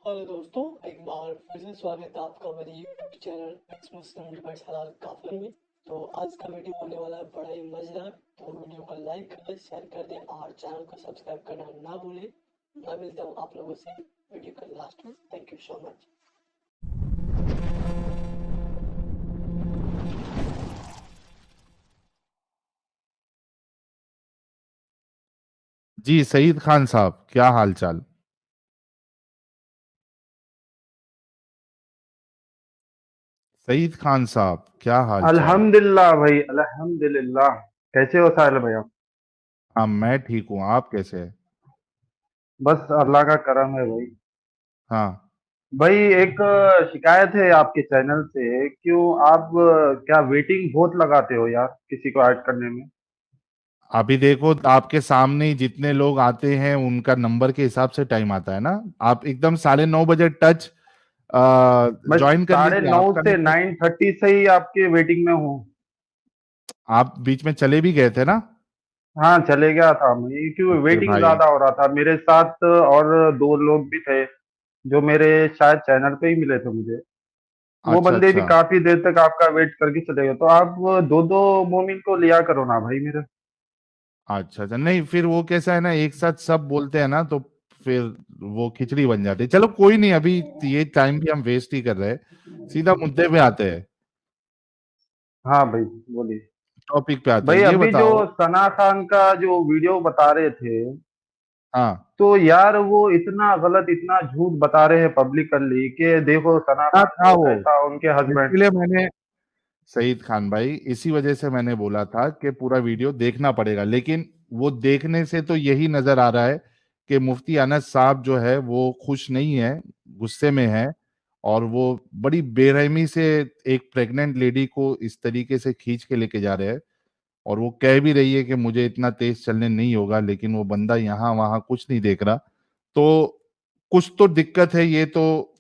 Hello दोस्तों, एक बार फिर से स्वागत है आपका मेरे यूट्यूब चैनल एक्स मुस्लिम डिबेट्स हलाल काफिर में। तो आज का वीडियो होने वाला है बड़ा ही मजेदार। तो वीडियो को लाइक कर दें, शेयर कर दें और चैनल को सब्सक्राइब करना ना भूलें। मैं मिलता हूँ आप लोगों से वीडियो के लास्ट में। Thank you so much. जी सईद खान साहब, क्या हाल चाल। सईद खान साहब, क्या हाल चाल। अल्हम्दुलिल्लाह भाई, अल्हम्दुलिल्लाह। कैसे हो साहिल भाई आप? हाँ, मैं ठीक हूँ, आप कैसे हैं। बस अल्लाह का करम है भाई। हाँ, भाई एक शिकायत है आपके चैनल से। क्यों आप क्या वेटिंग बहुत लगाते हो यार किसी को ऐड करने में? अभी देखो आपके सामने ही जितने लोग आते हैं उनका नंबर के हिसाब से टाइम आता है ना। आप एकदम 9:30 टच मैं ज्वाइन कर साढ़े लीजिए, नौ आपका से नंबर। 9:30 से ही आपके वेटिंग में हूँ। आप बीच में चले भी गए थे ना। हाँ, चले गया था मैं, क्योंकि फिर वेटिंग भाई, ज्यादा हो रहा था मेरे साथ। और दो लोग भी थे जो मेरे शायद चैनल पे ही मिले थे मुझे। वो अच्छा बंदे भी अच्छा काफी देर तक आपका वेट करके चले गए। तो आप दो दो मोमिन को लिया करो ना भाई मेरे। अच्छा अच्छा, नहीं फिर वो कैसा है ना, एक साथ सब बोलते हैं ना तो फिर वो खिचड़ी बन जाती है। चलो कोई नहीं, अभी ये टाइम भी हम वेस्ट ही कर रहे हैं। सीधा मुद्दे पे आते हैं, हाँ भाई, बोलिए। टॉपिक पे आते हैं। भाई ये अभी जो बताओ। सना खान का जो वीडियो बता रहे थे, हाँ, तो यार वो इतना गलत, इतना झूठ बता रहे हैं पब्लिकली कि देखो सना क्या खान था को वो, ऐसा उनके हस्बैंड। इसीलिए मैंने, सईद खान भाई, इसी वजह से मैंने बोला था कि पूरा वीडियो देखना पड़ेगा। लेकिन वो देखने से तो यही नजर आ रहा है कि मुफ्ती अनस साहब जो है वो खुश नहीं है, गुस्से में है। और वो बड़ी बेरहमी से एक प्रेग्नेंट लेडी को इस तरीके से खींच के लेके जा रहे हैं। और वो कह भी रही है कि मुझे इतना तेज चलने नहीं होगा, लेकिन वो बंदा यहाँ वहां कुछ नहीं देख रहा। तो कुछ तो दिक्कत है, ये तो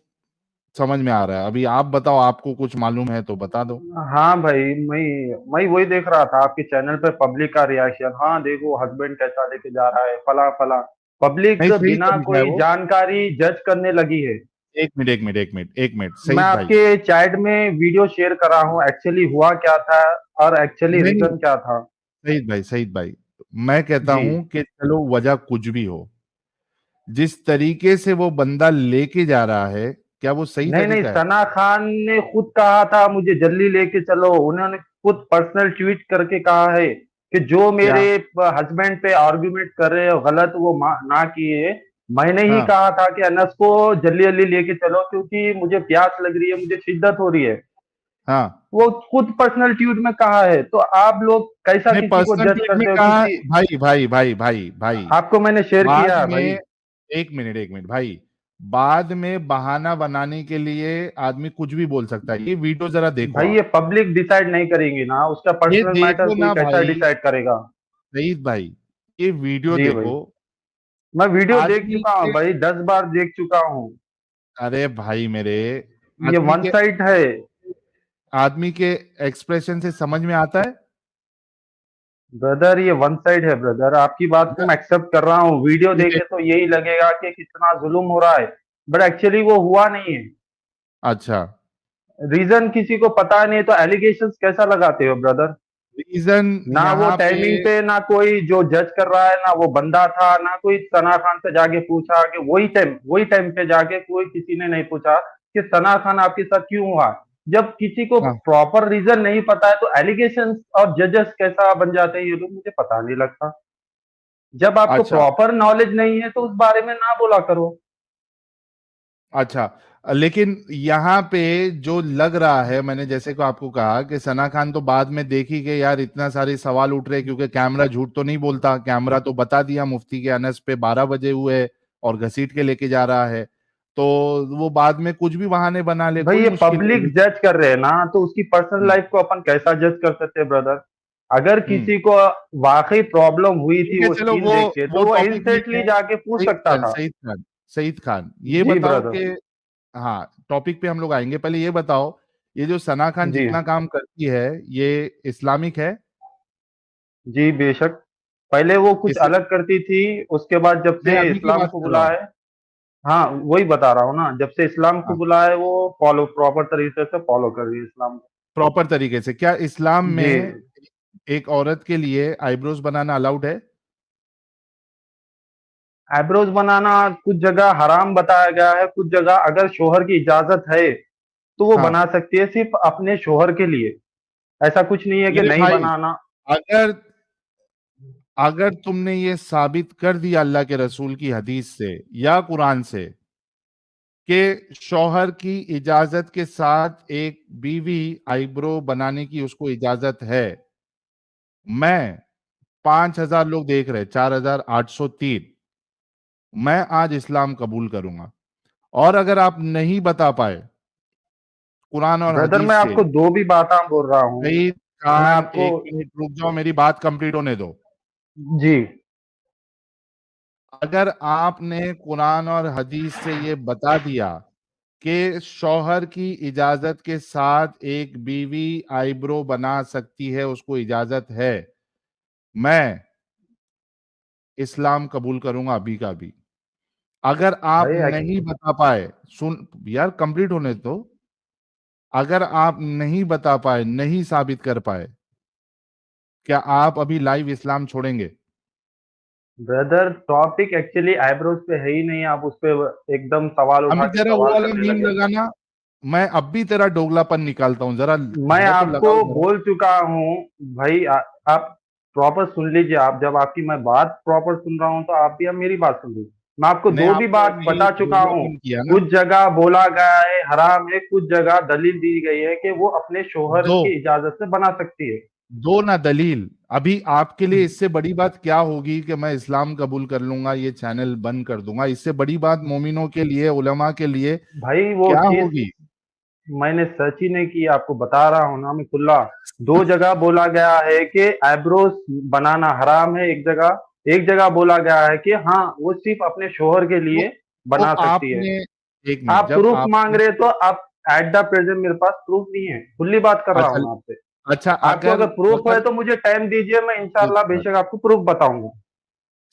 समझ में आ रहा है। अभी आप बताओ, आपको कुछ मालूम है तो बता दो। हाँ भाई, मैं वही देख रहा था आपके चैनल पे पब्लिक का रिएक्शन। हाँ देखो हस्बैंड कैसा लेके जा रहा है, फला फला। पब्लिक नहीं, सही तो बिना लिखा है कोई वो। जानकारी जज करने लगी है। एक मिनट एक मिनट एक मिनट एक मिनट, मैं सईद भाई। आपके चैट में वीडियो शेयर कर रहा हूँ, एक्चुअली हुआ क्या था और एक्चुअली नहीं नहीं, रीजन क्या था। सईद भाई, मैं कहता जी। हूं कि चलो वजह कुछ भी हो, जिस तरीके से वो बंदा लेके जा रहा है, क्या वो सही नहीं नहीं, तरीका है। सना खान ने खुद कहा था मुझे जल्दी लेके चलो। उन्होंने खुद पर्सनल ट्वीट करके कहा है कि जो क्या। मेरे हस्बैंड पे आर्गुमेंट कर रहे हो गलत, वो ना किए। मैंने ही हाँ कहा था कि अनस को जल्दी जल्दी लेके चलो क्योंकि मुझे प्यास लग रही है, मुझे शिद्दत हो रही है। हाँ, वो खुद पर्सनल ट्वीट में कहा है। तो आप लोग कैसा ने किसी को पर्सनल जज ट्वीट में करते हो कहा। किसी। भाई भाई भाई भाई भाई, आपको मैंने शेयर बाद किया है भाई। में, एक मिनट भाई, बाद में बहाना बनाने के लिए आदमी कुछ भी बोल सकता है। ये वीडियो जरा देखो भाई ये आप। पब्लिक डिसाइड नहीं करेंगी ना, उसका ये पर्सनल मैटर देखो कोई ना कैसा भाई, डिसाइड करेगा। सईद भाई, ये वीडियो जी भाई, देखो। मैं वीडियो देख आदमी चुका हूँ के, भाई, 10 बार देख चुका हूँ। अरे भाई मेरे, ये आदमी वन के, साइड है। आदमी के एक्सप्रेशन से समझ में आता है। ब्रदर ये वन साइड है ब्रदर, आपकी बात को मैं एक्सेप्ट कर रहा हूँ। वीडियो ये, देखे तो यही लगेगा कि कितना जुल्म हो रहा है, बट एक्चुअली वो हुआ नहीं है। अच्छा, रीजन किसी को पता नहीं है तो एलिगेशंस कैसा लगाते हो ब्रदर? रीजन ना वो यहाँ पे, टाइमिंग पे, ना कोई जो जज कर रहा है, ना वो बंदा था, ना कोई सना खान से जाके पूछा कि वही टाइम पे जाके कोई किसी ने नहीं पूछा कि सना खान आपके साथ क्यों हुआ। जब किसी को हाँ, प्रॉपर रीजन नहीं पता है तो एलिगेशंस और जजेस कैसा बन जाते हैं ये लोग, मुझे पता नहीं लगता। जब आपको अच्छा प्रॉपर नॉलेज नहीं है तो उस बारे में ना बोला करो। अच्छा, लेकिन यहाँ पे जो लग रहा है, मैंने जैसे को आपको कहा कि सना खान तो बाद में देखी कि यार इतना सारे सवाल उठ रहे, क्योंकि कैमरा झूठ तो नहीं बोलता। कैमरा तो बता दिया मुफ्ती के अनस पे 12 बजे हुए और घसीट के लेके जा रहा है। तो वो बाद में कुछ भी बहाने बना ले, भाई कोई ये मुश्किल नहीं। पब्लिक जज कर रहे हैं ना, तो उसकी पर्सनल हम्म लाइफ को अपन कैसा जज कर सकते हैं ब्रदर? अगर हम्म, किसी को वाकई प्रॉब्लम हुई थी ठीक है, वो चलो सीन देख के, वो तो वो टॉपिक नहीं इंस्टेंटली है। जाके पूछ सईद सकता खान, था। सईद खान, ये जी बताओ ब्रदर। कि, हाँ, टॉपिक पे हम लोग आएंगे। पहले ये बताओ, ये जो सना खान जी। जितना काम करती है, ये इस्लामिक है। जी बेशक। पहले वो कुछ इस, अलग करती थी, उसके बाद जब मैं से अभी की इस्लाम बात कर रहा कबूला हूँ। है। हाँ वही बता रहा हूँ ना, जब से इस्लाम को हाँ, बुलाया है वो फॉलो प्रॉपर तरीके से फॉलो कर रही है इस्लाम को। प्रॉपर तरीके से। क्या इस्लाम जी। में एक औरत के लिए आईब्रोज बनाना अलाउड है? आईब्रोज बनाना कुछ जगह हराम बताया गया है, कुछ जगह अगर शोहर की इजाजत है तो वो हाँ, बना सकती है, सिर्फ अपने शोहर के लिए। ऐसा कुछ नहीं है कि मेरे नहीं भाई, बनाना। अगर अगर तुमने ये साबित कर दिया अल्लाह के रसूल की हदीस से या कुरान से कि शौहर की इजाजत के साथ एक बीवी आईब्रो बनाने की उसको इजाजत है, मैं 5,000 लोग देख रहे, 4,803, मैं आज इस्लाम कबूल करूंगा। और अगर आप नहीं बता पाए कुरान और ब्रदर मैं हदीस से, आपको दो भी बातें बोल रहा हूँ। सईद मैं खान आपको। 1 मिनट रुक जाओ, मेरी बात कंप्लीट होने दो। जी। अगर आपने कुरान और हदीस से ये बता दिया कि शौहर की इजाजत के साथ एक बीवी आईब्रो बना सकती है, उसको इजाजत है, मैं इस्लाम कबूल करूंगा अभी का अभी। अगर आप भाई नहीं बता पाए, सुन यार, कंप्लीट होने तो, अगर आप नहीं बता पाए, नहीं साबित कर पाए, क्या आप अभी लाइव इस्लाम छोड़ेंगे? ब्रदर टॉपिक एक्चुअली आईब्रोज पे है ही नहीं, आप उस पे एकदम सवाल उठा अभी के जरा वो सवाल वाला करने मीम लगे। लगाना, मैं अब भी तेरा डोगलापन निकालता हूं, जरा मैं है तो आपको लगाओ जरा। बोल चुका हूँ भाई, आप प्रॉपर सुन लीजिए। आप जब आपकी मैं बात प्रॉपर सुन रहा हूँ तो आप भी अब मेरी बात सुन लीजिए। मैं आपको नहीं, दो भी आपने बात अभी बता चुका हूँ। दोगलापन किया ना। कुछ जगह बोला गया है हराम है, कुछ जगह दलील दी गई है कि वो अपने शोहर दो की इजाजत से बना सकती है। दो ना दलील। अभी आपके लिए इससे बड़ी बात क्या होगी कि मैं इस्लाम कबूल कर लूंगा, ये चैनल बंद कर दूंगा? इससे बड़ी बात मोमिनों के लिए, उलमा के लिए भाई वो क्या चीज होगी? मैंने सर्च ही नहीं की, आपको बता रहा हूँ ना मैं खुला। दो जगह बोला गया है कि आईब्रोज बनाना हराम है, एक जगह बोला गया है कि हाँ वो सिर्फ अपने शोहर के तो, लिए तो बना सकती है। आपने, 1 मिनट, आप जब प्रूफ मांग आपने, रहे तो आप एट द प्रेजेंट मेरे पास प्रूफ नहीं है, खुली बात कर रहा अच्छा, हूँ आपसे। अच्छा, आपको अगर अगर प्रूफ है अगर तो मुझे टाइम दीजिए, मैं एक इंशाल्लाह मिनट, बेशक आपको प्रूफ बताऊंगा।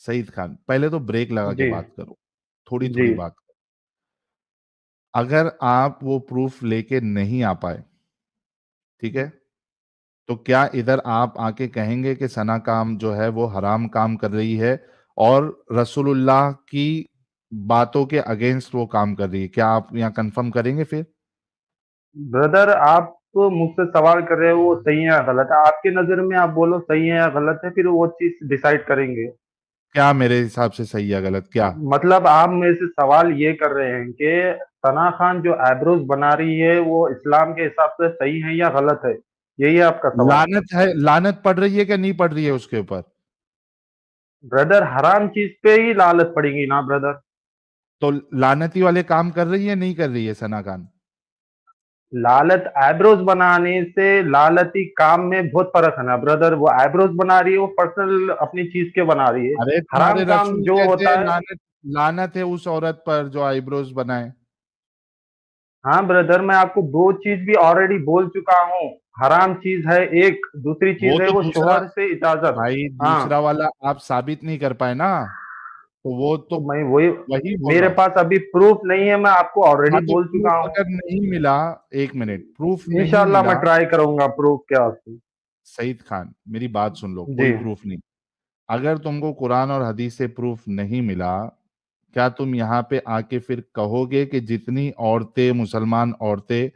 सईद खान, पहले तो ब्रेक लगा के जी। बात करो, थोड़ी जी। थोड़ी बात करो। अगर आप वो प्रूफ लेके नहीं आ पाए, ठीक है, तो क्या इधर आप आके कहेंगे कि सना काम जो है वो हराम काम कर रही है और रसूलुल्लाह की बातों के अगेंस्ट वो काम कर रही है? क्या आप यहाँ कंफर्म करेंगे फिर? ब्रदर आप तो मुझसे सवाल कर रहे हो वो सही है या गलत है, आपके नजर में आप बोलो सही है या गलत है, फिर वो चीज डिसाइड करेंगे। क्या मेरे हिसाब से सही या गलत क्या? मतलब आप मेरे से सवाल ये कर रहे हैं कि सना खान जो आईब्रोज बना रही है वो इस्लाम के हिसाब से सही है या गलत है, यही है आपका सवाल। लानत है, लानत पड़ रही है क्या नहीं पड़ रही है उसके ऊपर? ब्रदर हराम चीज पे ही लालच पड़ेगी ना ब्रदर। तो लानती वाले काम कर रही है नहीं कर रही है सना खान? लालच आईब्रोज बनाने से लालची काम में बहुत फर्क है ना ब्रदर। वो आईब्रोज बना रही है, वो पर्सनल अपनी चीज के बना रही है। अरे हराम तुम्हारे काम रसूल जो कहते हैं होता है। लानत, लानत है उस औरत पर जो आईब्रोज बनाए। हाँ ब्रदर मैं आपको दो चीज भी ऑलरेडी बोल चुका हूँ। हराम चीज है एक, दूसरी वो चीज है तो वो दूसरा, शोहर से इजाजत। भाई हाँ दूसरा वाला आप साबित नहीं कर पाए ना, तो वो तो तो मैं वही, वही बोल मेरे रहा हूँ। पास अभी प्रूफ नहीं है, मैं आपको हाँ, ऑलरेडी तो बोल प्रूफ चुका हूँ। अगर नहीं मिला, 1 मिनट, प्रूफ नहीं इंशाल्लाह मिला, मैं ट्राई करूंगा प्रूफ क्या उसकी। सईद खान मेरी बात सुन लो, जी। कोई प्रूफ नहीं। अगर तुमको कुरान और हदीस से प्रूफ नहीं मिला, क्या तुम यहाँ पे आके फिर कहोगे कि जितनी औरतें, मुसलमान औरतें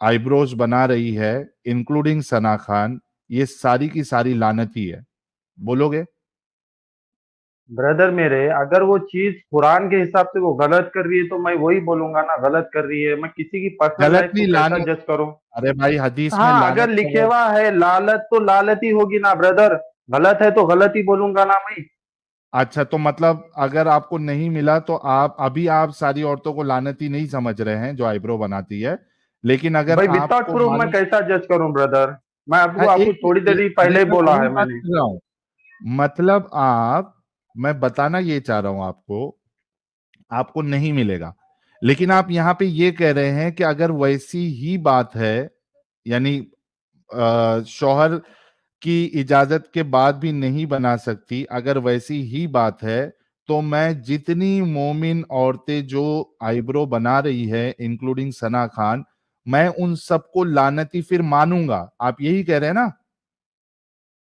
आईब्रोज बना रही है, इंक्लूडिंग सना खान, ये सारी की सारी लानती है, बोलोगे? ब्रदर मेरे अगर वो चीज कुरान के हिसाब से वो गलत कर रही है तो मैं वही बोलूंगा ना गलत कर रही है। मैं किसी की पर्सनल गलत लाइफ को नहीं, कैसा लानत। जज करूं। अरे भाई, हदीस में हाँ अगर लानत का लिखे है। हुआ है लालत तो लालत ही होगी ना ब्रदर। गलत है तो गलत ही बोलूंगा ना मैं। अच्छा, तो मतलब अगर आपको नहीं मिला तो आप अभी, आप सारी औरतों को लानती नहीं समझ रहे हैं जो आईब्रो बनाती है, लेकिन अगर भाई विदाउट आपको प्रूफ मैं मालूम, कैसा जज करूं ब्रदर। मैं हाँ, आपको आपको थोड़ी देर ही नहीं, पहले ही मैं बोला वही है बात मैंने। कर रहा हूँ। मतलब आप, मैं बताना ये चाह रहा हूं आपको, आपको नहीं मिलेगा, लेकिन आप यहाँ पे ये कह रहे हैं कि अगर वैसी ही बात है, यानी शौहर की इजाजत के बाद भी नहीं बना सकती, अगर वैसी ही बात है, तो मैं जितनी मोमिन औरतें जो आईब्रो बना रही है इंक्लूडिंग सना खान, मैं उन सबको लानती फिर मानूंगा। आप यही कह रहे हैं ना?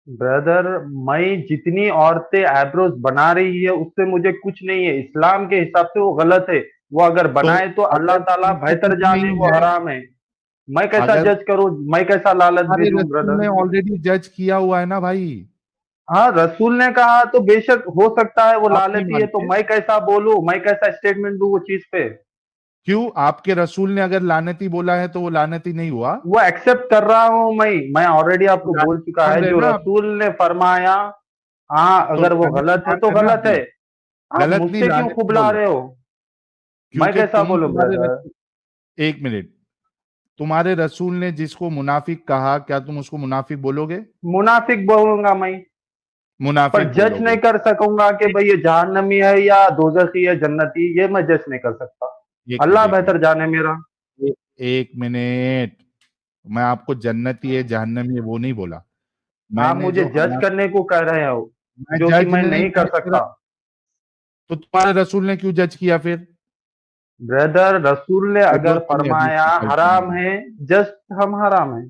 ब्रदर, मैं जितनी औरतें आईब्रोज बना रही है उससे मुझे कुछ नहीं है, इस्लाम के हिसाब से वो गलत है। वो अगर तो बनाए तो अल्लाह अगर ताला तुमको कुछ बेहतर जाने, नहीं वो है, हराम है। मैं कैसा अगर जज करूं, मैं कैसा लालच हमारे भेजूं रसूल ब्रदर? ने ऑलरेडी जज किया हुआ है ना भाई। हाँ, रसूल ने कहा तो बेशक हो सकता है वो आप नहीं लालची है, तो मानते? मैं कैसा बोलूं, मैं कैसा स्टेटमेंट दूं वो चीज पे? क्यों? आपके रसूल ने अगर लानती बोला है तो वो लानती नहीं हुआ? वो एक्सेप्ट कर रहा हूं मैं ऑलरेडी आपको बोल लानती चुका मान है, रहे जो ना आप? रसूल ने फरमाया। हाँ, तो अगर वो लानती गलत है मान तो रहे ना गलत आप है। भी? आप गलत नहीं, मुझसे क्यों लानती खुबला बोलो। रहे हो? मैं क्योंकि कैसा बोलूं तुम्हारे ब्रदर? रसूल, एक मिनट, तुम्हारे रसूल ने जिसको मुनाफिक कहा, क्या तुम उसको मुनाफिक बोलोगे? मुनाफिक बोलूंगा मैं, पर मुनाफिक जज बोलोगे। नहीं कर सकूंगा कि भाई ये जहन्नमी है या दोजखी है जन्नती, ये मैं जज नहीं कर सकता। एक मिनट, अल्लाह एक मिनट, बेहतर जाने मेरा। एक मिनट। मैं आपको जन्नती है जहन्नमी है वो नहीं बोला। आप मैंने मुझे जो जज करने को कह रहे हो, मैं जो कि जज मैं नहीं नहीं कर कर रहा। सकता। तो तुम्हारे रसूल ने क्यों जज किया फिर? ब्रदर, रसूल ने अगर आईब्रोज के लिए, फरमाया हराम है, जस्ट हम हराम है।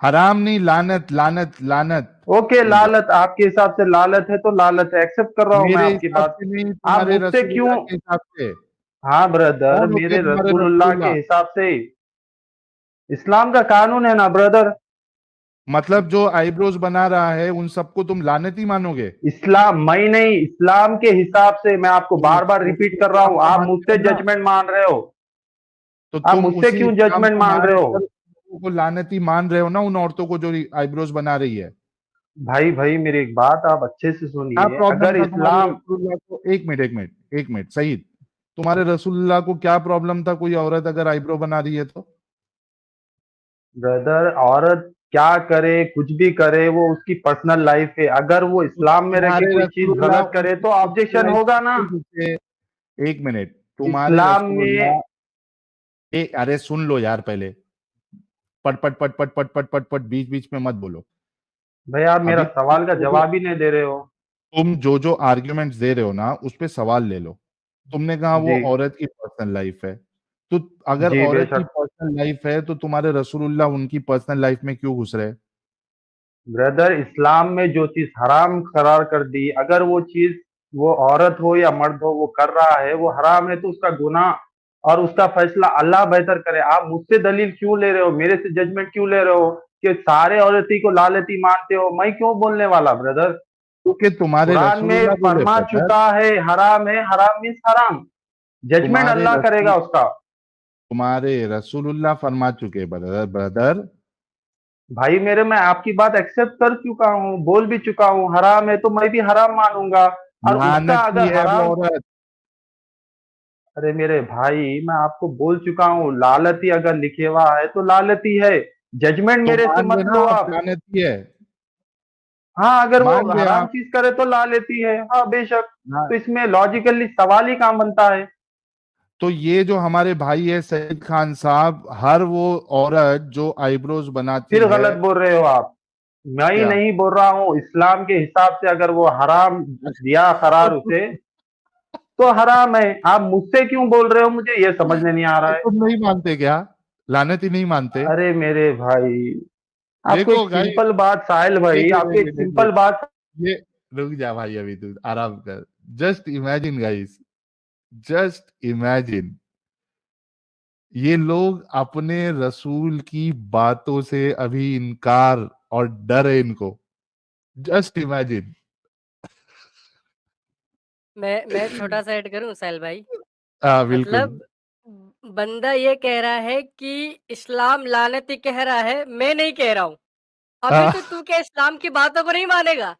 हराम नहीं, लानत लानत लानत ओके, बोल रहा लालत आपके हिसाब से लालत है तो लालत है, एक्सेप्ट कर रहा हूँ। हूं मैं मेरे आपकी हिसाब बात। से नहीं, आप तुम्हारे मुझसे क्यों? रसूलुल्लाह के हिसाब से। हाँ ब्रदर, कौन होते मेरे हैं तुम्हारे रसूलुल्लाह के रसूलुल्लाह? हिसाब से इस्लाम का कानून है ना ब्रदर। मतलब जो आईब्रोज बना रहा है उन सबको तुम लानती मानोगे? इस्लाम, मैं नहीं, इस्लाम के हिसाब से मैं आपको तो बार बार रिपीट कर रहा इस्लाम हूँ, का आप मानते मुझसे हो ना? जजमेंट मान रहे हो। तो आप तुम मुझसे उसी क्यों इस्लाम जजमेंट को मान रहे हो? मानकर लोगों को लानती मान रहे हो ना, उन औरतों को जो आईब्रोज बना रही है। भाई भाई, मेरी एक बात आप अच्छे से क्या सुनिए, प्रॉब्लम अगर था तुम्हारे इस्लाम। रसूलुल्लाह को? एक मिनट, एक मिनट, एक मिनट, सईद, तुम्हारे रसूलुल्लाह को क्या प्रॉब्लम था कोई औरत अगर आईब्रो बना रही है तो? ब्रदर, औरत क्या करे कुछ भी करे वो उसकी पर्सनल लाइफ है, अगर वो तो इस्लाम में रह के तुम्हारे कोई चीज रसूलुल्लाह गलत करे उनकी तो पर्सनल ऑब्जेक्शन लाइफ होगा ना। क्यों घुसे? एक मिनट, तुम्हारे इस्लाम में। रसूलुल्लाह, अरे सुन लो यार पहले। पट पट पट पट पट पट पट पट बीच बीच में मत बोलो। भाई, आप मेरा अभी सवाल का जवाब ही नहीं दे रहे हो। तुम जो आर्ग्यूमेंट्स दे रहे हो ना उस पे सवाल ले लो। तुमने कहा वो जी। औरत की पर्सनल लाइफ है, तो अगर जी औरत की बेशक। पर्सनल लाइफ है तो तुम्हारे रसूलुल्लाह उनकी पर्सनल लाइफ में क्यों घुस रहे? ब्रदर, इस्लाम में जो चीज हराम करार कर दी, अगर वो चीज, वो औरत हो या मर्द हो, वो कर रहा है, वो हराम है, तो उसका गुनाह और उसका फैसला अल्लाह बेहतर करे। आप मुझसे दलील क्यों ले रहे हो, मेरे से जजमेंट क्यों ले रहे हो कि सारे औरती को लालती मानते हो? मैं क्यों बोलने वाला ब्रदर? क्योंकि तुम्हारे कुरान में रसूलुल्लाह बोले फरमा ब्रदर। चुका है हराम है, हराम मीन्स हराम। जजमेंट तुम्हारे अल्लाह रसूल करेगा उसका। तुम्हारे रसूलुल्लाह फरमा चुके ब्रदर ब्रदर। भाई मेरे, मैं आपकी बात एक्सेप्ट कर चुका हूँ, बोल भी चुका हूँ, हराम है तो मैं भी हराम मानूंगा। और उसका लानती अगर है वो हराम। औरत। अरे मेरे भाई, मैं आपको बोल चुका हूँ, लालती अगर लिखे हुआ है तो लालती है। जजमेंट तो मेरे से मान मत लेना लो आप आप। लानती है। हाँ, अगर वो मान गए हराम आप चीज करे तो लालती है, हाँ बेशक। ना? तो इसमें लॉजिकली सवाल ही काम बनता है। तो ये जो हमारे भाई है सईद खान साहब, हर वो औरत जो आईब्रोज बनाती फिर है। गलत बोल रहे हो आप। मैं ही क्या? नहीं बोल रहा हूँ, इस्लाम के हिसाब से अगर वो हराम दिया करार उसे, तो हराम है। आप मुझसे क्यों बोल रहे हो, मुझे ये समझ में नहीं आ रहा तो है। तुम नहीं मानते क्या? लानती नहीं मानते? अरे मेरे भाई, आपको देखो एक गाइस, सिंपल बात, साहिल भाई, एक मिनट, आपको एक एक मिनट, एक सिंपल मिनट, बात। ये रुक जा भाई, अभी तू आराम कर। Just imagine guys, just imagine, ये लोग अपने रसूल की बातों से अभी इनकार और डर है इनको। Just imagine. मैं छोटा सा ऐड करूं साहिल भाई। हाँ बिल्कुल। मतलब बंदा ये कह रहा है कि इस्लाम लानती कह रहा है, मैं नहीं कह रहा हूँ। अबे हाँ, तो तू क्या इस्लाम की बातों को नहीं मानेगा?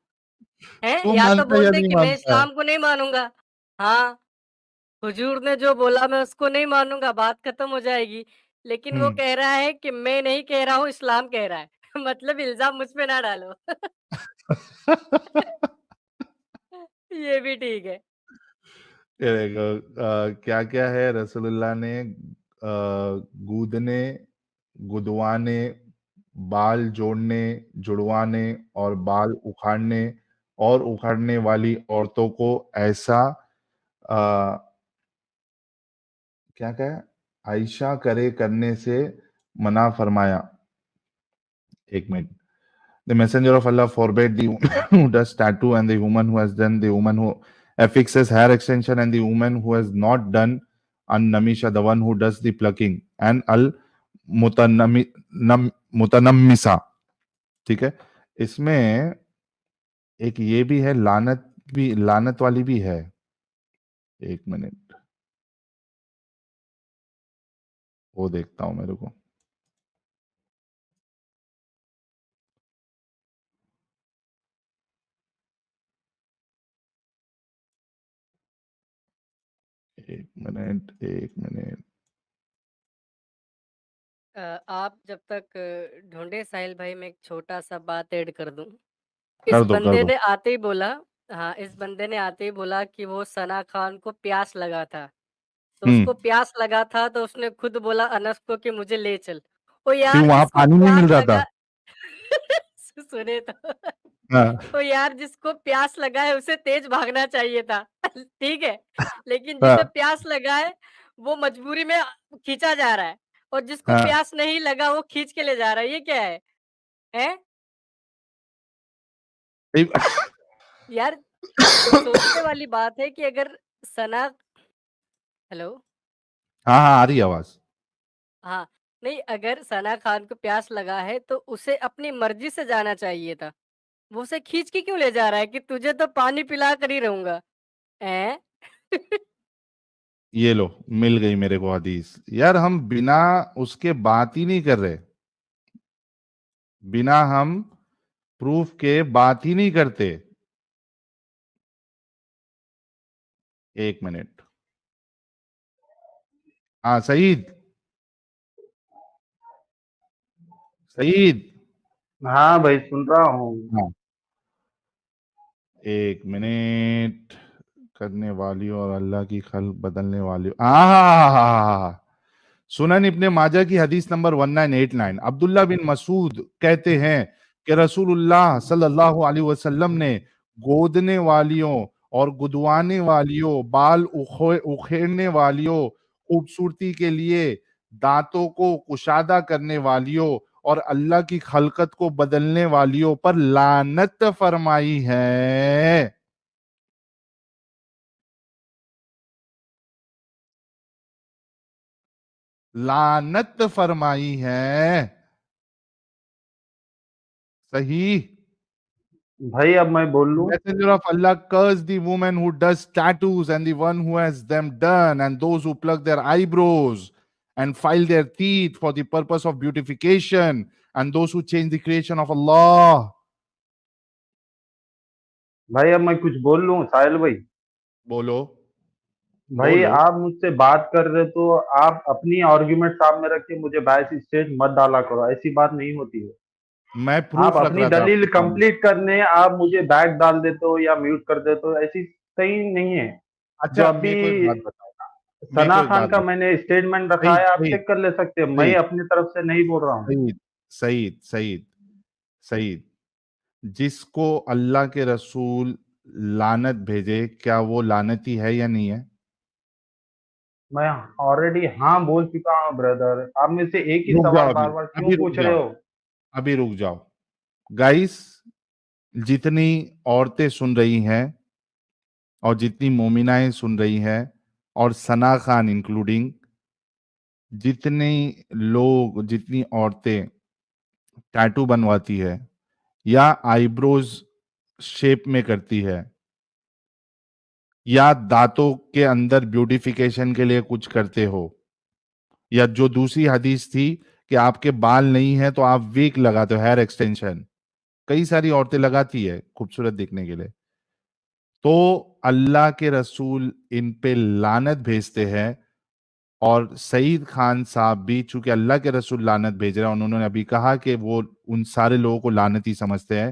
हैं? तू या तो मानता है बोल या दे नहीं कि मैं मानता है? इस्लाम को नहीं मानूंगा। हाँ, हुजूर ने जो बोला मैं उसको नहीं मानूंगा, बात खत्म हो जाएगी। लेकिन वो हम्म। कह रहा है कि मैं नहीं कह रहा हूँ, इस्लाम कह रहा है। मतलब इल्जाम मुझ पे ना डालो। ये भी ठीक है। ये देखो क्या क्या है रसूलुल्लाह ने, गूदने, गुदवाने, बाल जोड़ने, जुड़वाने और बाल उखाड़ने اور اکھاڑنے والی عورتوں کو ایسا کیا کہا عائشہ کرے کرنے سے منع فرمایا. ایک minute. The messenger of Allah forbade the woman who does tattoo and the woman who has done, the woman who affixes hair extension and the woman who has not done, and namisha, the one who does the plucking, and al mutanammisa. ٹھیک ہے. اس میں ایک یہ بھی ہے لعنت والی بھی ہے. ایک منٹ وہ دیکھتا ہوں میرے کو. ایک منٹ آپ جب تک ڈھونڈے ساحل بھائی میں ایک چھوٹا سا بات ایڈ کر دوں. کر اس دو بندے نے آتے ہی بولا اس بندے نے آتے ہی بولا کہ وہ ثنا خان کو پیاس لگا تھا. تو اس کو پیاس لگا تھا تو اس نے خود بولا انس کو کہ مجھے لے چل. وہ یار وہاں جس کو پانی نہیں مل پیاس رہا لگا سنے تو تھا. وہ یار جس کو پیاس لگا ہے اسے تیز بھاگنا چاہیے تھا. ٹھیک ہے, لیکن جسے پیاس لگا ہے وہ مجبوری میں کھینچا جا رہا ہے, اور جس کو پیاس نہیں لگا وہ کھینچ کے لے جا رہا ہے. یہ کیا ہے یار؟ سوچنے والی بات ہے کہ اگر ثنا ہیلو ہاں آ رہی آواز. ہاں نہیں, اگر ثنا خان کو پیاس لگا ہے تو اسے اپنی مرضی سے جانا چاہیے تھا. وہ اسے کھینچ کے کیوں لے جا رہا ہے کہ تجھے تو پانی پلا کر ہی رہوں گا. یہ لو مل گئی میرے کو حدیث. یار ہم بنا اس کے بات ہی نہیں کر رہے, بنا ہم پروف کے بات ہی نہیں کرتے. ایک منٹ. ہاں سعید ہاں بھائی سن رہا ہوں. ہاں ایک منٹ. کرنے والیوں اور اللہ کی خلق بدلنے والیوں. ہاں سنن ابن ماجہ کی حدیث نمبر 1989. عبداللہ بن مسعود کہتے ہیں کہ رسول اللہ صلی اللہ علیہ وسلم نے گودنے والیوں اور گدوانے والیوں, بال اکھیڑنے والیوں, خوبصورتی کے لیے دانتوں کو کشادہ کرنے والیوں اور اللہ کی خلقت کو بدلنے والیوں پر لعنت فرمائی ہے. لعنت فرمائی ہے. صحیح. بھائی اب میں بول لوں. Messenger of Allah cursed the woman who does tattoos and the one who has them done and those who pluck their eyebrows and file their teeth for the purpose of beautification and those who change the creation of Allah. بھائی اب میں کچھ بول لوں ساحل بھائی. بولو. بھائی آپ مجھ سے بات کر رہے تو آپ اپنی آرگیومنٹ سامنے رکھ کے مجھے باعث اسٹیج مت ڈالا کرو, ایسی بات نہیں ہوتی ہے. میں آپ پروف رکھ اپنی رہا تھا دلیل کمپلیٹ کرنے آپ مجھے بیک ڈال دیتے ہو یا میوٹ کر دیتے ہو, ایسی صحیح نہیں ہے. جو اچھا ابھی میرے کو ایک بات بتاؤ. ثنا خان کا میں نے اسٹیٹمنٹ رکھا ہے, آپ چیک کر لے سکتے ہیں. میں اپنی طرف سے نہیں بول رہا ہوں. سعید جس کو اللہ کے رسول لعنت بھیجے کیا وہ لعنتی ہے یا نہیں ہے؟ میں آلریڈی ہاں بول چکا ہوں بردر. آپ میں سے ایک ہی سوال بار بار کیوں پوچھ رہے ہو؟ ابھی رک جاؤ گائس. جتنی عورتیں سن رہی ہیں اور جتنی مومنائیں سن رہی ہیں اور ثنا خان انکلوڈنگ, جتنی لوگ جتنی عورتیں ٹیٹو بنواتی ہے یا آئی بروز شیپ میں کرتی ہے یا دانتوں کے اندر بیوٹیفیکیشن کے لیے کچھ کرتے ہو, یا جو دوسری حدیث تھی کہ آپ کے بال نہیں ہیں تو آپ ویک لگاتے ہو, ہیئر ایکسٹینشن کئی ساری عورتیں لگاتی ہے خوبصورت دیکھنے کے لیے, تو اللہ کے رسول ان پہ لعنت بھیجتے ہیں. اور سعید خان صاحب بھی چونکہ اللہ کے رسول لعنت بھیج رہے ہیں, انہوں نے ابھی کہا کہ وہ ان سارے لوگوں کو لعنتی سمجھتے ہیں.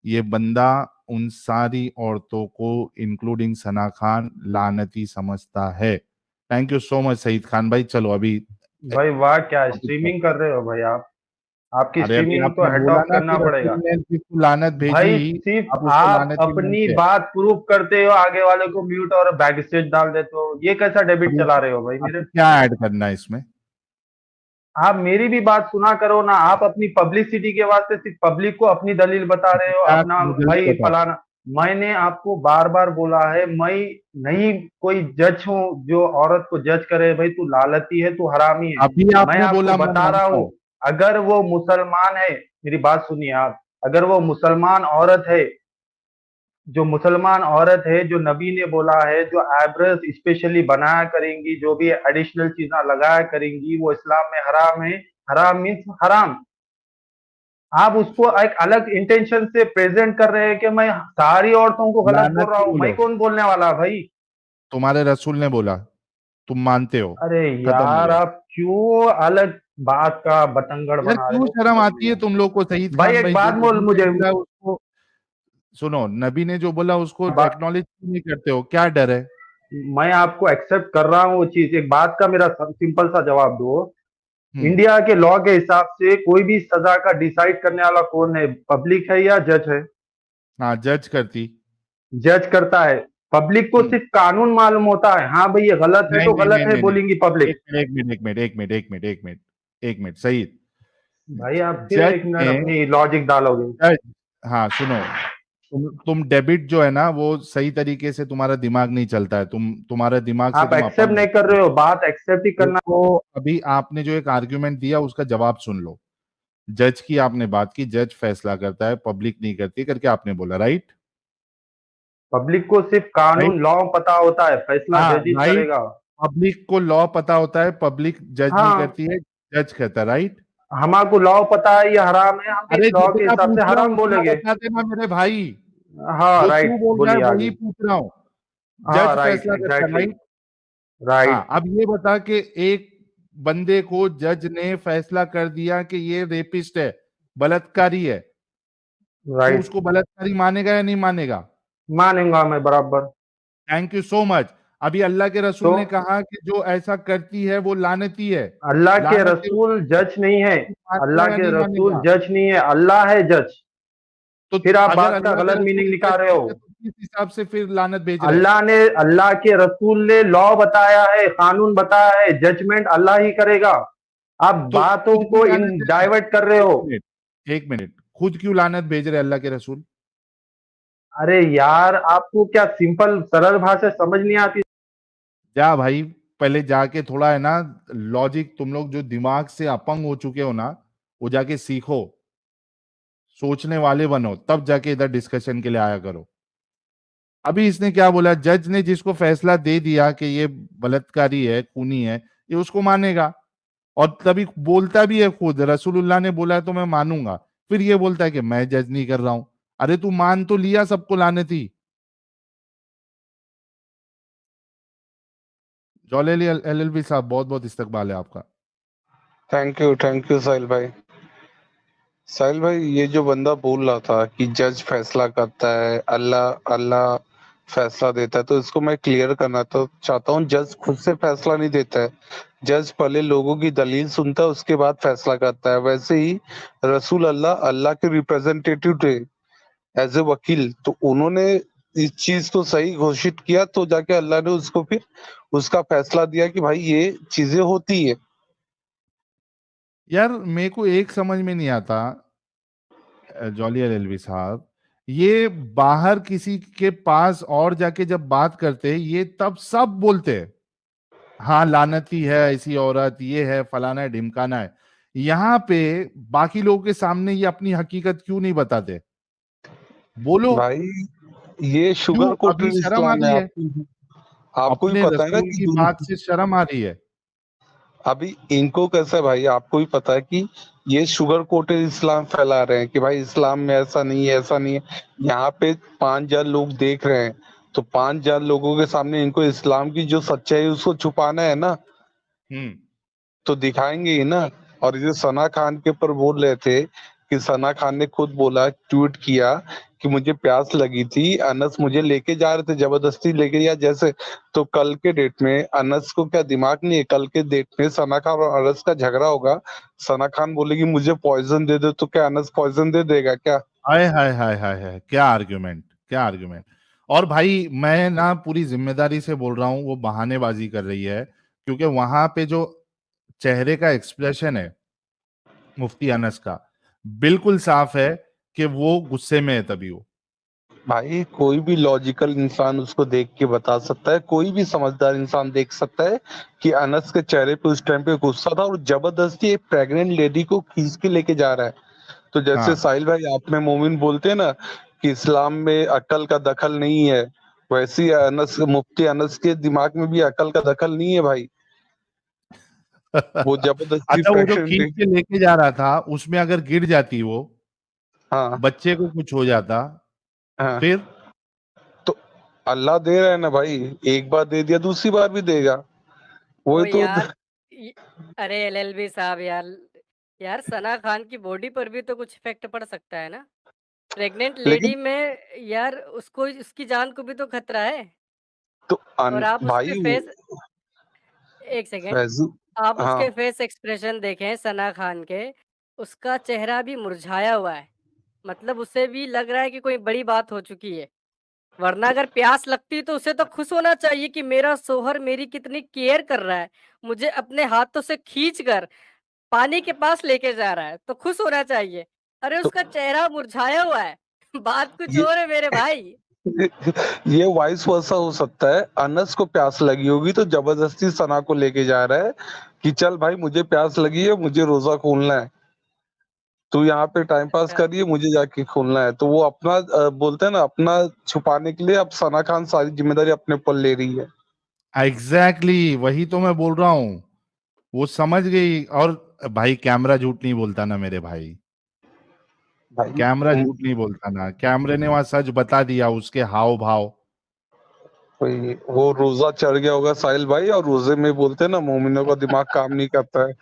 یہ بندہ ان ساری عورتوں کو انکلوڈنگ ثنا خان لعنتی سمجھتا ہے. تھینک یو سو مچ سعید خان بھائی. چلو ابھی بھائی واہ کیا اسٹریمنگ کر رہے ہو بھائی آپ. आपकी अरे अभी स्ट्रीमिंग तो आपने हेड बोला ऑफ ना करना कि पड़ेगा रसूल ने जिसको लानत भाई। भेजी सिर्फ आप उसको आप लानती अपनी मानते हैं। बात प्रूव करते हो, आगे वाले को म्यूट और बैक स्टेज डाल देते हो, ये कैसा डेबिट अभी चला रहे हो भाई मेरे? आपको क्या ऐड करना है इसमें? आप मेरी भी बात सुना करो ना। आप अपनी पब्लिसिटी के वास्ते सिर्फ पब्लिक को अपनी दलील बता रहे हो, क्या अपना जल्दी भाई बताओ। फलाना। मैंने आपको बार बार बोला है, मैं नहीं कोई जज हूँ जो औरत को जज करे भाई तू लालती है, तू हरामी है। अभी मैं आपने आपको बोला मैं बता रहा मानता हूँ, हूँ। अगर वो मुसलमान है, मेरी बात सुनिए आप, अगर वो मुसलमान औरत है, जो मुसलमान औरत है, जो नबी ने बोला है, जो आइब्रोज स्पेशली बनाया करेंगी, जो भी एडिशनल चीजें लगाया करेंगी, वो इस्लाम में हराम है। हराम मीन्स हराम। आप उसको एक अलग इंटेंशन से प्रेजेंट कर रहे हैं कि मैं सारी औरतों को गलत बोल लानत रहा क्यों हूँ। मैं बोलो? कौन बोलने वाला भाई? तुम्हारे रसूल ने बोला, तुम मानते हो, अरे खत्म हो यार, गया। आप क्यों अलग बात का बतंगड़ यार बना रहे क्यों हो शर्म समझ आती नहीं है है तुम लोग को? सईद भाई। खान एक भाई जो बात बोल नबी ने मुझे, बोला उसको सुनो, नबी ने जो बोला उसको बा, एक्नॉलेज नहीं करते हो, क्या डर है? मैं आपको एक्सेप्ट कर रहा हूँ वो चीज। एक बात का मेरा सिंपल सा जवाब दो। हम्म। इंडिया के लॉ के हिसाब से कोई भी सजा का डिसाइड करने वाला कौन है? पब्लिक है या जज है? हाँ, जज करती। जज करता है। पब्लिक को हम्म। सिर्फ कानून मालूम होता है, हाँ भाई ये गलत है नहीं तो नहीं गलत नहीं है नहीं नहीं, बोलेंगी पब्लिक। एक मिनट सईद। भाई आप फिर जज एक मिनट ने अपनी लॉजिक डालोगे? जज हाँ सुनो, तुम डेबिट जो है ना वो सही तरीके से तुम्हारा दिमाग नहीं चलता है, तुम्हारे दिमाग से आप तुम एक्सेप्ट अपंग नहीं कर हो। रहे हो, बात एक्सेप्ट ही करना। देखो अभी आपने जो एक आर्ग्यूमेंट दिया उसका जवाब सुन लो। जज की आपने बात की, जज फैसला करता है, पब्लिक नहीं करती करके आपने बोला, राइट? पब्लिक को सिर्फ राइट। कानून लॉ पता होता है, फैसला हाँ जज ही राइट। करेगा। पब्लिक को लॉ पता होता है, पब्लिक जज नहीं हाँ, करती है, जज कहता है, राइट? हमारे लॉ पता है ये हराम है, हम अरे इस लॉ के जितना हिसाब से पूछ रहा हूँ हराम उतना बोलेंगे। बता देना मेरे भाई। हाँ जो तू राइट, बोल रहा है बोलिए वही आगे। पूछ रहा हूँ। हाँ जज राइट, फैसला करता है, एग्जैक्टली। राइट? हाँ, राइट। अब ये बता कि एक बंदे को जज ने फैसला कर दिया कि ये रेपिस्ट है, बलात्कारी है, तो राइट, उसको बलात्कारी मानेगा या नहीं मानेगा? मानूंगा मैं बराबर। Thank you so much. अभी अल्लाह के रसूल तो ने कहा कि जो ऐसा करती है वो लानती है। अल्लाह के लानत है, रसूल जज नहीं है। मानेगा अल्लाह या के नहीं रसूल मानेगा? जज नहीं है, अल्लाह है जज। तो फिर आप अगर बात का अल्लाह के गलत रसूल मीनिंग जज निकाल रहे नहीं हो। है तो किस हिसाब से फिर लानत भेज रहे हैं? अल्लाह के रसूल ने लॉ बताया है, कानून बताया है, जजमेंट अल्लाह ही करेगा। आप तो बातों खुद को क्यों इन लानत भेज रहे हैं? डाइवर्ट कर रहे हो। एक मिनट, एक मिनट, खुद क्यों लानत भेज रहे हैं अल्लाह के रसूल? अरे यार, आपको क्या सिंपल सरल भाषा समझ नहीं आती? जा भाई, पहले जाके थोड़ा है ना लॉजिक, तुम लोग जो दिमाग से अपंग हो चुके हो ना, वो जाके सीखो, सोचने वाले बनो, तब जाके इधर डिस्कशन के लिए आया करो। अभी इसने क्या बोला, जज ने जिसको फैसला दे दिया कि ये बलात्कारी है, खूनी है, ये उसको मानेगा। और तभी बोलता भी है खुद, रसूलुल्लाह ने बोला है तो मैं मानूंगा। फिर ये बोलता है कि मैं जज नहीं कर रहा हूं। अरे तू मान तो लिया सबको लानती। जौलेली एलएलबी साहब, बहुत बहुत इस्तकबाल है आपका। थैंक यू साहिल भाई। साहिल भाई, ये जो बंदा बोल रहा था कि जज फैसला करता है, अल्लाह अल्लाह फैसला देता है, तो इसको मैं क्लियर करना तो चाहता हूँ। जज खुद से फैसला नहीं देता है, जज पहले लोगों की दलील सुनता है, उसके बाद फैसला करता है। वैसे ही रसूल अल्लाह अल्लाह के रिप्रेजेंटेटिव थे एज ए वकील, तो उन्होंने इस चीज को सही घोषित किया, तो जाके अल्लाह ने उसको फिर उसका फैसला दिया कि भाई ये चीजें होती है। यार मेरे को एक समझ में नहीं आता, जॉली एलएलबी साहब, ये बाहर किसी के पास और जाके जब बात करते हैं ये तब सब बोलते हैं हाँ लानती है ऐसी औरत, ये है फलाना है ढिमकाना है। यहाँ पे बाकी लोगों के सामने ये अपनी हकीकत क्यों नहीं बताते? बोलो। भाई ये क्यों शुगर अभी कोटेड शर्म आ इस्लाम रही है। है? आपको भी अपने पता है ना रसूल कि की बात से शर्म आ रही है? अभी इनको कैसा है भाई, आपको भी पता है कि ये शुगर कोटेड इस्लाम फैला रहे हैं कि भाई इस्लाम में ऐसा नहीं है, ऐसा नहीं है। यहाँ पे 5,000 लोग देख रहे हैं, तो 5,000 लोगों के सामने इनको इस्लाम की जो सच्चाई है उसको छुपाना है ना, हम्म। तो दिखाएंगे ही ना। और ये सना खान के ऊपर बोल रहे थे कि सना खान ने खुद बोला, ट्वीट किया کہ مجھے پیاس لگی تھی, انس مجھے لے کے جا رہے تھے زبردستی لے کے, یا جیسے تو کل کے ڈیٹ میں انس کو کیا دماغ نہیں ہے, کل کے ڈیٹ میں ثنا خان اور انس کا جھگڑا ہوگا, ثنا خان بولے گی مجھے پوائزن دے دو, تو کیا انس پوائزن دے دے گا کیا؟ ہائے ہائے ہائے ہائے ہائے, کیا آرگیومنٹ, کیا آرگیومنٹ. اور بھائی میں نا پوری ذمہ داری سے بول رہا ہوں, وہ بہانے بازی کر رہی ہے, کیونکہ وہاں پہ جو چہرے کا ایکسپریشن ہے مفتی انس کا بالکل صاف ہے کہ وہ غصے میں ہے تبھی وہ. بھائی کوئی بھی لاجیکل انسان اس کو دیکھ کے بتا سکتا ہے, کوئی بھی سمجھدار انسان دیکھ سکتا ہے کہ انس کے چہرے پہ اس ٹائم پہ غصہ تھا, اور زبردستی ایک پریگننٹ لیڈی کو کھینچ کے لے کے جا رہا ہے. تو جیسے ہاں ساحل بھائی آپ میں مومن بولتے ہیں نا کہ اسلام میں عقل کا دخل نہیں ہے, ویسے ہی انس مفتی انس کے دماغ میں بھی عقل کا دخل نہیں ہے بھائی. وہ زبردستی اچھا, وہ جو کھینچ پریگننٹ, کے لے کے جا رہا تھا اس میں اگر گر جاتی وہ, ہاں بچے کو کچھ ہو جاتا, ہاں, پھر تو اللہ دے رہا ہے نا بھائی, ایک بار دے دیا دوسری بار بھی دے گا. وہی وہ تو یار ارے LLB صاحب یار ثنا خان کی باڈی پر بھی تو کچھ افیکٹ پڑ سکتا ہے نا, پریگننٹ لیکن لیڈی میں یار اس کو, اس کی جان کو بھی تو خطرہ ہے. تو اور آپ اس کے بھائی فیس, ایک سیکنڈ, فیضو, آپ اس ہاں کے فیس ایکسپریشن دیکھیں ثنا خان کے, اس کا چہرہ بھی مرجھایا ہوا ہے, مطلب اسے بھی لگ رہا ہے کہ کوئی بڑی بات ہو چکی ہے. ورنہ اگر پیاس لگتی تو اسے تو خوش ہونا چاہیے کہ میرا شوہر میری کتنی کیئر کر رہا ہے, مجھے اپنے ہاتھوں سے کھینچ کر پانی کے پاس لے کے جا رہا ہے, تو خوش ہونا چاہیے. ارے تو اس کا چہرہ مرجھایا ہوا ہے, بات کچھ یہ اور ہے میرے بھائی. یہ وائس ورثہ ہو سکتا ہے, انس کو پیاس لگی ہوگی تو زبردستی ثنا کو لے کے جا رہا ہے کہ چل بھائی مجھے پیاس لگی ہے, مجھے روزہ کھولنا ہے, تو یہاں پہ ٹائم پاس اچھا, کریے, مجھے جا کے کھولنا ہے. تو وہ اپنا بولتے ہیں نا, اپنا چھپانے کے لیے اب ثنا خان ساری ذمہ داری اپنے اوپر لے رہی ہے. ایگزیکٹلی وہی تو میں بول رہا ہوں, وہ سمجھ گئی. اور بھائی کیمرہ جھوٹ نہیں بولتا نا میرے بھائی, کیمرہ بھائی جھوٹ نہیں بولتا نا, کیمرے نے وہاں سچ بتا دیا, اس کے ہاؤ بھاؤ. وہ روزہ چڑھ گیا ہوگا ساحل بھائی, اور روزے میں بولتے ہیں نا مومنوں کا دماغ کام نہیں کرتا ہے.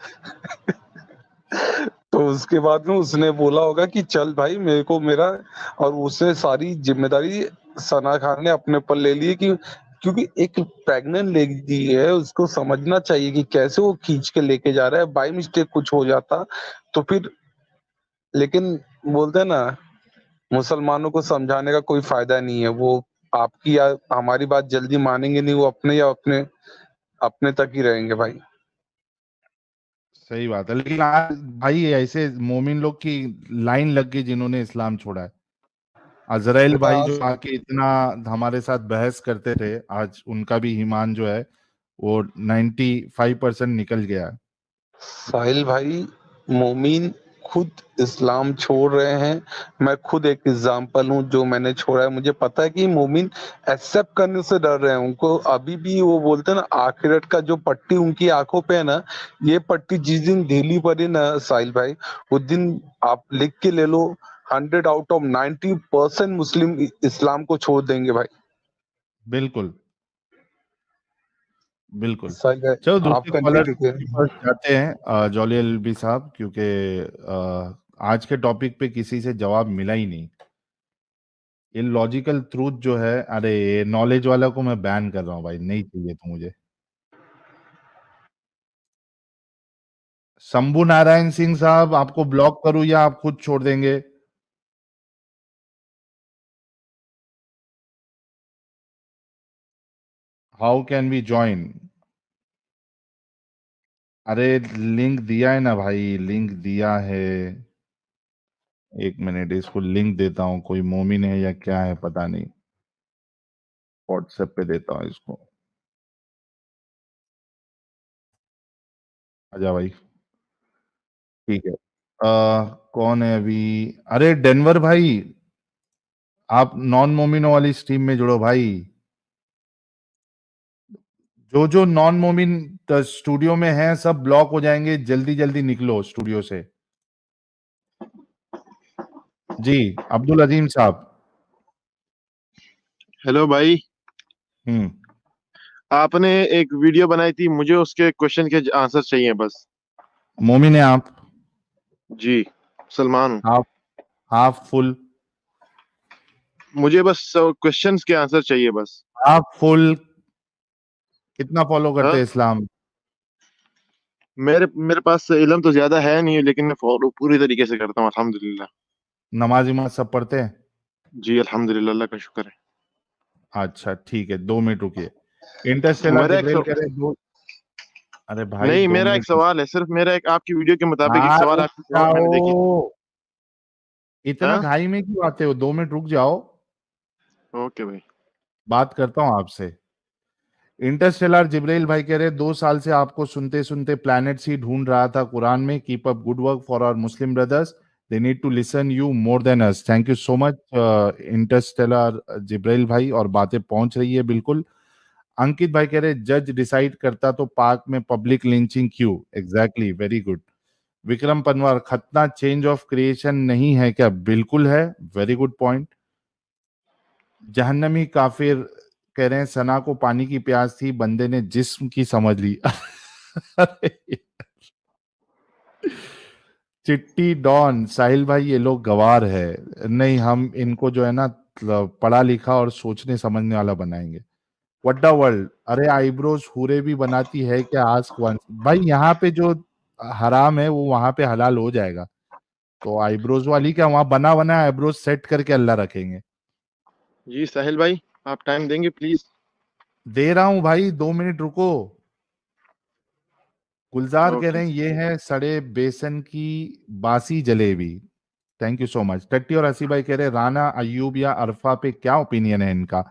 تو اس کے بعد میں اس نے بولا ہوگا کہ چل بھائی میرے کو میرا, اور اس نے ساری ذمہ داری ثنا خان نے اپنے اوپر لے لی, کیونکہ ایک پریگننٹ لیڈی ہے, اس کو سمجھنا چاہیے کہ کیسے وہ کھینچ کے لے کے جا رہا ہے. بائی مسٹیک کچھ ہو جاتا تو پھر, لیکن بولتے ہیں نا مسلمانوں کو سمجھانے کا کوئی فائدہ نہیں ہے, وہ آپ کی یا ہماری بات جلدی مانیں گے نہیں, وہ اپنے یا اپنے تک ہی رہیں گے بھائی. صحیح بات ہے, لیکن آج بھائی ایسے مومن لوگ کی لائن لگ گئی جنہوں نے اسلام چھوڑا ہے. عزرائیل بھائی جو آ کے اتنا ہمارے ساتھ بحث کرتے تھے, آج ان کا بھی ایمان جو ہے وہ 95% نکل گیا ہے. ساحل بھائی مومین خود اسلام چھوڑ رہے ہیں, میں خود ایک اگزامپل ہوں جو میں نے چھوڑا ہے. مجھے پتا ہے کہ مومن ایکسپٹ کرنے سے ڈر رہے ہیں, ان کو ابھی بھی وہ بولتے ہیں نا آخرت کا جو پٹی ان کی آنکھوں پہ ہے نا, یہ پٹی جس دن ڈھیلی پڑی نا ساحل بھائی, اس دن آپ لکھ کے لے لو 100 out of 90% مسلم اسلام کو چھوڑ دیں گے بھائی. بالکل بالکل. ساحل بھائی چلو آپ دوسرے کالر کنٹینیو کیجئے. کے پاس جاتے ہیں, جولی LLB صاحب, کیونکہ آج کے ٹاپک پہ کسی سے جواب ملا ہی نہیں. یہ لاجیکل ٹروتھ جو ہے, ارے نالج والا کو میں بین کر رہا ہوں بھائی, نہیں چاہیے تو مجھے. شمبھو نارائن سنگھ صاحب, آپ کو بلاک کروں یا آپ خود چھوڑ دیں گے؟ How can we join? ارے لنک دیا ہے نا بھائی, لنک دیا ہے. ایک منٹ, اس کو لنک دیتا ہوں. کوئی مومن ہے یا کیا ہے پتا نہیں, واٹس ایپ پہ دیتا ہوں اس کو. آجا بھائی, ٹھیک ہے. کون ہے ابھی؟ ارے ڈینور بھائی, آپ نان مومنوں والی سٹریم میں جڑو بھائی. جو نان مومن اسٹوڈیو میں ہیں سب بلاک ہو جائیں گے, جلدی جلدی نکلو اسٹوڈیو سے. جی عبدالعظیم صاحب. ہیلو بھائی, آپ نے ایک ویڈیو بنائی تھی, مجھے اس کے کوشچن کے آنسر چاہیے بس. مومن ہیں آپ؟ جی مسلمان ہوں. Half full? मुझे बस क्वेश्चंस के आंसर चाहिए बस। आप फुल कितना फॉलो करते हाँ हैं इस्लाम? मेरे मेरे पास इल्म तो ज्यादा है नहीं, लेकिन मैं फॉलो पूरी तरीके से करता हूँ अल्हम्दुलिल्लाह। नमाज इमाज सब पढ़ते हैं? जी अल्हम्दुलिल्लाह, अल्लाह का शुक्र है। अच्छा ठीक है, 2 मिनट रुकिए। इंटरस्टेलर मेरा एक जिब्राइल कह रहे दो। अरे भाई नहीं, 2 मेरा एक मिनट। सवाल है, सिर्फ मेरा एक आपकी वीडियो के मुताबिक एक हाँ सवाल रुक आपकी और मैंने देखी थी। जाओ, इतना हाँ घाई में क्यों आते हो? 2 मिनट रुक जाओ, ओके भाई। बात करता हूं आपसे। इंटरस्टेलर जिब्राइल भाई कह रहे 2 साल से आपको सुनते सुनते प्लैनेट्स ही ढूंढ रहा था कुरान में। Keep up good work for our Muslim brothers, they need to listen you more than us. Thank you so much Interstellar जिब्राइल भाई, और बातें पहुंच रही है बिल्कुल। अंकित भाई कह रहे जज डिसाइड करता तो पार्क में पब्लिक लिंचिंग क्यों? Exactly, very good. Vikram Panwar, खतना चेंज ऑफ क्रिएशन नहीं है क्या? बिल्कुल है, वेरी गुड पॉइंट। जहन्नमी काफिर कह रहे हैं सना को पानी की प्यास थी, बंदे ने जिस्म की समझ ली। अरे, चिट्टी डॉन, साहिल भाई ये लोग गवार है। नहीं, हम इनको जो है ना पढ़ा लिखा और सोचने समझने वाला बनाएंगे। वड्डा वर्ल्ड, अरे आईब्रोज हूरे भी बनाती है क्या? Ask one. भाई यहाँ पे जो हराम है वो वहां पे हलाल हो जाएगा, तो आईब्रोज वाली क्या, वहां बना बना आईब्रोज सेट करके अल्लाह रखेंगे। जी साहिल भाई, आप टाइम देंगे प्लीज? दे रहा हूं भाई, 2 मिनट रुको। गुलजार कह ओके। रहे हैं ये है सड़े बेसन की बासी jalebi. Thank you so much. टट्टी और हसी भाई कह रहे हैं राना अयूब या अरफा पे क्या ओपिनियन है इनका?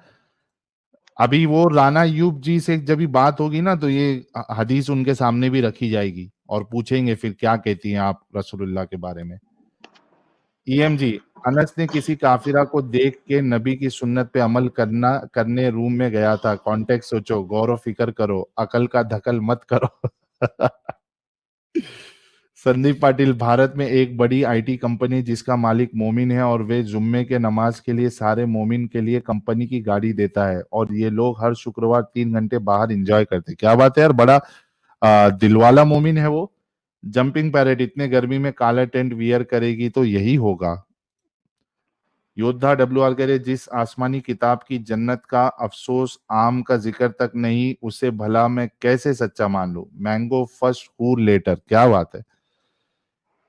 अभी वो राना अयूब जी से जब भी बात होगी ना, तो ये हदीस उनके सामने भी रखी जाएगी और पूछेंगे फिर क्या कहती हैं आप रसूलुल्लाह के बारे में। ईएम जी, अनस ने किसी काफिरा को देख के नबी की सुन्नत पे अमल करने रूम में गया था। कॉन्टेक्स्ट सोचो, गौर फिक्र करो, अकल का धकल मत करो। संदीप पाटिल, भारत में एक बड़ी आईटी कंपनी जिसका मालिक मोमिन है और वे जुम्मे के नमाज के लिए सारे मोमिन के लिए कंपनी की गाड़ी देता है, और ये लोग हर शुक्रवार 3 घंटे बाहर एंजॉय करते हैं। क्या बात है यार, बड़ा दिलवाला मोमिन है वो। जंपिंग पैरेट, इतने गर्मी में काला टेंट वियर करेगी तो यही होगा। योद्धा डब्ल्यूआर कह रहे जिस आसमानी किताब की जन्नत का अफसोस आम का जिक्र तक नहीं, उसे भला मैं कैसे सच्चा मान लूं? मैंगो फर्स्ट हूर लेटर। क्या बात है।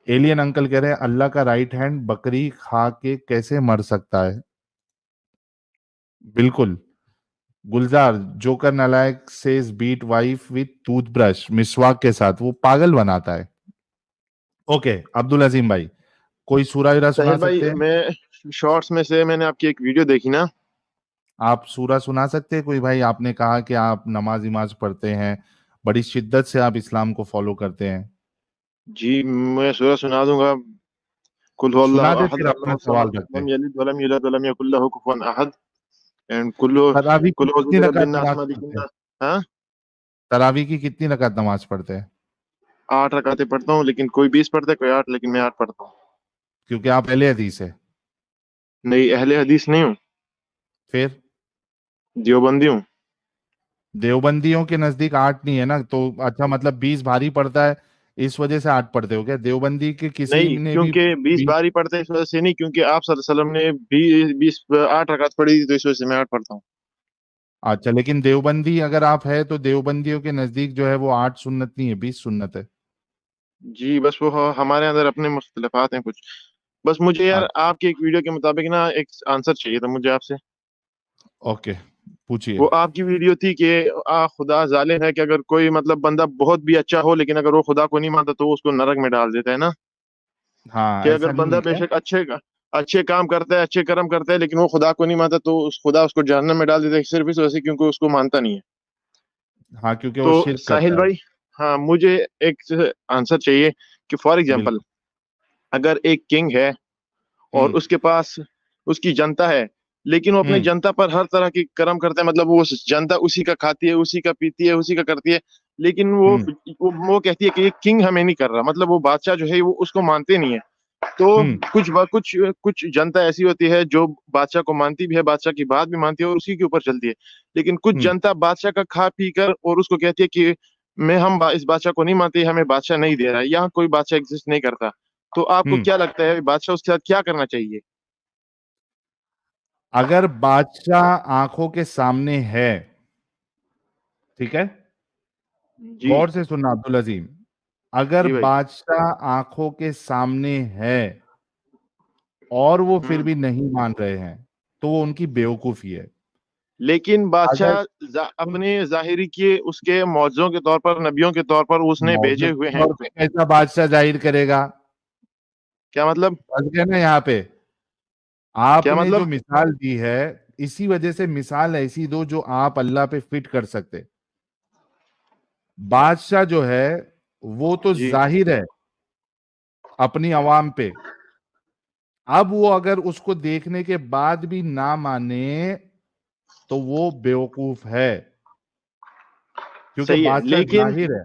एलियन अंकल कह रहे हैं अल्लाह का राइट हैंड बकरी खा के कैसे मर सकता है? बिल्कुल। गुलजार, जोकर नालायक says beat wife with toothbrush, मिसवाक के साथ, वो पागल बनाता है। ओके, अब्दुल अजीम भाई, कोई सूरा वीरा सुना साहिल भाई, सकते हैं? मैं शॉर्ट्स में से मैंने आपकी एक वीडियो देखी ना। आप सूरा सुना सकते हैं कोई भाई? आपने कहा कि आप नमाज इमाज पढ़ते हैं, बड़ी शिद्दत से आप इस्लाम को फॉलो करते हैं। जी मैं सूरह सुना दूंगा। कुल सुना हुवल्लाहु दे, अहद फिर अपना अल्लाहु सवाल समद रखते लम हैं। यलिद वलम यूलद वलम यकुल लहु कुफुवन अहद। एंड कुल तरावी की कुल औज़ु कितनी बिरब्बिन रकात नास नमाज मलिकिन पढ़ते हैं? नास। हाँ, तरावी की कितनी रकात नमाज पढ़ते हैं? 8 रकातें पढ़ता हूँ, लेकिन कोई 20 पढ़ता है, कोई 8, लेकिन मैं 8 पढ़ता हूँ। क्योंकि आप अहले हदीस है? नहीं, अहले हदीस नहीं हूँ, फिर देवबंदी हूँ। देवबंदियों के नजदीक 8 नहीं है ना, तो अच्छा मतलब 20 भारी पड़ता है, इस वजह से 8 पढ़ते हो क्या? देवबंदी के किसी नहीं, ने भी क्योंकि 20 20। बारी पढ़ते हैं इस वजह से नहीं, क्योंकि आप सल्लल्लाहु अलैहि वसल्लम ने 20 8 रकात पढ़ी थी, तो इस वजह से मैं 8 पढ़ता हूँ। अच्छा, लेकिन देवबंदी अगर आप है तो देवबंदियों के नजदीक जो है वो 8 सुन्नत नहीं है, 20 सुन्नत है। जी बस वो हमारे अंदर अपने मुख्तलिफात हैं कुछ। बस मुझे यार अच्छा, आपकी एक वीडियो के मुताबिक ना एक आंसर चाहिए था मुझे आपसे। ओके, पूछिए। वो आपकी वीडियो थी कि खुदा जालिम है, कि अगर कोई मतलब बंदा बहुत भी अच्छा हो, लेकिन अगर वो खुदा को नहीं मानता तो वो उसको नरक में डाल देता है ना। हाँ, कि अगर ऐसा नहीं बंदा है। बेशक अच्छे काम करता है, अच्छे कर्म करता है, लेकिन वो खुदा को नहीं मानता, तो उस खुदा उसको जहन्नम में डाल देता है, सिर्फ इस वजह से क्योंकि उसको मानता नहीं है। हाँ, क्योंकि वो तो शिर्क साहिल करता है। भाई, हाँ मुझे एक आंसर चाहिए कि फॉर एग्जाम्पल बिल्कुल। अगर एक किंग है और हम्म। उसके पास उसकी जनता है, लेकिन वो अपनी हम्म। जनता पर हर तरह की कर्म करता है, मतलब वो जनता उसी का खाती है, उसी का पीती है, उसी का करती है, लेकिन हम्म। वो कहती है कि ये किंग हमें नहीं कर रहा, मतलब वो बादशाह जो है वो उसको मानते नहीं है। तो हम्म। कुछ जनता ऐसी होती है जो बादशाह को मानती भी है, बादशाह की बात भी मानती है और उसी के ऊपर चलती है, लेकिन कुछ हम्म। जनता बादशाह का खा पी कर और उसको कहती है कि इस बादशाह को नहीं मानते, हमें बादशाह नहीं दे रहा है, यहाँ कोई बादशाह एग्जिस्ट नहीं करता। तो आपको हम्म। क्या लगता है बादशाह उसके साथ क्या करना चाहिए? अगर बादशाह आंखों के सामने है, ठीक है, जी गौर से सुनना अब्दुल अजीम, अगर जी भाई। बादशाह आंखों के सामने है और वो फिर हम्म। भी नहीं मान रहे हैं, तो वो उनकी बेवकूफी है। लेकिन अगर बादशाह तुम अपने जाहिरी के उसके मौजों के तौर पर, नबियों के तौर पर उसने भेजे मौजूद हुए हैं तौर पे कैसा बादशाह जाहिर करेगा? क्या मतलब? समझ गए ना? यहाँ पे क्या आपने जो मतलब? मिसाल दी है, इसी वजह से मिसाल ऐसी दो जो आप अल्लाह पे फिट कर सकते। बादशाह जो है वो तो जी जाहिर है अपनी आवाम पे, अब वो अगर उसको देखने के बाद भी ना माने तो वो बेवकूफ है, क्योंकि सही है, बादशाह जाहिर है।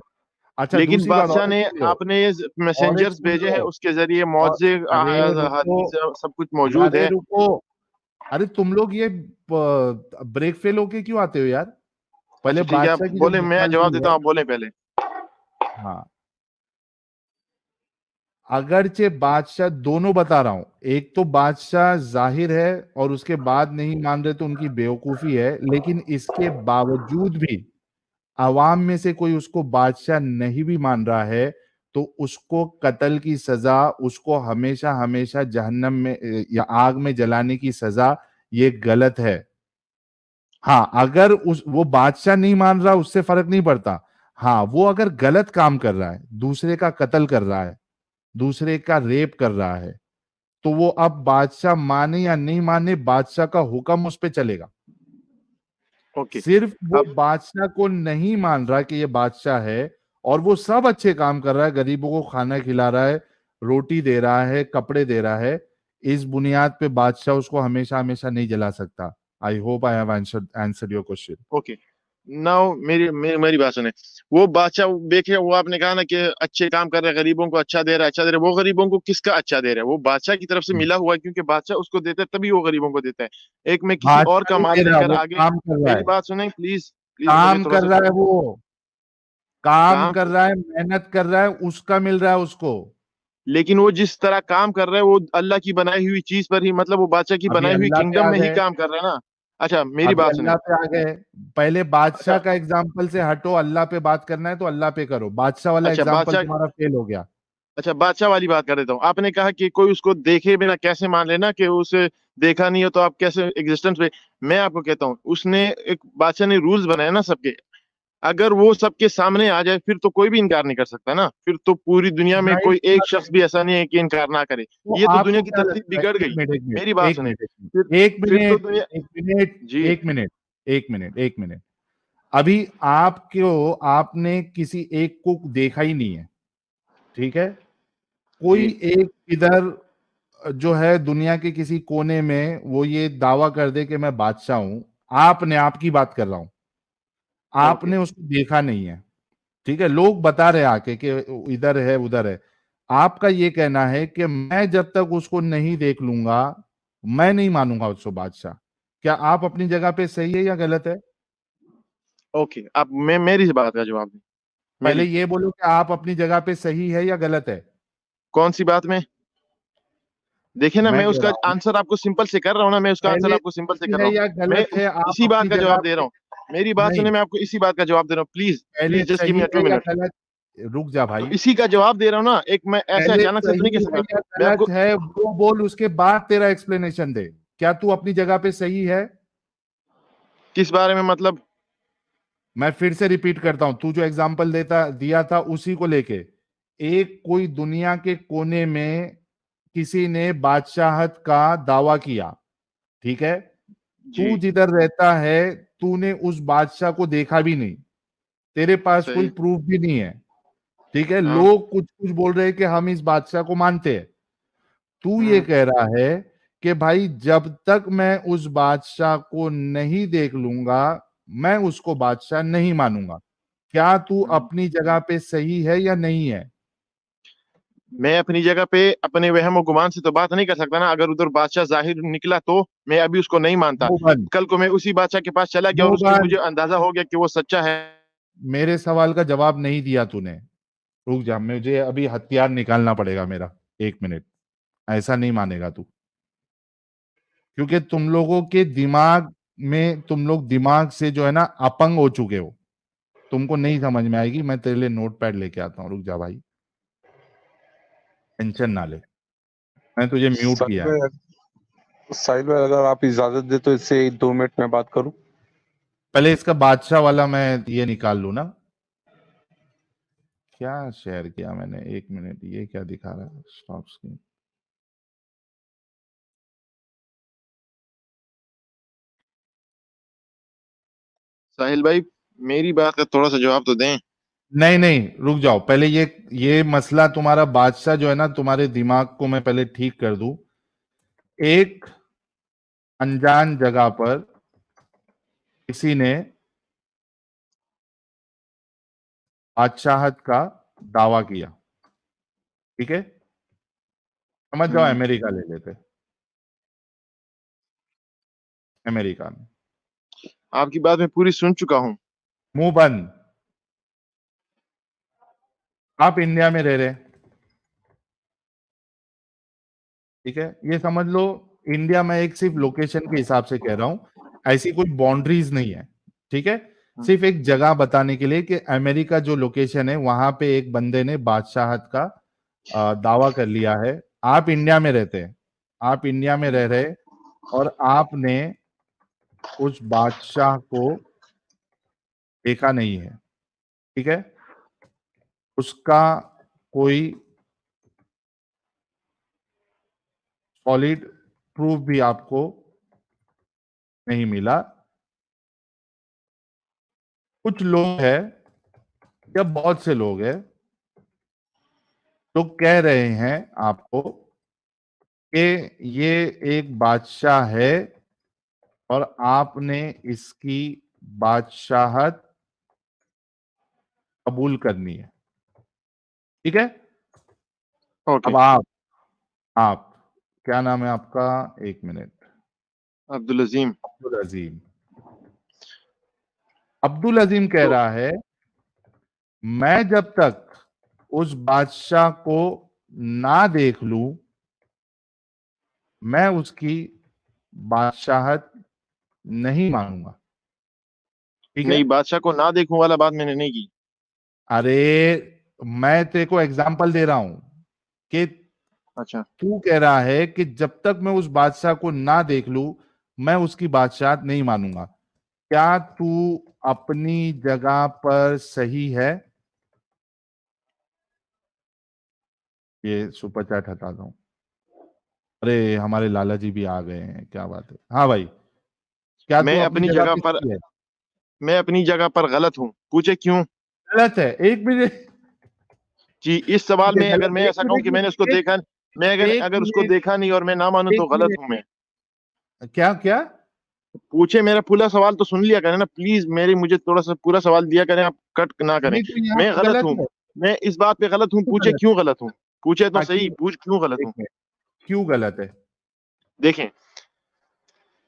अच्छा, लेकिन दूसरी बात बादशाह और एक ने सुन लो, अपने और एक मैसेंजर्स सुन भेजे हैं, लो, उसके जरिए और मौजे अरे रुको, हदीस सब कुछ मौजूद अरे है। रुको, अरे तुम लोग ये ब्रेक फेल होके क्यों आते हो यार? पहले अच्छा ठीक है, आप बादशाह की जो बोले, मैं मिसाल जवाब दी देता है, हूँ, आप बोले पहले। हाँ, अगरचे बादशाह दोनों बता रहा हूं, एक तो बादशाह जाहिर है और उसके बाद नहीं मान रहे तो उनकी बेवकूफी है, लेकिन इसके बावजूद भी आवाम में से कोई उसको बादशाह नहीं भी मान रहा है तो उसको कत्ल की सजा, उसको हमेशा हमेशा जहन्नम में या आग में जलाने की सजा, ये गलत है। हाँ, अगर उस वो बादशाह नहीं मान रहा उससे फर्क नहीं पड़ता। हाँ, वो अगर गलत काम कर रहा है, दूसरे का कत्ल कर रहा है, दूसरे का रेप कर रहा है, तो वो अब बादशाह माने या नहीं माने, बादशाह का हुक्म उस पे चलेगा। ओके। सिर्फ वो अब बादशाह को नहीं मान रहा कि ये बादशाह है, और वो सब अच्छे काम कर रहा है, गरीबों को खाना खिला रहा है, रोटी दे रहा है, कपड़े दे रहा है, इस बुनियाद पे बादशाह उसको हमेशा हमेशा नहीं जला सकता। I hope I have answered your question. Okay, now मेरी मेरी मेरी बात सुने। वो बादशाह देखे, वो आपने कहा ना कि अच्छे काम कर रहे हैं, गरीबों को अच्छा दे रहा है, अच्छा दे रहा है। वो गरीबों को किसका अच्छा दे रहा है? वो बादशाह की तरफ से मिला हुआ है, क्योंकि बादशाह उसको देता है तभी वो गरीबों को देता है। एक मैं किसी और बादशाह का नहीं माल दे रहा, लेकर वो आगे, काम कर रहा मेरी है, बात सुने प्लीज, प्लीज मुझे काम थोड़ा कर सा रहा है, वो काम काम। कर रहा है, मेहनत कर रहा है, उसका मिल रहा है उसको। लेकिन वो जिस तरह काम कर रहा है, वो अल्लाह की बनाई हुई चीज पर ही, मतलब वो बादशाह की अभी बनाई हुई अल्लाह पे किंगडम आ में ही गए, काम कर रहा है ना। अच्छा मेरी अभी बात सुने। अल्लाह पे आ गए। पहले बादशाह अच्छा का एग्जाम्पल से हटो, अल्लाह पे बात करना है तो अल्लाह पे करो, बादशाह वाला अच्छा एग्जाम्पल बादशाह, तुम्हारा फेल हो गया। अच्छा बादशाह वाली बात कर देता हूँ। आपने कहा कि कोई उसको देखे बिना कैसे मान लेना कि उसे देखा नहीं हो तो आप कैसे एग्जिस्टेंस पे। मैं आपको कहता हूँ, उसने एक बादशाह ने रूल्स बनाए ना सबके, अगर वो सबके सामने आ जाए फिर तो कोई भी इनकार नहीं कर सकता ना। फिर तो पूरी दुनिया में जाहिर कोई सी एक बात है। शख्स भी ऐसा नहीं है कि इनकार ना करे। तो ये तो दुनिया आपको की क्या तरतीब लगता है, बिगड़ एक गई। मिनट, एक मिनट, मेरी बात एक सुने। मिनट, फिर एक फिर तो मिनट, दुनिया। एक मिनट, जी एक मिनट, एक मिनट, एक मिनट। अभी आपको, आपने किसी एक को देखा ही नहीं है, ठीक है? कोई जी एक इधर जो है दुनिया के किसी कोने में वो ये दावा कर दे कि मैं बादशाह हूं, आपने, आपकी बात कर रहा हूं, ओके। आपने उसको देखा नहीं है, ठीक है? लोग बता रहे आके कि इधर है उधर है, आपका ये कहना है कि मैं जब तक उसको नहीं देख लूंगा मैं नहीं मानूंगा उसको बादशाह। क्या आप अपनी जगह पे सही है या गलत है? ओके, आप मैं मेरी बात का जवाब दें। पहले मेरी ये बोलो कि आप अपनी जगह पे सही है या गलत है। कौन सी बात में? देखिए ना, मैं मैं कह उसका रहा हूं, आंसर आपको सिंपल से कर रहा हूँ ना, मैं उसका आंसर पहले आपको सिंपल से सही कर रहा है हूँ। या मैं गलत है, आप इसी बात अपनी का जगह जवाब दे पे। रहा हूँ। मेरी बात नहीं, सुने, मैं आपको इसी बात का जवाब दे रहा हूँ। प्लीज पहले प्लीज जस्ट गिव सही मी है टू या मिनट। गलत, रुक जा तो भाई। इसी का जवाब दे रहा हूँ ना, एक मैं ऐसे पहले अचानक से तो नहीं सही कह है सकता। या मैं गलत आपको, है वो बोल, उसके बाद तेरा एक्सप्लेनेशन दे। क्या तू अपनी जगह पे सही है? किस बारे में मतलब? मैं फिर से रिपीट करता हूं, तू जो एग्जांपल देता दिया था उसी को लेके, एक कोई दुनिया के कोने में किसी ने बादशाहत का दावा किया, ठीक है? जी तू जिधर रहता है तूने उस बादशाह को देखा भी नहीं, तेरे पास कोई सही। प्रूफ भी नहीं है, ठीक है? हाँ। लोग कुछ कुछ बोल रहे हैं कि हम इस बादशाह को मानते हैं, तू ये हम्म। कह रहा है कि भाई जब तक मैं उस बादशाह को नहीं देख लूंगा मैं उसको बादशाह नहीं मानूंगा। क्या तू हम्म। अपनी जगह पे सही है या नहीं है? मैं अपनी जगह पे अपने वहम और गुमान से तो बात नहीं कर सकता ना। अगर उधर बादशाह जाहिर निकला तो मैं अभी उसको नहीं मानता। मुंह बंद, कल को मैं उसी बादशाह के पास चला गया और मुंह उसकी बंद। मुझे अंदाजा हो गया कि वो सच्चा है। मेरे सवाल का जवाब नहीं दिया तूने, रुक जा, मुझे अभी हथियार निकालना पड़ेगा मेरा, एक मिनट। ऐसा नहीं मानेगा तू, क्योंकि तुम लोगों के दिमाग में, तुम लोग दिमाग से जो है ना अपंग हो चुके हो, तुमको नहीं समझ में आएगी। मैं तेरे लिए नोट पैड लेके आता हूँ, रुक जा भाई, टेंशन ना ले। मैं तुझे म्यूट किया है। साहिल भाई अगर आप इजाजत दे तो इससे 2 मिनट में बात करूं। पहले इसका बादशाह वाला मैं ये निकाल लू ना। क्या शेयर किया मैंने, 1 मिनट, ये क्या दिखा रहा है स्टॉप स्क्रीन। साहिल भाई मेरी बात का थोड़ा सा जवाब तो दें। नहीं नहीं, रुक जाओ, पहले ये मसला तुम्हारा बादशाह जो है ना, तुम्हारे दिमाग को मैं पहले ठीक कर दूं। एक अनजान जगह पर किसी ने बादशाहत का दावा किया, ठीक है, समझ जाओ, अमेरिका ले लेते, अमेरिका में। आपकी बात मैं पूरी सुन चुका हूं। मुंह बंद। आप इंडिया में रह रहे, ठीक है, ये समझ लो इंडिया में एक सिर्फ लोकेशन के हिसाब से कह रहा हूं, ऐसी कोई बाउंड्रीज नहीं है, ठीक है, सिर्फ एक जगह बताने के लिए कि अमेरिका जो लोकेशन है वहां पे एक बंदे ने बादशाहत का दावा कर लिया है। आप इंडिया में रहते हैं, आप इंडिया में रह रहे, और आपने उस बादशाह को देखा नहीं है, ठीक है, उसका कोई सॉलिड प्रूफ भी आपको नहीं मिला। कुछ लोग हैं या बहुत से लोग हैं तो कह रहे हैं आपको कि ये एक बादशाह है और आपने इसकी बादशाहत कबूल करनी है, ठीक है। ओके। अब आप क्या नाम है आपका, 1 मिनट, अब्दुल अजीम। अब्दुल अजीम। अब्दुल अजीम कह रहा है मैं जब तक उस बादशाह को ना देख लूं मैं उसकी बादशाहत नहीं मानूंगा, ठीक है। नहीं, बादशाह को ना देखूं वाला बात मैंने नहीं की। अरे मैं तेरे को एग्जांपल दे रहा हूं कि अच्छा, तू कह रहा है कि जब तक मैं उस बादशाह को ना देख लूं मैं उसकी बादशाहत नहीं मानूंगा। क्या तू अपनी जगह पर सही है? ये सुपर चैट हटा दो। अरे हमारे लाला जी भी आ गए हैं, क्या बात है। हाँ भाई, क्या तू मैं अपनी अपनी जगह जगह पे पर सही है? मैं अपनी जगह पर गलत हूं। पूछे क्यों? गलत है, 1 मिनट। जी, इस सवाल में अगर मैं 1 ऐसा कहूं मिनट कि मैंने उसको एक देखा, मैं अगर 1 अगर उसको मिनट देखा नहीं और मैं ना मानूं 1 तो गलत मिनट हूं मैं। क्या क्या? पूछे, मेरा पूरा सवाल तो सुन लिया करें ना प्लीज। मुझे थोड़ा सा पूरा सवाल दिया करें, आप कट ना करें। नहीं तो यहाँ मैं पे गलत गलत हूं, है, मैं इस बात पे गलत हूं। क्यों पूछे गलत? क्यों गलत हूं? पूछे तो हाँ सही, क्यों? पूछ क्यों गलत 1 हूं। मिनट, क्यों गलत है? देखें,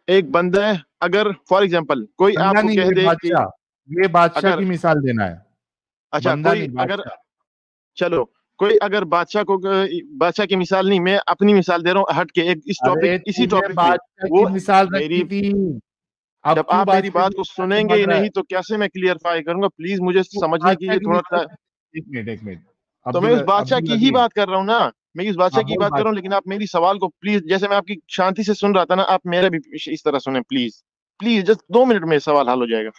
एक बंदा है, अगर फॉर एग्जांपल कोई बंदा आपको नहीं, कह ये दे कि बादशाह, ये बादशाह अगर, की मिसाल देना है। अच्छा बंदा कोई नहीं, अगर, बादशाह। चलो कोई अगर बादशाह की मिसाल नहीं, मैं अपनी मिसाल दे रहा हूँ हट के एक इस टॉपिक, अरे इसी तूने टॉपिक पे। बादशाह की वो मिसाल मेरी, रखी थी, जब अब क्यों आप मेरी बादशाह बात की को मिसाल पे सुनेंगे मर ही रहा है? नहीं तो कैसे मैं क्लियरफाई करूंगा? प्लीज मुझे तू समझने बादशाह कीजिए की थोड़ा मिसाल, सा। 1 मिनट, तो मैं उस बादशाह अब्दुल की ही अजीम। बात कर रहा हूँ ना, मैं इस बादशाह हाँ की बोल बात कर रहा हूँ, बादशाह। लेकिन आप मेरी सवाल को प्लीज, जैसे मैं आपकी शांति से सुन रहा था ना, आप मेरा भी इस तरह सुने प्लीज। प्लीज जस्ट 2 मिनट में सवाल हल हो जाएगा।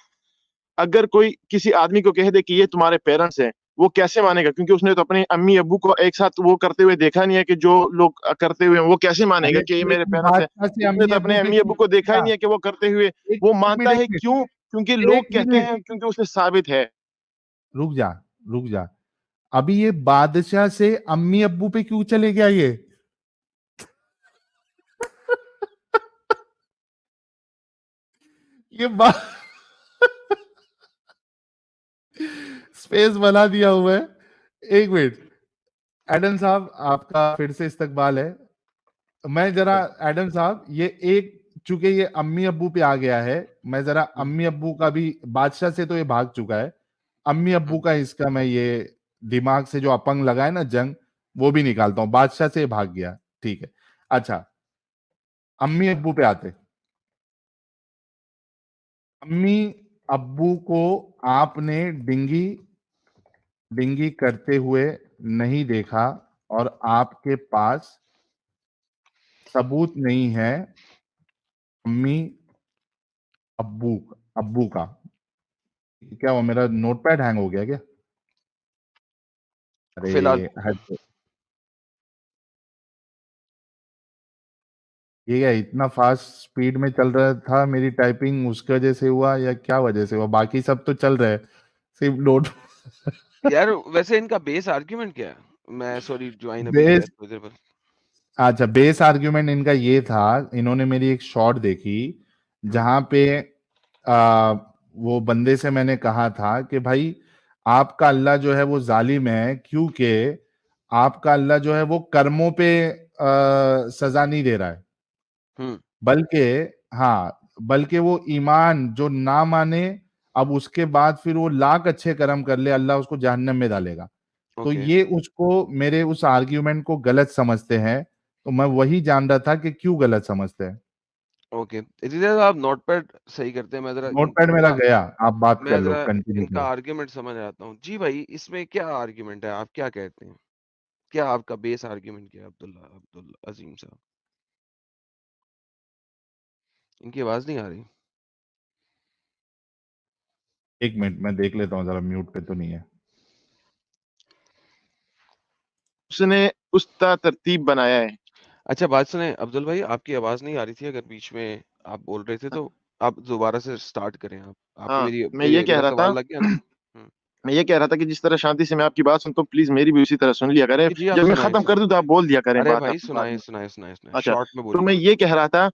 अगर कोई किसी आदमी को कह दे कि ये तुम्हारे पेरेंट्स हैं, वो कैसे मानेगा? क्योंकि उसने तो अपने अम्मी अब्बू को एक साथ वो करते हुए देखा नहीं है कि जो लोग करते हुए हैं, वो कैसे मानेगा अरे कि ये तो मेरे तू पेरेंट्स हैं? बादशाह से उसने अम्मी तो अब्बू अपने के अम्मी क्यों अब्बू को देखा ही पूछा? नहीं है कि वो करते हुए। एक वो एक मानता मिनट, है, 1 मिनट, क्यों? क्योंकि लोग 1 कहते मिनट, हैं, क्योंकि उसने साबित है। रुक जा, रुक जा। अभी ये बादशाह से अम्मी अब्बू पे क्यों चले गया ये? ये बा स्पेस बना दिया हुआ है। 1 मिनट, एडम साहब आपका फिर से इस्तकबाल है। मैं जरा, एडम साहब, ये एक, चूंकि ये अम्मी अब्बू पे आ गया है, मैं जरा अम्मी अब्बू का भी, बादशाह से तो ये भाग चुका है, अम्मी अब्बू का इसका मैं ये दिमाग से जो अपंग लगा है ना जंग, वो भी निकालता हूं। बादशाह से भाग गया, ठीक है। अच्छा, امی ابو پہ آتے. امی ابو کو آپ نے ڈنگی کرتے ہوئے نہیں دیکھا اور آپ کے پاس ثبوت نہیں ہے امی ابو کا. کیا وہ میرا نوٹ پیڈ ہینگ ہو گیا کیا؟ فی الحال ارے یہ کیا اتنا فاسٹ سپیڈ میں چل رہا تھا میری ٹائپنگ، اس کی وجہ سے ہوا یا کیا وجہ سے ہوا؟ باقی سب تو چل رہا ہے، صرف نوٹ یار ویسے ان کا بیس آرگیومنٹ کیا ہے؟ میں سوری جوائن ابھی کیا بیس ہے ادھر پر. اچھا بیس آرگیومنٹ ان کا یہ تھا، انہوں نے میری ایک شارٹ دیکھی جہاں پہ وہ بندے سے میں نے کہا تھا کہ بھائی آپ کا اللہ جو ہے وہ ظالم ہے، کیونکہ آپ کا اللہ جو ہے وہ کرموں پہ سزا نہیں دے رہا ہے، بلکہ وہ ایمان جو نہ مانے اب اس کے بعد پھر وہ لاکھ اچھے کرم کر لے اللہ اس کو جہنم میں ڈالے گا. تو یہ اس کو میرے اس آرگیومنٹ کو غلط سمجھتے ہیں، تو میں وہی جان رہا تھا کہ کیوں غلط سمجھتے ہیں. اوکے آپ نوٹ پیڈ صحیح کرتے ہیں. میں ذرا نوٹ پیڈ میرا گیا، آپ بات کر میں لو، ذرا کنٹینیو ان کا کرو. آرگیومنٹ سمجھ آتا ہوں. جی بھائی اس میں کیا آرگیومنٹ ہے؟ آپ کیا کہتے ہیں؟ کیا آپ کا بیس آرگیومنٹ کیا ہے عبد عظیم صاحب؟ ان کی آواز نہیں آ رہی. ایک منٹ میں دیکھ لیتا ہوں ذرا میوٹ پہ تو نہیں ہے. اس نے اس کا ترتیب بنایا ہے. اچھا بات سنیں عبدال بھائی، آپ کی آواز نہیں آ رہی تھی، اگر بیچ میں آپ بول رہے تھے تو آپ دوبارہ سے سٹارٹ کریں. آپ کو میں یہ کہہ رہا تھا سوال لگ گیا نا. میں یہ کہہ رہا تھا کہ جس طرح شانتی سے میں آپ کی بات سنتا ہوں پلیز میری بھی اسی طرح سن لیا کریں. جی آپ جب میں سنائیں ختم کر دوں تو آپ بول دیا کریں ارے بات بھائی اپنی بعد سنائیں میں. اچھا اچھا شارٹ میں تو میں بولیے. یہ کہہ رہا تھا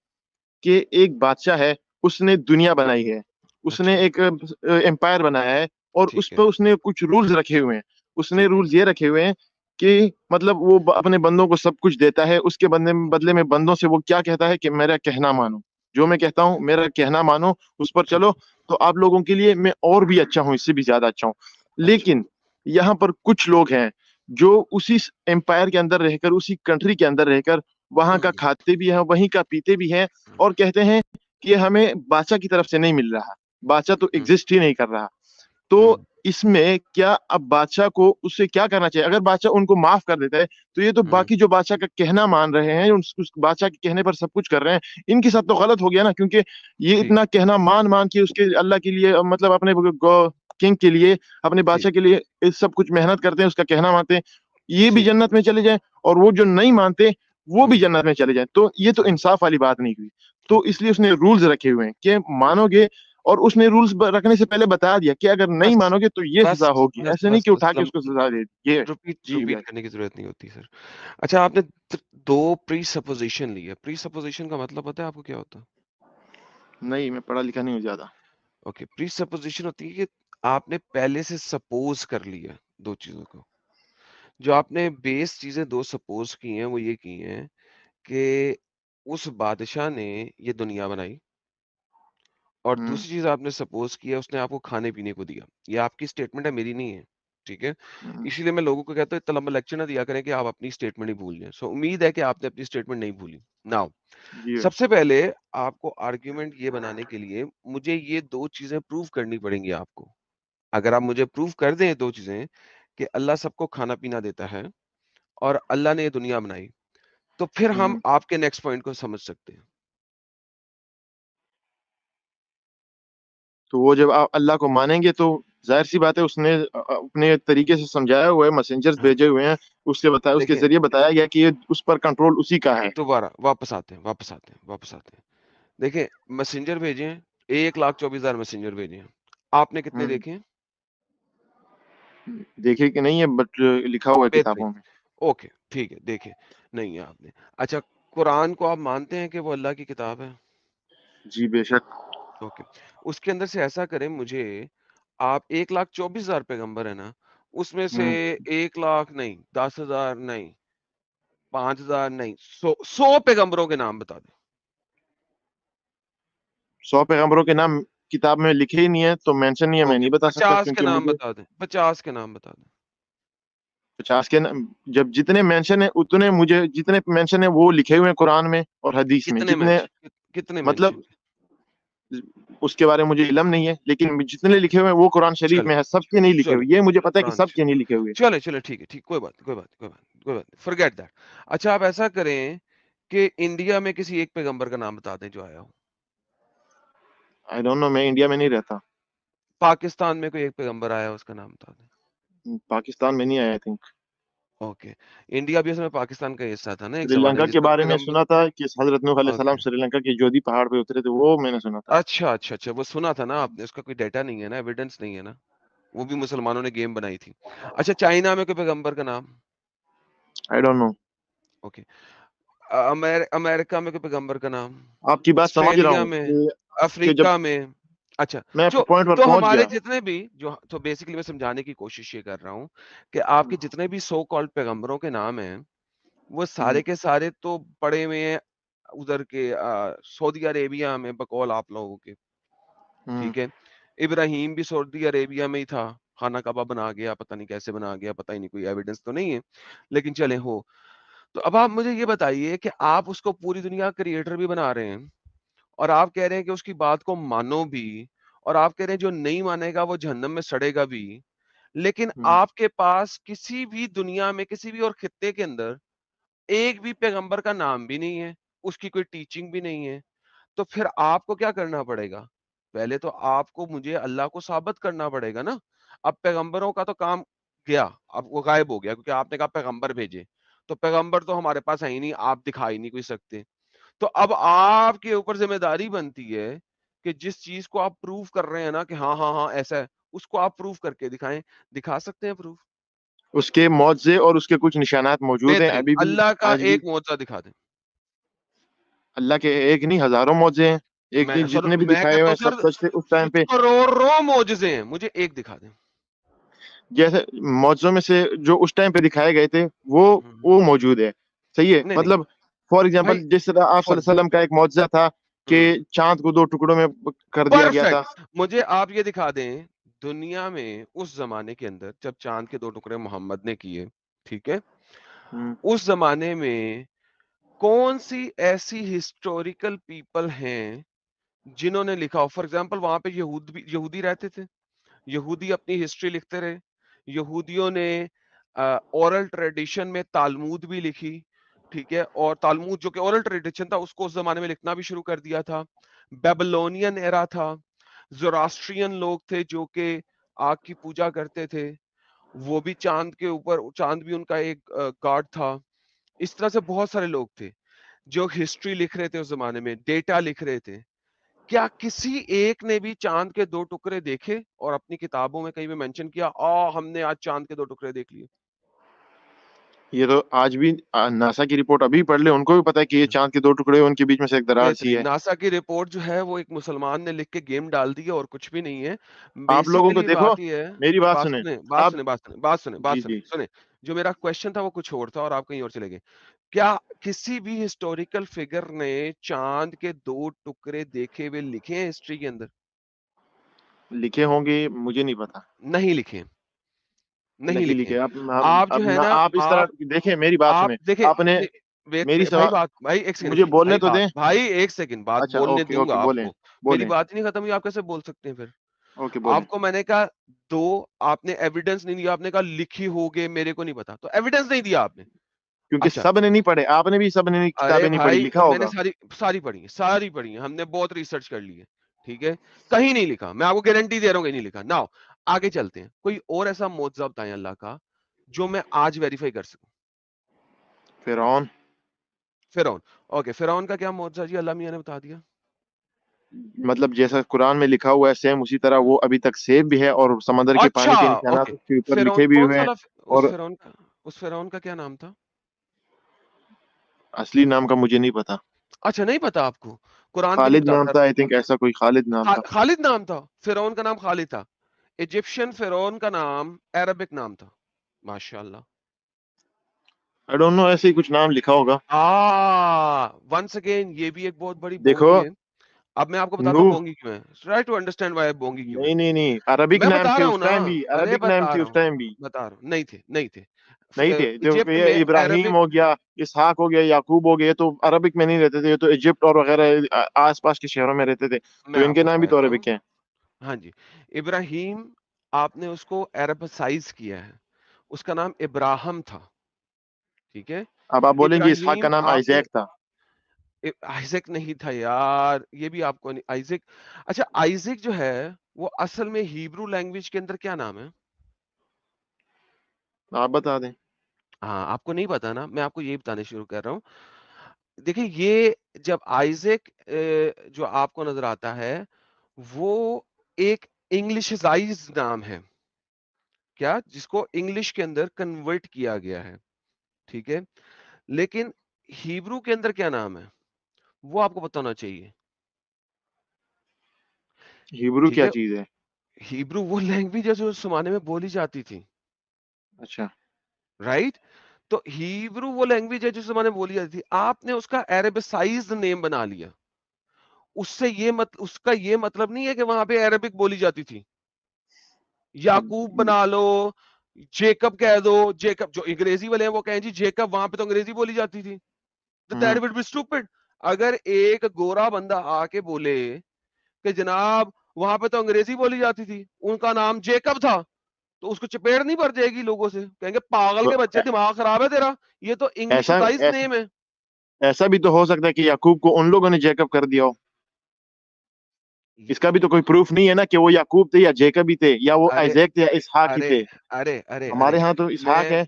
کہ ایک بادشاہ ہے، اس نے دنیا بنائی ہے، اس نے ایک امپائر بنایا ہے اور اس پہ اس نے کچھ رولز رکھے ہوئے ہیں. اس نے رولز یہ رکھے ہوئے ہیں کہ مطلب وہ اپنے بندوں کو سب کچھ دیتا ہے، اس کے بدلے میں بندوں سے وہ کیا کہتا ہے کہ میرا کہنا مانو، جو میں کہتا ہوں میرا کہنا مانو، اس پر چلو تو آپ لوگوں کے لیے میں اور بھی اچھا ہوں، اس سے بھی زیادہ اچھا ہوں. لیکن یہاں پر کچھ لوگ ہیں جو اسی امپائر کے اندر رہ کر، اسی کنٹری کے اندر رہ کر وہاں کا کھاتے بھی ہیں، وہیں کا پیتے بھی ہیں اور کہتے ہیں کہ ہمیں بادشاہ کی طرف سے نہیں مل رہا، بادشاہ تو ایگزسٹ ہی نہیں کر رہا. تو اس میں کیا اب بادشاہ کو اس سے کیا کرنا چاہیے؟ اگر بادشاہ ان کو معاف کر دیتا ہے تو یہ تو باقی جو بادشاہ کا کہنا مان رہے ہیں، اس بادشاہ کے کہنے پر سب کچھ کر رہے ہیں، ان کے ساتھ تو غلط ہو گیا نا. کیونکہ یہ اتنا کہنا مان کے اس کے اللہ کے لیے، مطلب اپنے کنگ کے لیے، اپنے بادشاہ کے لیے سب کچھ محنت کرتے ہیں، اس کا کہنا مانتے ہیں، یہ بھی جنت میں چلے جائیں اور وہ جو نہیں مانتے وہ بھی جنت میں چلے جائیں. تو یہ تو انصاف والی بات نہیں ہوئی. تو اس لیے اس نے رولز رکھے ہوئے ہیں کہ مانو گے، اور اس نے رولز رکھنے سے پہلے بتا دیا کہ اگر نہیں مانو گے تو یہ سزا ہوگی. ایسے نہیں کہ اٹھا کے اس کو سزا دے دی. یہ ریپیٹ کرنے کی ضرورت نہیں ہوتی سر. اچھا آپ نے دو پری سپوزیشن لی ہے. پری سپوزیشن کا مطلب پتا ہے آپ کو کیا ہوتا ہے؟ نہیں میں پڑھا لکھا نہیں ہوں زیادہ. اوکے پری سپوزیشن ہوتی ہے کہ آپ نے پہلے سے سپوز کر لیا دو چیزوں کو. جو آپ نے بیس چیزیں دو سپوز کی ہیں وہ یہ کی ہیں کہ اس بادشاہ نے یہ دنیا بنائی، اور دوسری چیز آپ نے سپوز کیا اس نے آپ کو کھانے پینے کو دیا. یہ آپ کی سٹیٹمنٹ ہے، میری نہیں ہے، ٹھیک ہے؟ اسی لیے میں لوگوں کو کہتا ہوں اتنا لمبا لیکچر نہ دیا کریں کہ آپ اپنی سٹیٹمنٹ ہی بھول جائیں. سو امید ہے کہ آپ نے اپنی سٹیٹمنٹ نہیں بھولی. ناؤ سب سے پہلے آپ کو آرگیومنٹ یہ بنانے کے لیے مجھے یہ دو چیزیں پروف کرنی پڑیں گی آپ کو. اگر آپ مجھے پروف کر دیں دو چیزیں کہ اللہ سب کو کھانا پینا دیتا ہے اور اللہ نے یہ دنیا بنائی، تو پھر ہم آپ کے نیکسٹ پوائنٹ کو سمجھ سکتے ہیں. تو وہ جب آپ اللہ کو مانیں گے تو ظاہر سی بات ہے اس نے اپنے طریقے سے سمجھایا ہوا ہے، میسنجرز بھیجے ہوئے ہیں، اس سے بتایا، اس کے ذریعے بتایا گیا کہ یہ اس پر کنٹرول اسی کا ہے. دوبارہ واپس آتے ہیں. دیکھیں میسنجر بھیجے ہیں 1,24,000 میسنجر بھیجے ہیں. آپ نے کتنے دیکھے ہیں؟ دیکھے کہ نہیں ہے بٹ لکھا ہوا ہے کتابوں میں. اوکے ٹھیک ہے، دیکھے نہیں ہے آپ نے. اچھا قرآن کو آپ مانتے ہیں کہ وہ اللہ کی کتاب ہے؟ جی بے شک. اوکے اس کے اندر سے ایسا کریں، مجھے آپ 1,24,000 پیغمبر ہے نا، اس میں سے 1,00,000 نہیں، 10,000 نہیں، 5,000 نہیں، 100 پیغمبروں کے نام بتا دیں. 100 پیغمبروں کے نام کتاب میں لکھے ہی نہیں ہے تو مینشن نہیں ہے، میں نہیں بتا سکتا 50 کے کیونکہ نام مجھے بتا دیں. 50 کے نام بتا دیں. 50 के जब जितने मेंशन है उतने मुझे जितने मेंशन है वो लिखे हुए हैं कुरान में और हदीस में, कितने जितने मेंशन, कितने मतलब मेंशन? उसके बारे में मुझे इल्म नहीं है, लेकिन जितने लिखे हुए हैं वो कुरान शरीफ चलो में है, सबके नहीं लिखे चलो हुए, ये मुझे पता है कि कुरान सबके शरीफ, नहीं लिखे हुए। चलो चलो ठीक है, ठीक, कोई बात कोई बात कोई बात कोई बात, फॉरगेट दैट। अच्छा आप ऐसा करें कि इंडिया में किसी एक पैगंबर का नाम बता दें जो आया हो। आई डोंट नो, मैं इंडिया में नहीं रहता। पाकिस्तान में कोई एक पैगंबर आया हो, उसका नाम बता दें। पाकिस्तान में नहीं आया, आई थिंक। ओके, इंडिया भी उसमें पाकिस्तान का हिस्सा था ना एक श्रीलंका जमाने में, के जिसमें बारे में पैगंबर। सुना था कि हजरत नूह अलैहिस्सलाम ओके, श्रीलंका के जोधी पहाड़ पे उतरे थे, वो मैंने सुना था। अच्छा अच्छा अच्छा, वो सुना था ना आपने, उसका कोई डेटा नहीं है ना, एविडेंस नहीं है ना, वो भी मुसलमानों ने गेम बनाई थी। अच्छा चाइना में कोई पैगंबर का नाम? I don't know. Okay, America में कोई पैगंबर का नाम? आपकी बात समझ रहा ऑस्ट्रेलिया हूँ में? कि जब अफ्रीका में? अच्छा, मैं जो पॉइंट पर तो पहुंच हमारे गया। जितने भी जो, तो बेसिकली मैं समझाने की कोशिश ये कर रहा हूँ कि आपके जितने भी सो कॉल्ड पैगंबरों के नाम हैं, वो सारे के सारे तो पड़े हुए हैं उधर के सऊदी अरेबिया में, बकौल आप लोगों के, ठीक है। इब्राहिम भी सऊदी अरेबिया में ही था, खाना काबा बना गया, पता नहीं कैसे बना गया, पता ही नहीं, कोई एविडेंस तो नहीं है, लेकिन चले हो। तो अब आप मुझे ये बताइए कि आप उसको पूरी दुनिया का क्रिएटर भी बना रहे हैं, और आप कह रहे हैं कि उसकी बात को मानो भी, और आप कह रहे हैं जो नहीं मानेगा वो जहन्नम में सड़ेगा भी, लेकिन आपके पास किसी भी दुनिया में किसी भी और खित्ते के अंदर एक भी पैगंबर का नाम भी नहीं है, उसकी कोई टीचिंग भी नहीं है। तो फिर आपको क्या करना पड़ेगा? पहले तो आपको मुझे अल्लाह को साबित करना पड़ेगा ना। अब पैगंबरों का तो काम गया, अब वो गायब हो गया, क्योंकि आपने कहा पैगंबर भेजे, तो पैगंबर तो हमारे पास है ही नहीं, आप दिखा ही नहीं कोई सकते। तो अब आपके ऊपर जिम्मेदारी बनती है कि जिस चीज को आप प्रूव कर रहे हैं ना कि हाँ हाँ हाँ ऐसा है, उसको आप प्रूव करके दिखाएं। दिखा सकते हैं प्रूफ? उसके मौजे और उसके कुछ निशानात मौजूद हैं बेहतरीन, अभी भी, अल्लाह का आज भी। एक मौजज़ा दिखा दें। अल्लाह के एक नहीं हजारों मौजे हैं, एक मैं नहीं, सर जितने भी मैं दिखाए हुए कहता हैं हूँ सब सर, सच थे उस टाइम पे। करोड़ों मौजज़े हैं, मुझे एक दिखा दें। जैसे मौजों में से जो उस टाइम पे दिखाए गए थे वो मौजूद है, सही है। नहीं नहीं मतलब फॉर भाई, एग्जांपल जिस तरह आप फॉर सल्लल्लाहु अलैहि वसल्लम का एक मौजज़ा था कि चांद को 2 टुकड़ों में कर दिया गया था। परफेक्ट, मुझे आप ये दिखा दें दुनिया में उस जमाने के अंदर जब चांद के 2 टुकड़े मोहम्मद ने किए, ठीक है? उस जमाने में कौन सी ऐसी हिस्टोरिकल पीपल हैं जिन्होंने लिखा हो? फॉर एग्जांपल वहां पे यहूदी रहते थे, यहूदी अपनी हिस्ट्री लिखते रहे, यहूदियों ने ओरल ट्रेडिशन में तालमूद भी लिखी, ठीक है, और तालमूद जो कि ओरल ट्रेडिशन था उसको उस जमाने में लिखना भी शुरू कर दिया था। बेबीलोनियन एरा था, ज़ोरास्ट्रियन लोग थे जो कि आग की पूजा करते थे, वो भी चांद के ऊपर, चांद भी उनका एक गॉड था। इस तरह से बहुत सारे लोग थे जो हिस्ट्री लिख रहे थे उस जमाने में, डेटा लिख रहे थे। क्या किसी एक ने भी चांद के 2 टुकड़े देखे और अपनी किताबों में कहीं भी मेंशन किया, हमने आज चांद के 2 टुकड़े देख लिए? ये तो आज भी नासा की रिपोर्ट अभी पढ़ ले, उनको भी पता है कि ये चांद के 2 टुकड़े हैं, उनके बीच में से एक दरार सी बेहतरीन, है। नासा की रिपोर्ट जो है वो एक मुसलमान ने लिख के गेम डाल दी है और कुछ भी नहीं है। आप लोगों को बेसिकली देखो, बात ये है, मेरी बात बात सुने सुने बात आप। सुने बात सुने बात सुने बात जी सुने जी। सुने, जो मेरा क्वेश्चन था वो कुछ और था और आप कहीं और चले गए। क्या किसी भी हिस्टोरिकल फिगर ने चांद के 2 टुकड़े देखे हुए लिखे हैं हिस्ट्री के अंदर? लिखे होंगे, मुझे नहीं पता। नहीं लिखे, नहीं नहीं लिखे। लिखे। आप जो अब है ना ना, आप इस तरह देखिए, मेरी बात आप सुने। देखिए, आपने मेरी भाई सवाल, बात, भाई एक सेकंड, मुझे बोलने भाई तो बात, दें। भाई एक सेकंड, बात अच्छा, बोलने ओके दूंगा ओके, बोलें आपको। मेरी बोलें। बात ही नहीं खत्म हुई, आप कैसे बोल सकते हैं फिर? ओके बोलें। आपको मैंने कहा दो, आपने एविडेंस नहीं दिया, आपने कहा लिखी होगे, मेरे को नहीं पता, तो एविडेंस नहीं दिया आपने। क्योंकि अच्छा, सब ने नहीं पढ़े, आपने भी, सब ने अरे किताबें नहीं पढ़ी, भाई लिखा मैंने होगा। सारी सारी पढ़ी है, सारी पढ़ी है, हमने बहुत रिसर्च कर ली है, ठीक है, कहीं नहीं लिखा, मैं आपको गारंटी दे रहा हूँ कहीं नहीं लिखा। नाउ आगे चलते हैं, कोई और ऐसा मौजज़ा बताएं अल्लाह का जो मैं आज वेरीफाई कर सकूं। फिरौन। फिरौन, ओके, फिरौन का क्या मौजज़ा जी, अल्लाह मियां ने बता दिया? मतलब जैसा कुरान में लिखा हुआ है सेम उसी तरह वो अभी तक सेफ भी है, और समंदर के अच्छा, पानी के निशानात ओके, उसके ऊपर फिरौन लिखे भी कौन हुए सा हैं। वाला? और उस फिरौन का क्या नाम था? असली नाम का मुझे नहीं पता। अच्छा नहीं पता आपको? कुरान तो नहीं खालिद नाम बताता? था, आई थिंक, ऐसा कोई खालिद नाम था। खालिद नाम था, फिरौन का नाम खालिद था। इजिप्शियन फिरौन का नाम अरबिक नाम था। माशाल्लाह। आई डोंट नो, ऐसे ही कुछ नाम लिखा होगा। वंस अगेन ये भी एक बहुत बड़ी देखो, बोली है। اب میں آپ کو بتاتا ہوں بونگی کیوں ہے. Try to understand why بونگی کیوں ہے. نہیں عربک میں نام بتا تھے رہا اس ہوں نا, ٹائم بھی, ارے عربک نام تھے اس ٹائم بھی. بتا رہا ہوں, نہیں تھے. نہیں تھے. جو ایجپٹ یہ میں ابراہیم عربک, ہو گیا, اسحاق ہو گیا, یعقوب ہو گیا, یہ تو عربک میں نہیں رہتے تھے, یہ تو ایجپٹ اور وغیرہ آس پاس کے شہروں میں رہتے تھے, میں تو ان آپ کے کو نام بھی بتا تو دیتا ہوں. عربک ہیں. ہاں جی, ابراہیم آپ نے اس کو عربسائز کیا ہے, اس کا نام ابراہم تھا, ٹھیک ہے. اب آپ بولیں گے اسحاق کا ابراہیم نام آپ نے, آئزیک تھا. آئزک نہیں تھا یار, یہ بھی آپ کو نہیں. آئزک, اچھا آئزک جو ہے وہ اصل میں ہیبرو لینگویج کے اندر کیا نام ہے؟ آپ بتا دیں. ہاں آپ کو نہیں پتا نا, میں آپ کو یہ بتانے شروع کر رہا ہوں. دیکھیں یہ جب آئزک جو آپ کو نظر آتا ہے وہ ایک انگلشائز نام ہے, کیا, جس کو انگلش کے اندر کنورٹ کیا گیا ہے, ٹھیک ہے. لیکن ہیبرو کے اندر کیا نام ہے وہ آپ کو پتہ ہونا چاہیے, ہیبرو ٹھیک کیا ہے. چیز ہے؟ ہیبرو وہ لینگویج ہے جو اس زمانے میں بولی جاتی تھی, اچھا, رائٹ. تو ہیبرو وہ لینگویج ہے جو اس زمانے میں بولی جاتی تھی, آپ نے اس کا عربسائزڈ نیم بنا لیا. اس سے اس کا یہ مطلب نہیں ہے کہ وہاں پہ عربک بولی جاتی تھی. یعقوب بنا لو, جیکب کہہ دو, جیکب جو انگریزی والے ہیں وہ کہیں جی جیکب, وہاں پہ تو انگریزی بولی جاتی تھی. That would be stupid. اگر ایک گورا بندہ آ کے بولے کہ جناب وہاں پہ تو انگریزی بولی جاتی تھی, ان کا نام جیکب تھا, تو اس کو چپیڑ نہیں پڑ جائے گی لوگوں سے, کہیں گے پاگل کے بچے, دماغ خراب ہے تیرا, یہ تو انگلشائز نیم ہے. ایسا بھی تو ہو سکتا ہے کہ یعقوب کو ان لوگوں نے جیکب کر دیا ہو. اس کا بھی تو کوئی پروف نہیں ہے نا کہ وہ یعقوب تھے یا جیکب ہی تھے, یا وہ ارے آئزیک تھے یا اسحاق ہی ارے تھے. ارے ارے ہمارے ہاں تو اسحاق میں, ہے.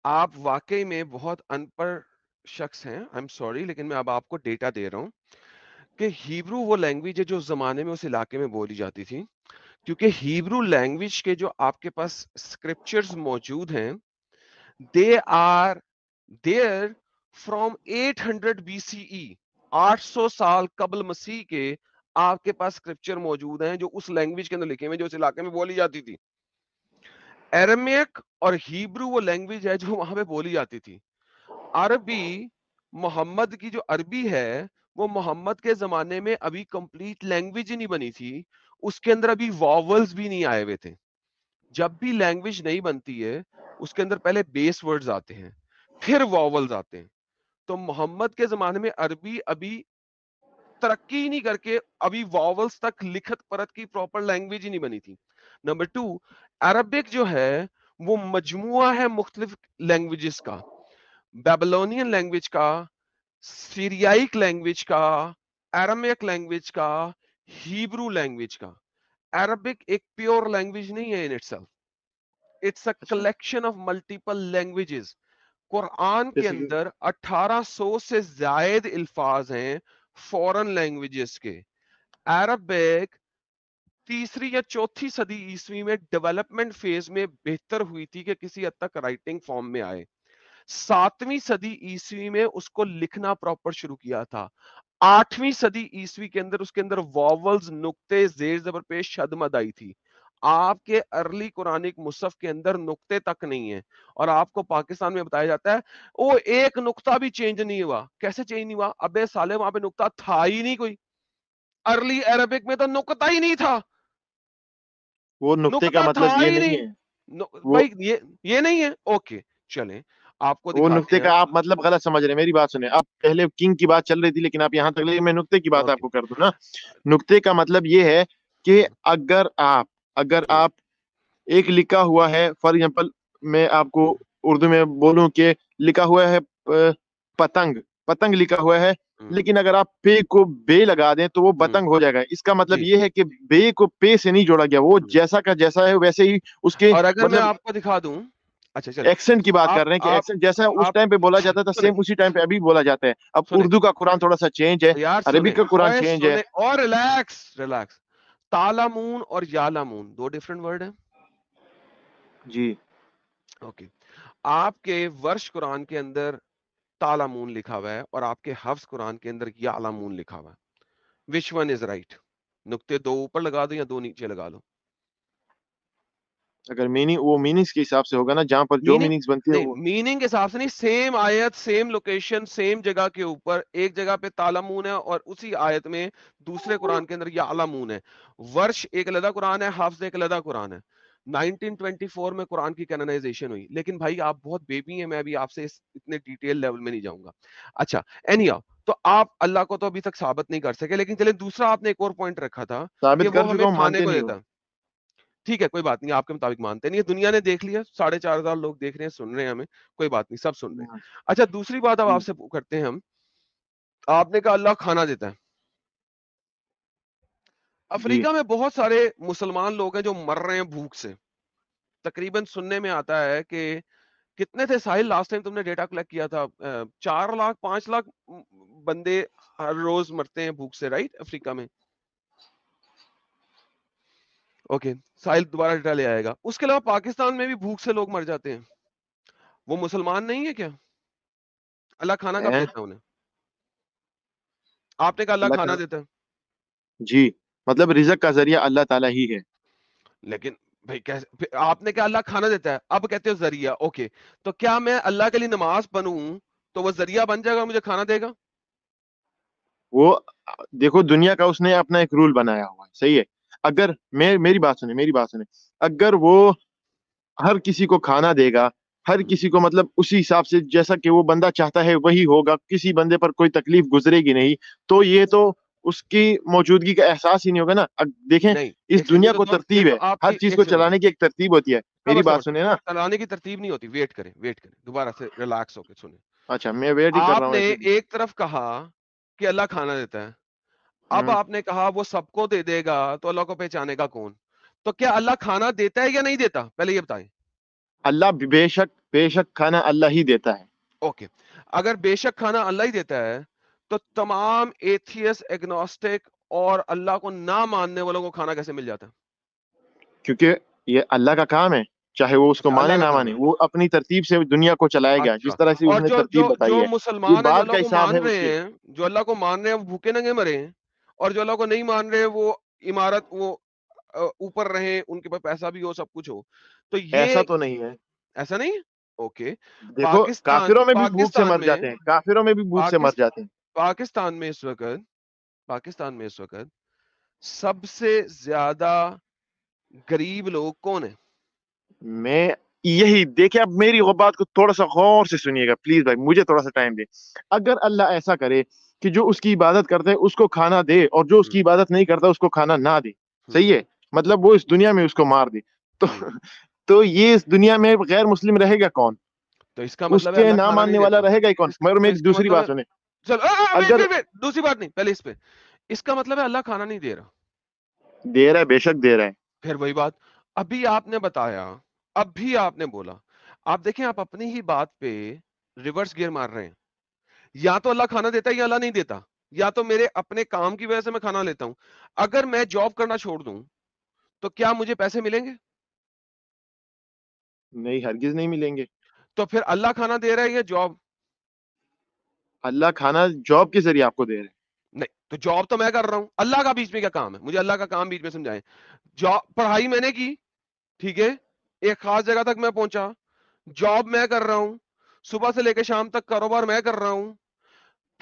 آپ واقعی میں بہت ان پڑھ شخص ہیں, آئی ایم سوری, لیکن میں اب آپ کو ڈیٹا دے رہا ہوں کہ ہیبرو وہ لینگویج ہے جو اس زمانے میں اس علاقے میں بولی جاتی تھی. کیونکہ ہیبرو لینگویج کے جو آپ کے پاس اسکرپچرز موجود ہیں, they are there from 800 BCE, 800 سال قبل مسیح کے آپ کے پاس اسکرپچر موجود ہیں جو اس لینگویج کے اندر لکھے ہوئے جو اس علاقے میں بولی جاتی تھی. ایرمیک اور ہیبرو وہ لینگویج ہے جو وہاں پہ بولی جاتی تھی. عربی, محمد کی جو عربی ہے وہ محمد کے زمانے میں ابھی کمپلیٹ لینگویج ہی نہیں بنی تھی, اس کے اندر ابھی واولز بھی نہیں آئے ہوئے تھے. جب بھی لینگویج نہیں بنتی ہے اس کے اندر پہلے بیس ورڈز آتے ہیں, پھر واولز آتے ہیں. تو محمد کے زمانے میں عربی ابھی ترقی نہیں کر کے ابھی واولز تک لکھت پرت کی پراپر لینگویج ہی نہیں بنی تھی. نمبر 2, عربک جو ہے وہ مجموعہ ہے مختلف لینگویجز کا, بیبلونین لینگویج کا, سیریائک لینگویج کا, ایرمیک لینگویج کا, ہیبرو لینگویج کا. عربک ایک پیور لینگویج نہیں ہے in itself, it's a collection of multiple languages. قرآن کے اندر 1800 سے زائد الفاظ ہیں فورن لینگویجز کے. عربک تیسری یا چوتھی صدی عیسوی میں ڈیولپمنٹ فیز میں بہتر ہوئی تھی کہ کسی حد تک رائٹنگ فارم میں آئے. 7ویں صدی عیسوی میں اس کو لکھنا پراپر شروع کیا تھا. 8ویں صدی عیسوی کے اندر اس کے اندر واولز, نقطے, زیر زبر پیش, شد مد آئی تھی. آپ کے ارلی قرآنک مصحف کے اندر نقطے تک نہیں ہے, اور آپ کو پاکستان میں بتایا جاتا ہے وہ ایک نقطہ بھی چینج نہیں ہوا. کیسے چینج نہیں ہوا؟ ابے سالے وہاں پہ نقطہ تھا ہی نہیں کوئی. ارلی عربک میں تو نقطہ ہی نہیں تھا, وہ نقطے کا نقطہ تھا مطلب یہ ہی نہیں نہیں. ہے. وہ بھائی یہ نہیں ہے, اوکے چلیں آپ کو وہ دکھاتے نقطے ہیں. کا آپ مطلب غلط سمجھ رہے ہیں. میری بات سنیں, آپ پہلے کنگ کی بات چل رہی تھی لیکن آپ یہاں تک لے, میں نقطے کی بات آپ اوکے, کو کر دوں نا. نقطے کا مطلب یہ ہے کہ اگر آپ ایک لکھا ہوا ہے, فار ایگزامپل میں آپ کو اردو میں بولوں کہ لکھا ہوا ہے پتنگ لکھا ہوا ہے, لیکن اگر آپ پے کو بے لگا دیں تو وہ پتنگ ہو جائے گا. اس کا مطلب جی, یہ ہے کہ بے کو پے سے نہیں جوڑا گیا, وہ جیسا کا جیسا ہے ویسے ہی اس کے اور اگر میں مطلب آپ کو دکھا دوں, اچھا چلیں ایکسنٹ کی بات کر رہے ہیں کہ ایکسنٹ جیسا اس ٹائم پہ بولا جاتا تھا سنیں سیم اسی ٹائم پہ ابھی بولا جاتا ہے. اب سنیں اردو کا قرآن تھوڑا سا چینج ہے, یار, عربی سنیں کا قرآن اوے چینج ہے. سنیں, اور ریلیکس. تالامون اور یالامون دو ڈیفرنٹ ورڈ ہیں. جی اوکے, آپ کے ورش قرآن کے اندر تالامون لکھا ہوا ہے اور آپ کے حفظ قرآن کے اندر یالامون لکھا ہوا ہے. Which one is right? نقطے 2 اوپر لگا دو یا 2 نیچے لگا لو؟ अगर मीनिंग वो मीनिंग्स के हिसाब से होगा ना, जहाँ पर जो मीनिंग मीनिंग्स बनती है नहीं, वो मीनिंग के हिसाब से नहीं, सेम आयत सेम लोकेशन सेम जगह के ऊपर एक जगह पे तालामून है और उसी आयत में दूसरे कुरान के अंदर यालामून है। वर्ष एक अलग कुरान है, हाफ्ज एक अलग कुरान है। 1924 में कुरान की कैनोनाइजेशन हुई, लेकिन भाई आप बहुत बेबी हैं, मैं भी आपसे इतने डिटेल लेवल में नहीं जाऊंगा। अच्छा एनीहाउ, तो आप अल्लाह को तो अभी तक साबित नहीं कर सके, लेकिन चले दूसरा आपने एक और पॉइंट रखा था कि साबित वो कर हमें चुका हूँ, खाने मानते को नहीं देता हो। है। ठीक है, कोई बात नहीं, आपके मुताबिक मानते नहीं है, दुनिया ने देख लिया, 4,500 लोग देख रहे हैं, सुन रहे हैं हमें, कोई बात नहीं, सब सुन रहे हैं। अच्छा दूसरी बात अब आपसे करते हैं हम, आपने कहा अल्लाह खाना देता है। जी अफ्रीका में बहुत सारे मुसलमान लोग हैं जो मर रहे हैं भूख से। तकरीबन सुनने में आता है कि कितने थे साहिल, लास्ट टाइम तुमने डेटा कलेक्ट किया था, 4 लाख 5 लाख बंदे हर रोज मरते हैं भूख से, राइट, अफ्रीका में। ओके, साहिल दोबारा डेटा ले आएगा। उसके अलावा पाकिस्तान में भी भूख से लोग मर जाते हैं, वो मुसलमान नहीं है क्या? अल्लाह खाना कब हैं? देता है उन्हें? आपने कहा अल्लाह अल्लाह खाना का देता है, जी, मतलब रिज़्क का ज़रिया अल्लाह ताला ही है। लेकिन भाई कैसे, फिर आपने कहा अल्लाह खाना देता है, अब कहते हो जरिया। ओके, तो क्या मैं अल्लाह के लिए नमाज पढ़ूं तो वो जरिया बन जाएगा, मुझे खाना देगा? वो देखो, दुनिया का उसने अपना एक रूल बनाया हुआ है, सही है। अगर मेरी बात सुने, मेरी बात सुने, अगर वो हर किसी को खाना देगा, हर किसी को मतलब उसी हिसाब से जैसा कि वो बंदा चाहता है वही होगा, किसी बंदे पर कोई तकलीफ गुजरेगी नहीं, तो ये तो उसकी मौजूदगी का एहसास ही नहीं होगा ना। अब देखें, नहीं, इस एक दुनिया सेकंड को रुको, तरतीब एक तो है, हर आपकी, चीज एक को सेकंड रुको, चलाने की एक तरतीब होती है। मेरी सबर बात सबर, सुने ना। चलाने की तरतीब नहीं होती, वेट करें, वेट करें, दोबारा से रिलैक्स होकर सुने। अच्छा, मैं वेट ही कर रहा हूँ आपने ऐसे ही। एक तरफ कहा कि अल्लाह खाना देता है, अब हम्म, आपने कहा वो सबको दे देगा, तो अल्लाह को पहचानेगा कौन? तो क्या अल्लाह खाना देता है या नहीं देता, पहले ये बताएं। अल्लाह बेशक बेशक खाना अल्लाह ही देता है। ओके, अगर बेशक खाना अल्लाह ही देता है, तो तमाम एथियस, एग्नोस्टिक और अल्लाह को ना मानने वालों को खाना कैसे मिल जाता है? क्योंकि ये अल्लाह का काम है, चाहे वो उसको अच्छा, माने अल्लाह का ना काम माने, है। वो अपनी तरतीब से दुनिया को चलाएगा अच्छा, जिस तरह से और उसने जो जो तरतीब बताई जो है। ये मुसलमान है, जो बाद अल्लाह का को हिसाब मान है रहे उसके। हैं, जो अल्लाह को मान रहे हैं, वो भूखे नंगे मरे हैं, और जो अल्लाह को नहीं मान रहे वो इमारत, वो ऊपर रहे, उनके पास पैसा भी हो, सब कुछ हो, तो ये ऐसा तो नहीं है। ऐसा नहीं है। ओके, देखो, पाकिस्तान काफिरों में भी भूख से पाकिस्तान मर में जाते हैं, काफिरों में भी भूख से मर पाकिस, जाते हैं। पाकिस्तान में इस वक्त, पाकिस्तान में इस वक्त सबसे ज्यादा गरीब लोग कौन है? मैं यही देखिए, अब मेरी वो बात को थोड़ा सा गौर से सुनिएगा प्लीज भाई, मुझे थोड़ा सा टाइम दे। अगर अल्लाह ऐसा करे कि जो उसकी इबादत करते हैं उसको खाना दे, और जो उसकी हम्म, इबादत नहीं करता उसको खाना ना दे, सही हम्म, है, मतलब वो इस दुनिया में उसको मार दे, तो हम्म, तो ये इस दुनिया में गैर मुस्लिम रहेगा कौन? तो इसका मतलब है उसके अल्लाह ना खाना नहीं मानने वाला देता। रहेगा ही कौन? मगर तो मेरी इसका दूसरी मतलब बात है, सुने। चलो वेट अगर वेट वेट, दूसरी बात नहीं, पहले इस पे, इसका मतलब है अल्लाह खाना नहीं दे रहा। दे रहा है, बेशक दे रहा है। फिर वही बात, अभी आपने बताया, अभी आपने बोला, आप देखें आप अपनी ही बात पे रिवर्स गियर मार रहे हैं। या तो अल्लाह खाना देता है या अल्लाह नहीं देता, या तो मेरे अपने काम की वजह से मैं खाना लेता हूं। अगर मैं जॉब करना छोड़ दूं तो क्या मुझे पैसे मिलेंगे? नहीं, हरगिज नहीं मिलेंगे। तो फिर अल्लाह खाना दे रहा है या जॉब? अल्लाह खाना जॉब के जरिए आपको दे रहे हैं। नहीं, तो जॉब तो मैं कर रहा हूं, अल्लाह का बीच में क्या काम है? मुझे अल्लाह का काम बीच में समझाएं। जॉब, पढ़ाई मैंने की, ठीक है, एक खास जगह तक मैं पहुंचा, जॉब मैं कर रहा हूं, सुबह से लेकर शाम तक कारोबार मैं कर रहा हूं,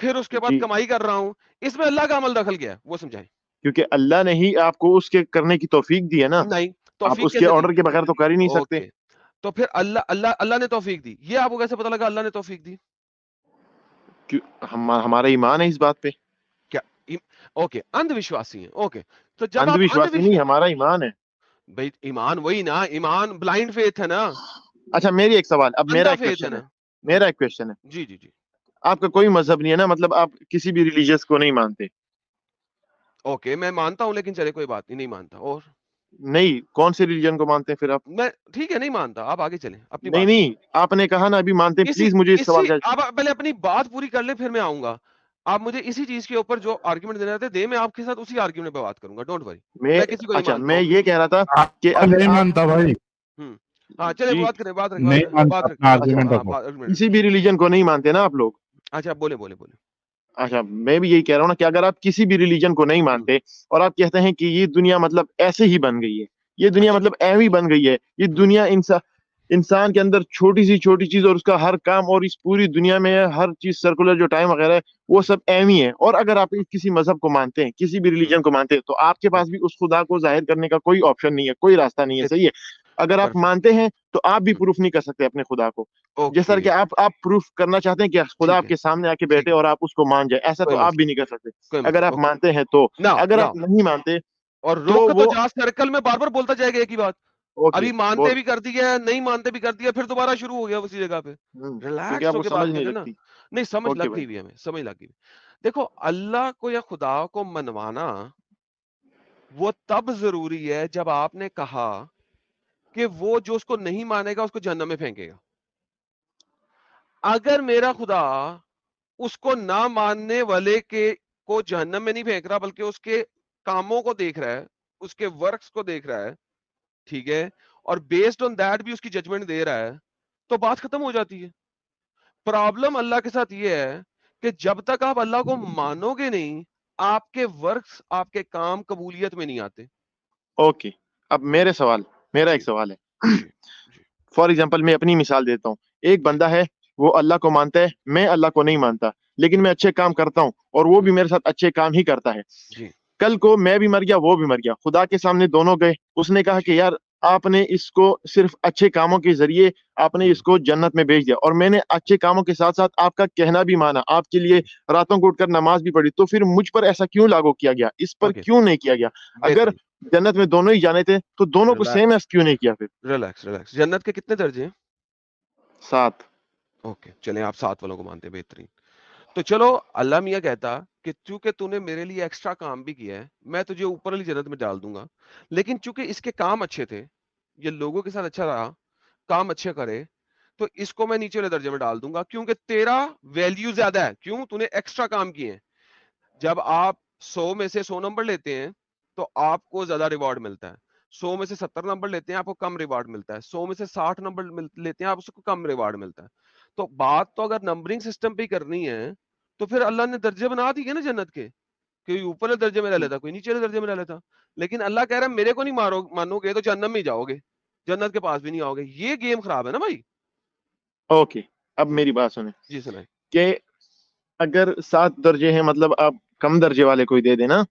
फिर उसके बाद जी, कमाई कर रहा हूं, इसमें अल्लाह का अमल दखल गया है, वो समझाएं। क्योंकि अल्लाह ने ही आपको उसके करने की तौफीक दी है ना। नहीं, आप तौफीक उसके कैसे दी? ऑर्डर के बगैर तो कर ही नहीं सकते। ओके, तो फिर अल्लाह अल्लाह अल्लाह ने तौफीक दी, ये आपको कैसे पता लगा अल्लाह ने तौफीक दी? हमारा ईमान है इस बात पे। क्या ओके, अंधविश्वासी है, ओके, तो जब आप अंधविश्वासी नहीं, हमारा ईमान है। भाई ईमान वही ना, ईमान ब्लाइंड फेथ है ना, अच्छा, मेरी एक सवाल, अब मेरा अंधा एक फेथ है क्वेश्चन है। ना। मेरा एक क्वेश्चन है। जी जी जी, आपका कोई मजहब नहीं है ना, मतलब आप किसी भी रिलीजियस को नहीं मानते? ओके, मैं मानता हूं, लेकिन चले कोई बात नहीं, नहीं मानता। और नहीं, कौन से रिलीजन को मानते हैं फिर आप? मैं, ठीक है, नहीं मानता, आप आगे चलें, अपनी नहीं बात करें। नहीं, आपने कहा ना अभी मानते हैं, इसी प्लीज मुझे इस इसी सवाल का। आप पहले अपनी बात पूरी कर ले, फिर मैं आऊंगा। आप मुझे इसी चीज के ऊपर जो आर्गुमेंट देने थे दे, मैं आपके साथ उसी आर्गुमेंट पे बात करूंगा, डोंट वरी। मैं मैं किसी को नहीं अच्छा, मानता मैं हूं। ये कह रहा था कि आपको अगर नहीं आप मानता भाई, हम्म, हाँ चले, जी बात करें, बात रखें, नहीं मानता बात अपना रखें, अच्छा, आर्गुमेंट हाँ, रखो। आर्गुमेंट किसी रखें। भी रिलीजन को नहीं मानते ना आप लोग? अच्छा, बोले बोले बोले। अच्छा, मैं भी यही कह रहा हूँ ना कि अगर आप किसी भी रिलीजन को नहीं मानते और आप कहते हैं कि ये दुनिया मतलब ऐसे ही बन गई है, یہ دنیا مطلب اہم ہی بن گئی ہے. یہ دنیا انسان کے اندر چھوٹی سی چیز اور اس کا ہر کام اور اس پوری دنیا میں ہر چیز سرکولر جو ٹائم وغیرہ ہے وہ سب اہم ہی ہے. اور اگر آپ کسی مذہب کو مانتے ہیں, کسی بھی ریلیجن کو مانتے ہیں, تو آپ کے پاس بھی اس خدا کو ظاہر کرنے کا کوئی آپشن نہیں ہے, کوئی راستہ نہیں ہے. صحیح ہے. اگر آپ مانتے ہیں تو آپ بھی پروف نہیں کر سکتے اپنے خدا کو. جیسا کہ آپ پروف کرنا چاہتے ہیں کہ خدا آپ کے سامنے آ کے بیٹھے اور آپ اس کو مان جائیں, ایسا تو آپ بھی نہیں کر سکتے اگر آپ مانتے ہیں تو. اگر آپ نہیں مانتے اور روک تو جا سرکل میں بار بار بولتا جائے گا ایک ہی بات. ابھی مانتے بھی کر دیا, نہیں مانتے بھی کر دیا, پھر دوبارہ شروع ہو گیا اسی جگہ پہ. ریلیکس ہو کے بات کرتے نا. نہیں سمجھ لگ گئی بھی ہمیں, سمجھ لگ گئی. دیکھو اللہ کو یا خدا کو منوانا وہ تب ضروری ہے جب آپ نے کہا کہ وہ جو اس کو نہیں مانے گا اس کو جہنم میں پھینکے گا. اگر میرا خدا اس کو نہ ماننے والے کو جہنم میں نہیں پھینک رہا بلکہ اس کے کاموں کو دیکھ رہا ہے, اس کے ورکس کو دیکھ رہا ہے, ٹھیک ہے, اور بیسڈ آن دیٹ بھی اس کی ججمنٹ دے رہا ہے, تو بات ختم ہو جاتی ہے. پرابلم اللہ کے ساتھ یہ ہے کہ جب تک آپ اللہ کو مانو گے نہیں, آپ کے ورکس, آپ کے کام قبولیت میں نہیں آتے. اوکے, اب میرا ایک سوال ہے. فار ایگزامپل میں اپنی مثال دیتا ہوں. ایک بندہ ہے, وہ اللہ کو مانتا ہے, میں اللہ کو نہیں مانتا, لیکن میں اچھے کام کرتا ہوں اور وہ بھی میرے ساتھ اچھے کام ہی کرتا ہے. کل کو میں بھی مر گیا, وہ بھی مر گیا, خدا کے سامنے دونوں گئے. اس نے کہا کہ یار آپ نے اس کو صرف اچھے کاموں کے ذریعے آپ نے اس کو جنت میں بھیج دیا, اور میں نے اچھے کاموں کے ساتھ ساتھ آپ کا کہنا بھی مانا, آپ کے لیے راتوں کو اٹھ کر نماز بھی پڑھی, تو پھر مجھ پر ایسا کیوں لاگو کیا گیا, اس پر کیوں نہیں کیا گیا؟ اگر جنت میں دونوں ہی جانے تھے تو دونوں کو سیم ایس کیوں نہیں کیا پھر؟ Relax relax. جنت کے کتنے درجے ہیں؟ 7. اوکے چلیں, آپ 7 والوں کو مانتے ہیں, بہترین. تو چلو اللہ میاں کہتا کہ چونکہ تو نے میرے لیے ایکسٹرا کام بھی کیا ہے, میں تجھے اوپر والی جنت میں ڈال دوں گا, لیکن چونکہ اس کے کام اچھے تھے, یہ لوگوں کے ساتھ اچھا رہا, کام اچھے کرے, تو اس کو میں نیچے والے درجے میں ڈال دوں گا کیونکہ تیرا ویلیو زیادہ ہے. کیوں؟ تو نے ایکسٹرا کام کیے ہیں. جب آپ 100 میں سے 100 نمبر لیتے ہیں تو آپ کو زیادہ ریوارڈ ملتا ہے. 100 میں سے 70 نمبر لیتے ہیں آپ کو کم ریوارڈ ملتا ہے. 100 میں سے 60 نمبر لیتے ہیں آپ کو کم ریوارڈ ملتا ہے. تو بات تو اگر نمبرنگ سسٹم پہ کرنی ہے تو پھر اللہ نے درجے بنا دیے نا جنت کے, کوئی اوپر درجے میں رہ لیتا, کوئی نیچے درجے میں رہ لیتا. لیکن اللہ کہہ رہا ہے میرے کو نہیں مانو گے تو جہنم میں جاؤ گے, جنت کے پاس بھی نہیں آؤ گے. یہ گیم خراب ہے نا بھائی. اوکے, اب میری بات سنیں. جی سنائیں. کہ اگر 7 درجے ہیں, مطلب آپ کم درجے والے کوئی دے دینا,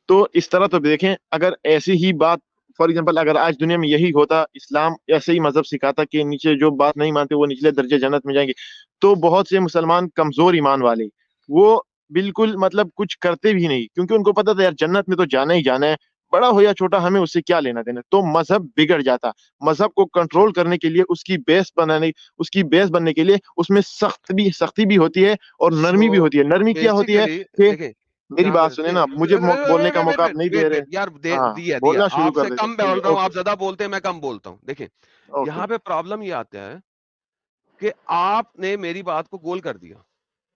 تو اس طرح تو دیکھیں, اگر ایسی ہی بات فار ایگزامپل اگر آج دنیا میں یہی ہوتا, اسلام ایسے ہی مذہب سکھاتا کہ نیچے جو بات نہیں مانتے وہ نچلے درجے جنت میں جائیں گے, تو بہت سے مسلمان کمزور ایمان والے وہ بالکل مطلب کچھ کرتے بھی نہیں, کیونکہ ان کو پتا تھا یار جنت میں تو جانا ہی جانا ہے, بڑا ہو یا چھوٹا ہمیں اس سے کیا لینا دینا. تو مذہب بگڑ جاتا. مذہب کو کنٹرول کرنے کے لیے, اس کی بیس بننے کے لیے اس میں سختی بھی ہوتی ہے اور نرمی بھی ہوتی ہے. نرمی کیا ہوتی ہے کہ میری بات سنیں نا, مجھے بولنے کا موقع آپ نہیں دے رہے. یار دیا بولنا شروع آپ کر سے دیتے کم ہیں. بول رہا ہوں, آپ زیادہ بولتے ہیں, میں کم بولتا ہوں. دیکھیں یہاں پہ پرابلم یہ آتا ہے کہ آپ نے میری بات کو گول کر دیا.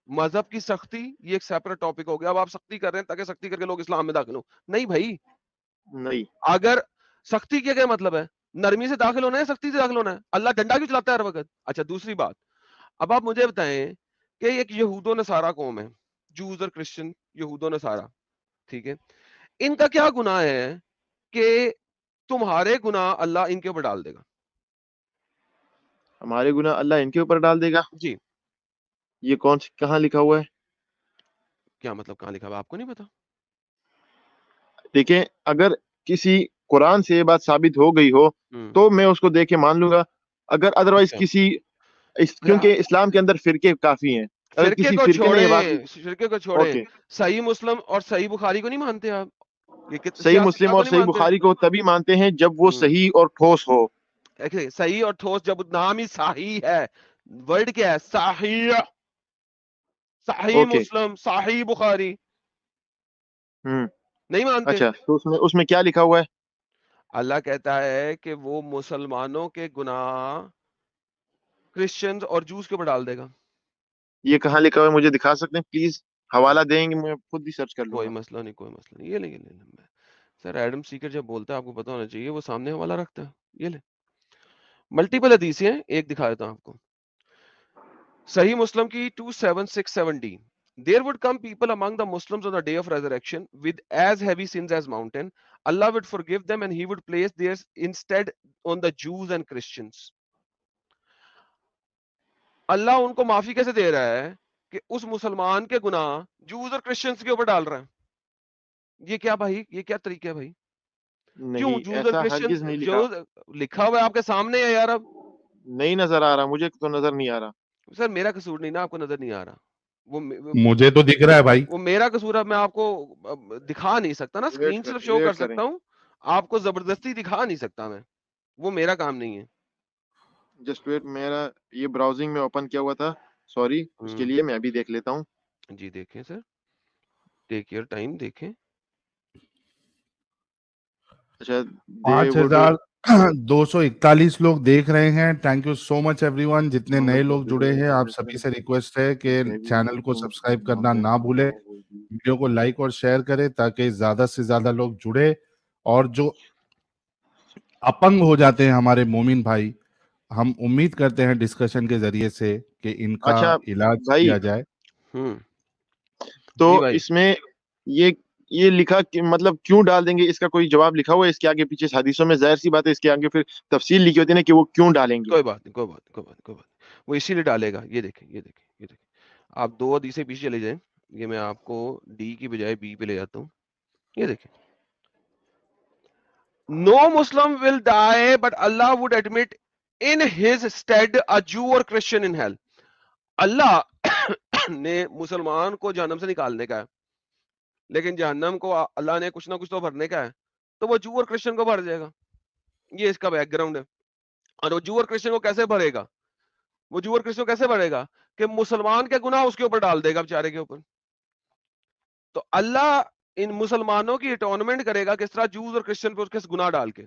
مذہب کی سختی یہ ایک سیپریٹ ٹاپک ہو گیا. اب آپ سختی کر رہے ہیں تاکہ سختی کر کے لوگ اسلام میں داخل ہو. نہیں بھائی, نہیں. اگر سختی کیا مطلب ہے, نرمی سے داخل ہونا ہے, سختی سے داخل ہونا ہے. اللہ ڈنڈا کیوں چلاتا ہے ہر وقت؟ اچھا دوسری بات, اب آپ مجھے بتائیں کہ ایک یہود و نصارہ قوم ہے, جوز اور کرسچن, یہود و نصارہ, ٹھیک ہے, ان کا کیا گناہ ہے کہ تمہارے گناہ اللہ ان کے اوپر ڈال دے گا؟ ہمارے گناہ اللہ ان کے اوپر ڈال دے گا؟ جی. یہ کہاں لکھا ہوا ہے؟ کیا مطلب کہاں لکھا ہوا, آپ کو نہیں پتا؟ دیکھیں, اگر کسی قرآن سے یہ بات ثابت ہو گئی ہو تو میں اس کو دیکھ کے مان لوں گا, اگر ادروائز کیونکہ اسلام کے اندر فرقے کافی ہیں. اگر کسی فرقے نے یہ بات, فرقے کو چھوڑیں, صحیح مسلم اور صحیح بخاری کو نہیں مانتے آپ؟ صحیح مسلم اور صحیح بخاری کو تبھی مانتے ہیں جب وہ صحیح اور ٹھوس ہو. صحیح اور ٹھوس, جب نام ہی صحیح ہے, ورڈ کیا ہے, صحیح, صحیح مسلم, صحیح بخاری, نہیں مانتے. اچھا, تو اس میں کیا لکھا ہوا ہے؟ اللہ کہتا ہے کہ وہ مسلمانوں کے گناہ کرسچنز اور جوز کے اوپر ڈال دے گا. یہ کہاں لکھا ہوا ہے, مجھے دکھا سکتے ہیں پلیز؟ حوالہ دیں گے, میں خود بھی سرچ کر لوں گا. کوئی مسئلہ نہیں, کوئی مسئلہ نہیں. یہ لے سر, ایڈم سیکر جب بولتا ہے آپ کو پتا ہونا چاہیے, وہ سامنے حوالہ رکھتا ہے. یہ لے, ملٹیپل حدیثیں ہیں, ایک دکھا دیتا ہوں آپ کو. صحیح مسلم کی 2767D, There would come people among the Muslims on the day of resurrection with as heavy sins as mountain. Allah would forgive them and he would place theirs instead on the Jews and Christians. अल्लाह उनको माफी कैसे दे रहा है कि उस मुसलमान के गुनाह जूस और क्रिश्चियंस के ऊपर डाल रहा है? ये क्या भाई, ये क्या तरीका है भाई? क्यों नहीं, जूस और ऐसा क्रिश्चियंस हरगिज नहीं लिखा। जो लिखा हुआ है आपके सामने है यार। अब नहीं नजर आ रहा, मुझे तो नजर नहीं आ रहा। सर मेरा कसूर नहीं ना, आपको नजर नहीं आ रहा, वो मुझे तो दिख रहा है भाई। वो मेरा कसूर है, मैं आपको दिखा नहीं सकता ना, स्क्रीन सिर्फ शो कर सकता हूँ, आपको जबरदस्ती दिखा नहीं सकता मैं, वो मेरा काम नहीं है। जस्ट वेट, मेरा ये ब्राउजिंग में ओपन किया हुआ था, सॉरी उसके लिए मैं अभी देख लेता हूँ। जी देखें सर, टेक योर टाइम, देखें। अच्छा, 5241 लोग देख रहे हैं। Thank you so much everyone. जितने नए लोग जुड़े हैं आप सभी से रिक्वेस्ट है कि चैनल को सब्सक्राइब करना ना भूले, वीडियो को लाइक और शेयर करें ताकि ज्यादा से ज्यादा लोग जुड़े, और जो अपंग हो जाते हैं हमारे मोमिन भाई, हम उम्मीद करते हैं डिस्कशन के जरिए से कि इनका इलाज किया जाए। तो इसमें ये लिखा कि मतलब क्यों डाल देंगे, इसका कोई जवाब लिखा हुआ है इसके आगे पीछे हदीसों में? जाहिर सी बात है इसके आगे फिर तफसील लिखी होती है ना कि वो क्यों डालेंगे। कोई बात नहीं, वो इसीलिए डालेगा। ये देखें, आप 2 हदीसें पीछे चले जाएं, ये मैं आपको डी की बजाय बी पे ले जाता हूँ। ये देखें, no Muslim will die but अल्लाह would admit in his stead a Jew और क्रिश्चियन इन हेल। अल्लाह ने मुसलमान को जहन्नम से निकालने का है, लेकिन जहन्नम को अल्लाह ने कुछ ना कुछ तो भरने का है, तो वो जू और क्रिश्चियन को भर जाएगा। ये इसका बैकग्राउंड है। और वो जू और क्रिश्चियन को कैसे भरेगा? वो जू और क्रिश्चियन को कैसे भरेगा कि मुसलमान के गुनाह उसके ऊपर डाल देगा, बेचारे के ऊपर। तो अल्लाह इन मुसलमानों की अटॉनमेंट करेगा किस तरह, जूस और क्रिश्चियन पे उसके गुनाह डाल के,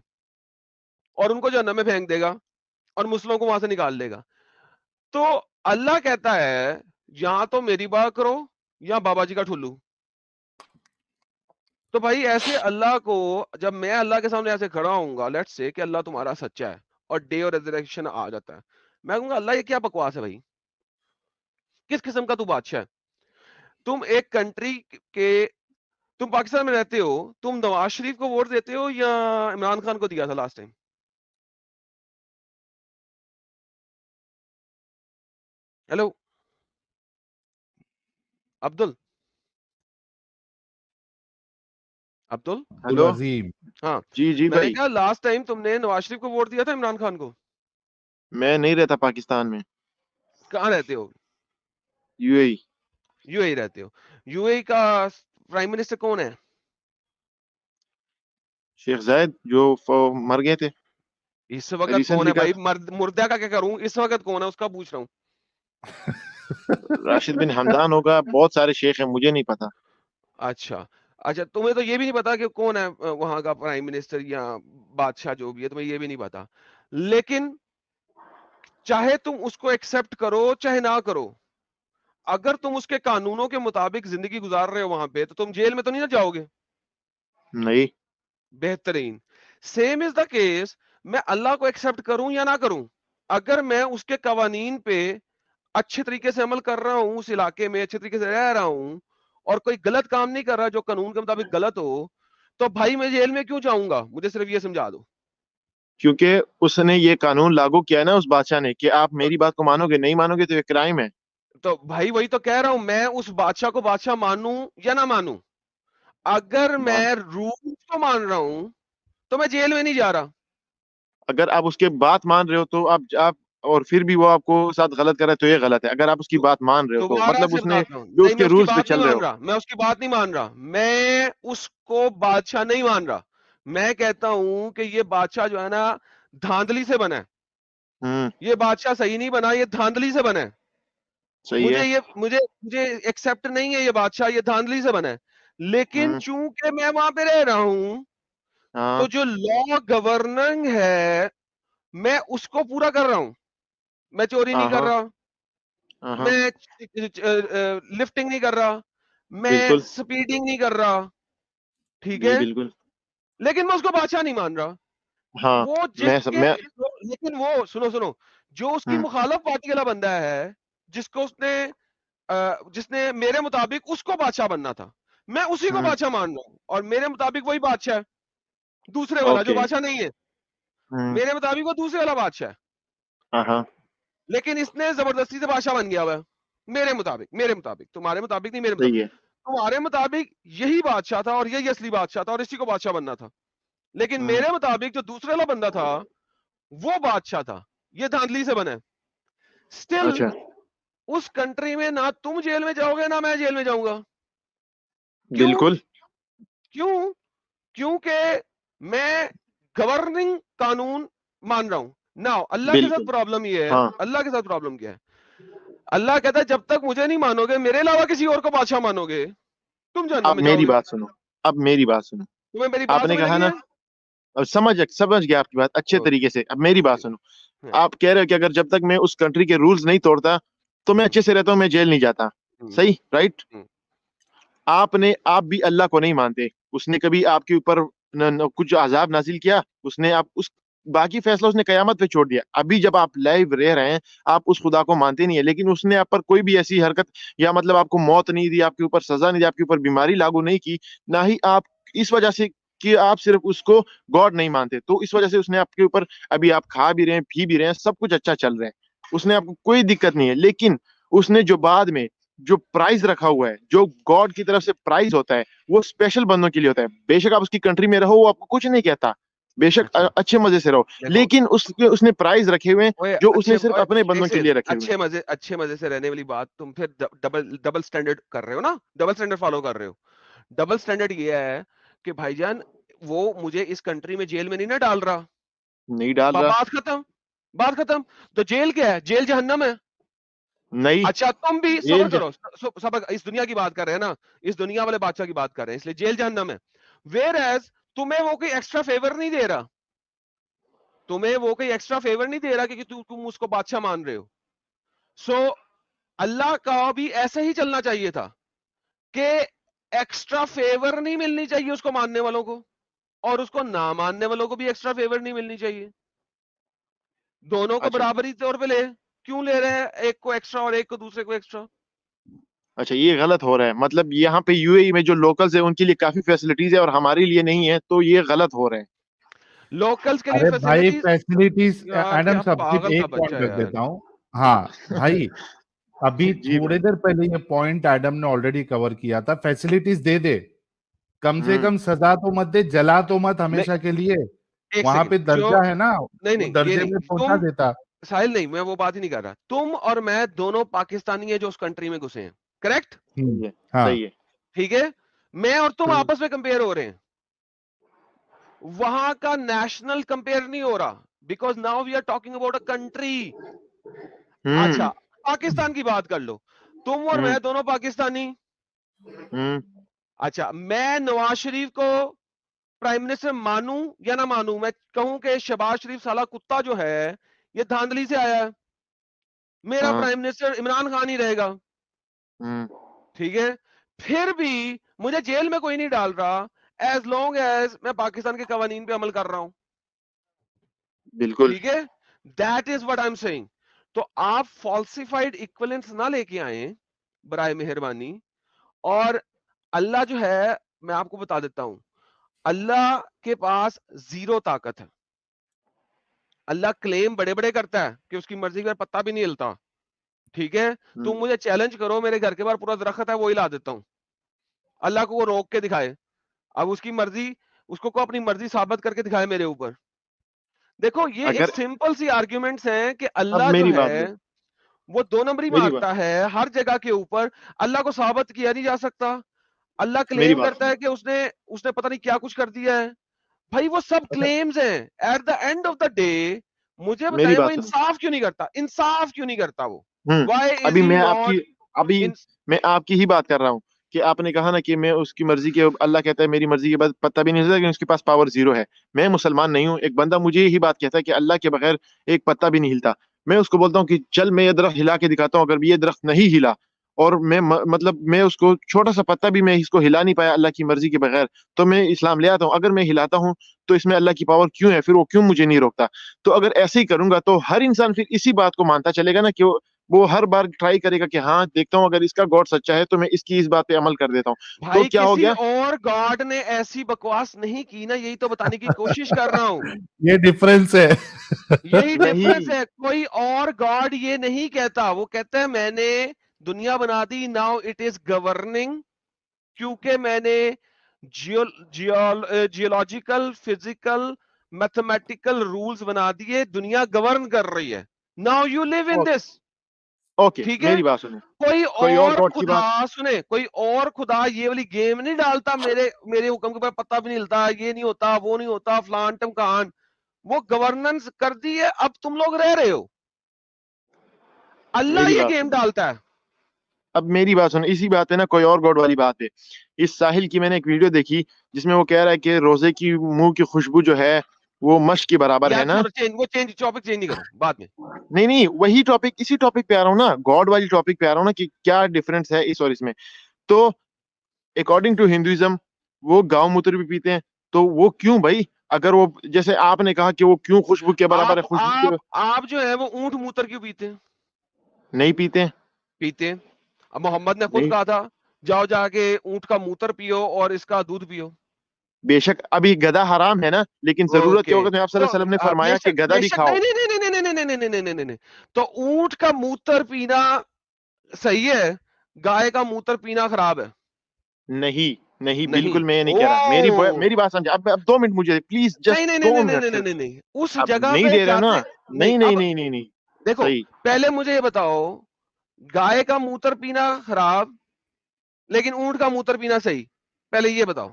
और उनको जहन्नम में फेंक देगा और मुस्लिमों को वहां से निकाल देगा। तो अल्लाह कहता है या तो मेरी बात करो या बाबा जी का ठुल्लू। तो भाई ऐसे अल्लाह को, जब मैं अल्लाह के सामने ऐसे खड़ा होऊंगा, लेट्स से कि अल्लाह तुम्हारा सच्चा है और डे और रेजरेक्शन आ जाता है, मैं कहूंगा अल्लाह ये क्या बकवास है भाई, किस किस्म का तू बादशाह है? तुम एक कंट्री के, तुम पाकिस्तान में रहते हो, तुम नवाज शरीफ को वोट देते हो या इमरान खान को दिया था last time? Hello Abdul, hello Azeem, हाँ जी मैंने भाई, कहा लास्ट टाइम तुमने नवाज शरीफ को वोट दिया था इमरान खान को? मैं नहीं रहता पाकिस्तान में। कहाँ रहते हो? यूएई रहते हो। यूएई का प्राइम मिनिस्टर कौन है? शेख जायद, जो मर गए थे। इस वक्त कौन है भाई? मुर्दा का क्या करूं, इस वक्त कौन है उसका पूछ रहा हूँ। राशिद बिन हमदान होगा, बहुत सारे शेख हैं, मुझे नहीं पता। अच्छा, तुम्हें तो ये भी नहीं पता कि कौन है वहां का प्राइम मिनिस्टर या बादशाह जो भी है, तुम्हें ये भी नहीं पता। लेकिन चाहे तुम उसको एक्सेप्ट करो चाहे ना करो, अगर तुम उसके कानूनों के मुताबिक जिंदगी गुजार रहे हो वहां पे, तो तुम जेल में तो नहीं ना जाओगे? नहीं। बेहतरीन। सेम इज द केस, मैं अल्लाह को एक्सेप्ट करूं या ना करूं, अगर मैं उसके कवानीन पे अच्छे तरीके से अमल कर रहा हूं, उस इलाके में अच्छे तरीके से रह रहा हूं और कोई गलत काम नहीं कर रहा जो कानून के मुताबिक गलत हो, तो भाई मैं जेल में क्यों जाऊंगा? मुझे सिर्फ ये समझा दो। क्योंकि उसने ये कानून लागू किया है ना उस बादशाह ने, कि आप मेरी बात को मानोगे, नहीं मानोगे तो ये क्राइम है। तो भाई वही तो कह रहा हूं, मैं उस बादशाह को बादशाह मानूं या ना मानूं, अगर मैं रूल्स को मान रहा हूं तो मैं जेल में नहीं जा रहा। अगर आप उसके बात मान रहे हो तो आप और फिर भी वो आपको साथ गलत कर रहा है तो ये गलत है। अगर आप उसकी बात मान रहे हो तो मतलब उसने जो उसके रूल्स पे चल रहे हो। मैं उसकी बात नहीं मान रहा, मैं उसको बादशाह नहीं मान रहा। मैं कहता हूं कि ये बादशाह जो है ना धांधली से बना है, ये बादशाह सही नहीं बना, ये धांधली से बना है। मुझे एक्सेप्ट नहीं है ये बादशाह, ये धांधली से बना है। लेकिन चूंकि मैं वहां पे रह रहा हूं, तो जो लॉ गवर्निंग है मैं उसको पूरा कर रहा हूं। मैं चोरी नहीं कर रहा, मैं लिफ्टिंग नहीं कर रहा, मैं स्पीडिंग नहीं कर रहा, ठीक है, लेकिन मैं उसको बादशाह नहीं मान रहा। हाँ, वो लेकिन वो सुनो जो उसकी मुखालफ पार्टी वाला बंदा है, जिसको उसने جس نے میرے مطابق اس کو بادشاہ بننا تھا، میں اسی کو بادشاہ مان رہا ہوں، اور میرے مطابق وہی بادشاہ ہے، دوسرے والا جو بادشاہ نہیں ہے، میرے مطابق وہ دوسرے والا بادشاہ ہے، لیکن اس نے زبردستی سے بادشاہ بن گیا ہوا ہے، میرے مطابق، تمہارے مطابق نہیں، میرے مطابق، تمہارے مطابق یہی بادشاہ تھا اور یہی اصلی بادشاہ تھا اور اسی کو بادشاہ بننا تھا، لیکن میرے مطابق جو دوسرے والا بندہ تھا وہ بادشاہ تھا، یہ دھاندلی سے بنا ہے۔ اسٹل اس کنٹری میں نہ تم جیل میں جاؤ گے نہ میں جیل میں جاؤں گا، بالکل، کیوں؟ کیونکہ میں گورننگ قانون مان رہا ہوں نا۔ اللہ کے ساتھ پرابلم یہ ہے، اللہ کے ساتھ پرابلم کیا ہے، اللہ کہتا ہے جب تک مجھے نہیں مانو گے، میرے علاوہ کسی اور کو بادشاہ مانو گے، تم جہنم میں جاؤ میری گے۔ بات سنو، اب میری بات سنو، تمہیں میری آپ بات نے سمجھ کہا لگی نا، ہے؟ اب سمجھ گیا آپ کی بات اچھے طریقے سے، اب میری بات سنو، آپ کہہ رہے ہو کہ اگر جب تک میں اس کنٹری کے رولز نہیں توڑتا تو میں اچھے سے رہتا ہوں، میں جیل نہیں جاتا، صحیح، رائٹ؟ آپ بھی اللہ کو نہیں مانتے، اس نے کبھی آپ کے اوپر کچھ عذاب نازل کیا؟ اس نے آپ اس باقی فیصلہ اس نے قیامت پہ چھوڑ دیا۔ ابھی جب آپ لائیو رہ رہے ہیں آپ اس خدا کو مانتے نہیں ہیں، لیکن اس نے آپ پر کوئی بھی ایسی حرکت یا مطلب آپ کو موت نہیں دی، آپ کے اوپر سزا نہیں دی، آپ کے اوپر بیماری لاگو نہیں کی، نہ ہی آپ اس وجہ سے کہ آپ صرف اس کو گاڈ نہیں مانتے، تو اس وجہ سے اس نے آپ کے اوپر ابھی آپ کھا بھی رہے ہیں، پی بھی رہے ہیں، سب کچھ اچھا چل رہا ہے، اس نے آپ کو کوئی دقت نہیں ہے، لیکن اس نے جو بعد میں جو پرائز رکھا ہوا ہے، جو گاڈ کی طرف سے پرائز ہوتا ہے، وہ اسپیشل بندوں کے لیے ہوتا ہے۔ بے شک آپ اس کی کنٹری میں رہو، وہ آپ کو کچھ نہیں کہتا، بے شک اچھے مزے سے رہو، لیکن اس نے پرائز رکھے ہوئے ہیں جو اس نے صرف اپنے بندوں کے لیے رکھے ہوئے ہیں۔ اچھے مزے سے رہنے والی بات تم پھر ڈبل سٹینڈرڈ کر رہے ہو نا، ڈبل سٹینڈرڈ فالو کر رہے ہو۔ ڈبل سٹینڈرڈ یہ ہے کہ بھائی جان وہ مجھے اس کنٹری میں جیل میں نہیں نہ ڈال رہا، نہیں ڈال رہا، بات ختم۔ تو جیل کیا ہے؟ جیل جہنم ہے۔ نہیں، اچھا تم بھی صبر کرو، سبق اس دنیا کی بات کر رہے ہیں نا، اس دنیا والے بادشاہ کی بات کر رہے ہیں، اس لیے جیل جہنم ہے۔ ویئر ایز تمہیں وہ کوئی ایکسٹرا فیور نہیں دے رہا، تمہیں وہ کوئی ایکسٹرا فیور نہیں دے رہا کہ تم اس کو بادشاہ مان رہے ہو۔ سو اللہ کا بھی ایسے ہی چلنا چاہیے تھا کہ ایکسٹرا فیور نہیں ملنی چاہیے اس کو ماننے والوں کو، اور اس کو نہ ماننے والوں کو بھی ایکسٹرا فیور نہیں ملنی چاہیے، دونوں کو برابری طور پہ لے، کیوں لے رہے ہیں ایک کو ایکسٹرا اور ایک کو دوسرے کو ایکسٹرا؟ اچھا یہ غلط ہو رہا ہے، مطلب یہاں پہ یو اے ای میں جو لوکلز ہیں ان کے لیے کافی فیسلٹیز ہے اور ہمارے لیے نہیں ہے، تو یہ غلط ہو رہے ہیں۔ لوکلز کے لیے ارے بھائی فیسلٹیز، فیسلٹیز ایڈم صاحب صرف ایک پوائنٹ رکھ دیتا ہوں، ہاں بھائی ابھی تھوڑے دیر پہلے یہ پوائنٹ ایڈم نے آلریڈی کور کیا تھا، فیسلٹیز دے دے، کم سے کم سزا تو مت دے، جلا تو مت ہمیشہ کے لیے، وہاں پہ درجہ ہے نا، وہ درجے میں پہنچا دیتا۔ ساحل نہیں، میں وہ بات ہی نہیں کر رہا، تم اور میں دونوں پاکستانی ہیں جو اس کنٹری میں گھسے ہیں، کریکٹ؟ صحیح ہے، ٹھیک ہے، میں اور تم آپس میں کمپیئر ہو رہے ہیں، وہاں کا نیشنل کمپیئر نہیں ہو رہا، because now we are talking about a country. اچھا پاکستان کی بات کر لو، تم اور میں دونوں پاکستانی، اچھا میں نواز شریف کو پرائم منسٹر مانوں یا نہ مانوں، میں کہوں کہ شہباز شریف سالہ کتا جو ہے یہ دھاندلی سے آیا ہے، میرا پرائم منسٹر عمران خان ہی رہے گا، ٹھیک ہے، پھر بھی مجھے جیل میں کوئی نہیں ڈال رہا ایز لانگ ایز میں پاکستان کے قوانین پہ عمل کر رہا ہوں، بالکل ٹھیک ہے، that is what I am seeing. تو آپ فالسیفائڈ ایکویلنس نہ لے کے آئیں برائے مہربانی، اور اللہ جو ہے میں آپ کو بتا دیتا ہوں، اللہ کے پاس زیرو طاقت ہے، اللہ کلیم بڑے بڑے کرتا ہے کہ اس کی مرضی کا پتہ بھی نہیں ہلتا، ٹھیک ہے، تم مجھے چیلنج کرو میرے گھر کے باہر پورا درخت ہے وہ ہلا دیتا ہوں، اللہ کو وہ روک کے دکھائے، اب اس کی مرضی، اس کو اپنی مرضی ثابت کر کے دکھائے میرے اوپر۔ دیکھو یہ ایک سمپل سی آرگیومنٹس ہیں کہ اللہ جو ہے وہ دو نمبری مارتا ہے ہر جگہ کے اوپر، اللہ کو ثابت کیا نہیں جا سکتا، اللہ کلیم کرتا ہے کہ اس نے پتہ نہیں کیا کچھ کر دیا ہے، بھائی وہ سب کلیمز ہیں، at the end of the day مجھے بتائیں وہ انصاف کیوں نہیں کرتا، انصاف کیوں نہیں کرتا وہ؟ ابھی میں آپ کی ہی بات کر رہا ہوں کہ آپ نے کہا نا کہ میں اس کی مرضی کے، اللہ کہتا ہے میری مرضی کے بعد پتہ بھی نہیں چلتا کہ اس کے پاس پاور زیرو ہے۔ میں مسلمان نہیں ہوں، ایک بندہ مجھے یہی بات کہتا ہے کہ اللہ کے بغیر ایک پتہ بھی نہیں ہلتا، میں اس کو بولتا ہوں کہ چل میں یہ درخت ہلا کے دکھاتا ہوں، اگر یہ درخت نہیں ہلا اور میں مطلب میں اس کو چھوٹا سا پتہ بھی میں اس کو ہلا نہیں پایا اللہ کی مرضی کے بغیر، تو میں اسلام لے آتا ہوں، اگر میں ہلاتا ہوں تو اس میں اللہ کی پاور کیوں ہے، پھر وہ کیوں مجھے نہیں روکتا؟ تو اگر ایسے ہی کروں گا تو ہر انسان پھر اسی بات کو مانتا چلے گا نا کہ وہ ہر بار ٹرائی کرے گا کہ ہاں دیکھتا ہوں اگر اس کا گاڈ سچا ہے تو میں اس کی اس بات پہ عمل کر دیتا ہوں. تو بھائی کیا ہو کسی گیا؟ اور گاڈ نے ایسی بکواس نہیں کی نا, یہی تو بتانے کی کوشش کر رہا ہوں. یہ ڈفرنس ہے. یہی ڈفرنس نہیں ہے. کوئی اور گاڈ یہ نہیں کہتا, وہ کہتا ہے میں نے دنیا بنا دی, ناؤ اٹ از گورننگ, کیونکہ میں نے جیولوجیکل, فزیکل, میتھمیٹیکل رولز بنا دیے, دنیا گورن کر رہی ہے. Now you live in this. Okay ٹھیک ہے, میری بات سنیں, کوئی کوئی اور گاڈ کی خدا بات سنے, کوئی اور خدا یہ والی گیم نہیں ڈالتا میرے حکم کے اوپر پتہ بھی نہیں ہلتا, یہ نہیں ہوتا, وہ نہیں ہوتا, فلان ٹمکان. وہ گورننس کر دی ہے, اب تم لوگ رہ رہے ہو. اللہ میری یہ بات گیم سنیں. ڈالتا ہے. اب میری بات سنیں, اسی بات ہے نا, کوئی اور گاڈ والی بات ہے. اس ساحل کی میں نے ایک ویڈیو دیکھی جس میں وہ کہہ رہا ہے کہ روزے کی منہ کی خوشبو جو ہے وہ مشک کے برابر ہے یار نا. وہ ٹاپک چینج نہیں کرو بعد میں. نہیں وہی ٹاپک, اسی ٹاپک پہ آ رہا ہوں نا, گاڈ والی ٹاپک پہ آ رہا ہوں نا کہ کیا ڈفرنس ہے اس اور اس میں. تو اکارڈنگ ٹو ہندوازم وہ گاؤں موتر بھی پیتے ہیں, تو وہ کیوں بھائی, اگر وہ جیسے آپ نے کہا کہ وہ کیوں خوشبو کے برابر ہے, خوشبو کے آپ جو ہے وہ اونٹ موتر کیوں پیتے ہیں؟ نہیں پیتے. پیتے ہیں. اب محمد نے خود نہیں کہا تھا جاؤ جا کے اونٹ کا موتر پیو اور اس کا دودھ پیو. بے شک ابھی گدا حرام ہے نا, لیکن ضرورت کے وقت میں آپ صلی اللہ علیہ وسلم نے فرمایا کہ گدا بھی کھاؤ. نہیں, تو اونٹ کا موتر پینا صحیح ہے, گائے کا موتر پینا خراب ہے. نہیں بالکل میں یہ نہیں کہہ رہا. میری بات سمجھا. اب 2 منٹ مجھے پلیز, جسٹ 2 منٹ. نہیں, اس اب جگہ نہیں پہ دے رہے نا. جاتے نہیں دیکھو صحیح. پہلے مجھے یہ بتاؤ, گائے کا موتر پینا خراب لیکن اونٹ کا موتر پینا صحیح, پہلے یہ بتاؤ,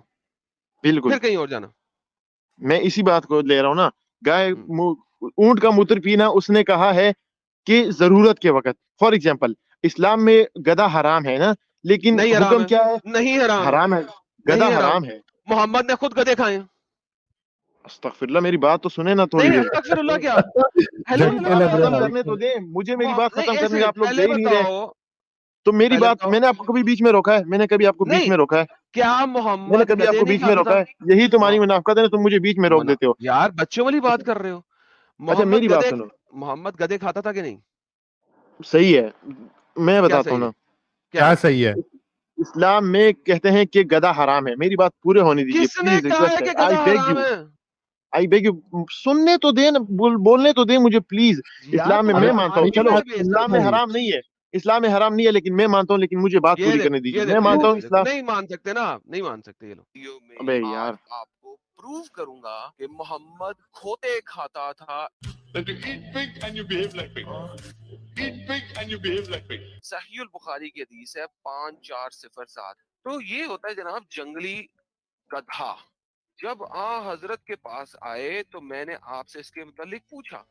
بالکل پھر کہیں اور جانا. میں اسی بات کو لے رہا ہوں نا. گائے اونٹ کا موتر پینا اس نے کہا ہے کہ ضرورت کے وقت. فار ایگزامپل اسلام میں گدا حرام ہے نا, لیکن نہیں حرام حکم ہے, کیا ہے؟ نہیں حرام ہے, گدا نہیں حرام ہے. محمد نے خود گدے کھائے ہیں. استغفر اللہ, میری بات تو سنیں نا تھوڑی نہیں دیر. استغفر اللہ کیا, ہیلو میری بات ختم کرنے تو دیں مجھے, میری بات ختم کرنے کا آپ لوگ دے ہی نہیں رہے. تو میری بات, میں نے آپ کو کبھی بیچ میں روکا ہے؟ میں نے کبھی آپ کو بیچ میں روکا ہے؟ کیا میں نے محمد کبھی آپ گدے کو نہیں بیچ میں کھاتا روکا تھا؟ ہے؟ یہی تمہاری منافقت ہے نا, تم مجھے بیچ میں روک دیتے ہو. یار بچوں والی بات کر رہے ہو. اچھا میری بات سنو, محمد گدے کھاتا تھا کہ نہیں؟ صحیح ہے, میں بتاتا ہوں نا. کیا صحیح ہے؟ اسلام میں کہتے ہیں کہ گدا حرام ہے. میری بات پورے ہونے دیجیے کس نے کہا ہے کہ گدھا حرام ہے؟ آئی بیگ یو, سننے تو دیں, بولنے تو دیں مجھے پلیز. اسلام میں میں مانتا ہوں, چلو اسلام میں حرام نہیں ہے, اسلام میں حرام نہیں ہے, لیکن میں مانتا ہوں, لیکن مجھے بات پوری کرنے دیجیے. میں مانتا ہوں اسلام. نہیں مان سکتے نا, نہیں مان سکتے. یہ لوگ ابے یار, آپ کو پروف کروں گا کہ محمد کھوتے کھاتا تھا. صحیح البخاری کی حدیث ہے 5407. تو یہ ہوتا ہے جناب جنگلی گدھا. جب حضرت کے پاس آئے تو میں نے آپ سے اس کے متعلق پوچھا,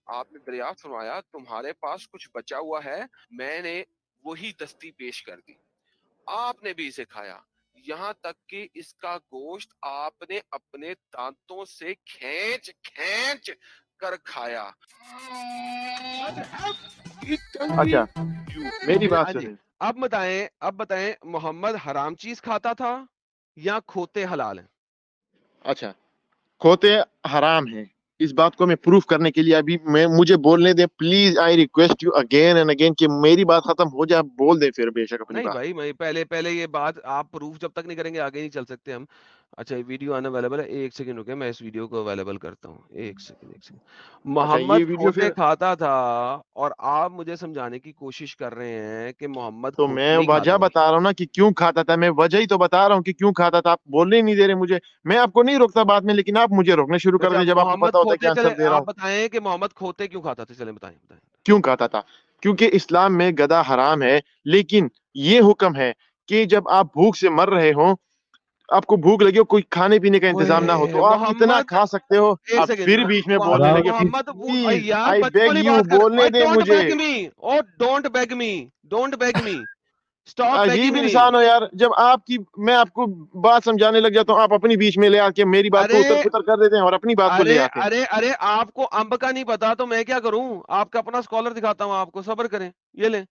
آپ نے دریافت فرمایا تمہارے پاس کچھ بچا ہوا ہے. میں نے وہی دستی پیش کر دی, آپ نے بھی اسے کھایا, یہاں تک کہ اس کا گوشت آپ نے اپنے دانتوں سے کھینچ کر کھایا. اچھا میری بات سنیں. اب بتائیں محمد حرام چیز کھاتا تھا یا کھوتے حلال ہیں؟ اچھا کھوتے حرام ہیں, اس بات کو میں پروف کرنے کے لیے ابھی مجھے بولنے دیں please. I request you again and again کہ میری بات ختم ہو جائے, بول دیں پھر بے شک اپنی نہیں بات. بھائی, میں پہلے یہ بات آپ پروف جب تک نہیں کریں گے آگے نہیں چل سکتے ہم. اچھا یہ ویڈیو آنا اویلیبل ہے, ایک سیکنڈ رکے, میں اس ویڈیو کو اویلیبل کرتا ہوں. ایک سیکنڈ. محمد کھوتے کھاتا تھا اور آپ مجھے سمجھانے کی کوشش کر رہے ہیں کہ محمد تو میں وجہ بتا رہا ہوں نا کہ کیوں کھاتا تھا, میں وجہ ہی تو بتا رہا ہوں کہ کیوں کھاتا تھا. آپ بولنے ہی نہیں دے رہے مجھے. میں آپ کو نہیں روکتا بات میں, لیکن آپ مجھے روکنے شروع کر دیں جب آپ کو پتا ہوتا ہے کہ آنسر دے رہا ہوں. آپ بتائیں کہ محمد کھوتے کیوں کھاتا تھا, چلیں بتائیں. کیوں کھاتا تھا؟ کیونکہ اسلام میں گدا حرام ہے, لیکن یہ حکم ہے کہ جب آپ بھوک سے مر رہے ہوں, آپ کو بھوک لگی ہو, کوئی کھانے پینے کا انتظام نہ ہو, تو آپ اتنا کھا سکتے ہو. آپ پھر بیچ میں بولنے لگے. پلیز آئی بیگ یو, بولنے دیں مجھے. ڈونٹ بیگ می. عجیب انسان ہو یار, جب میں آپ کو بات سمجھانے لگ جاتا ہوں, آپ اپنی بیچ میں لے آ کے میری بات کو اتر پتر کر دیتے ہیں اور اپنی بات کو لے آتے ہیں. ارے آپ کو امب کا نہیں پتا تو میں کیا کروں؟ آپ کا اپنا اسکالر دکھاتا ہوں, آپ کو صبر کریں. یہ لیں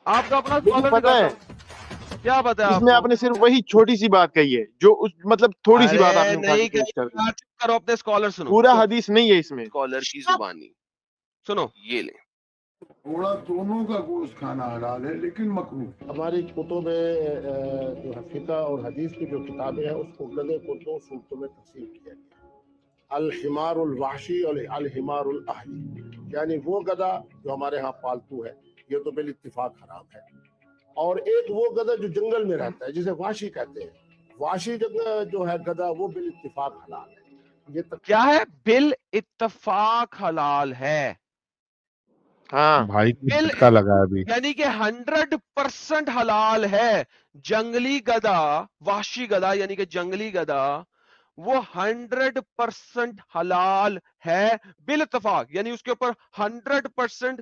آپ کا اپنا اسکالر پتا ہے کیا پتا ہے اس میں آپ نے صرف وہی چھوٹی سی بات کہی ہے جو مطلب تھوڑی سی بات آپ نے اٹھا کے پیش کر دی. کرو اپنے اسکالر سنو, پورا حدیث نہیں ہے اس میں. اسکالر کی زبانی سنو. یہ لیں घोड़ा दोनों का गोश्त खाना हलाल है लेकिन मकरूह। हमारी कुतुब जो है फिक़ह और हदीस की जो किताबें हैं उसको गधे को दो सूरतों में तकसीम किया गया, अल हिमारुल वहशी और अल हिमारुल अहली, यानी वो गधा जो हमारे यहाँ पालतू है, ये तो बिल इत्तिफाक हराम है, और एक वो गधा जो जंगल में रहता है जिसे वाशी कहते हैं, वाशी जो है गधा वो बिल इत्तिफाक हलाल है। ये क्या है? बिल इत्तफाक हलाल है। हाँ भाई को बिल झटका लगा अभी। यानी कि 100% हलाल है। जंगली गधा, वाशी गधा यानी कि जंगली गधा, वो 100% हलाल है बिल इत्तफाक, यानी उसके ऊपर 100%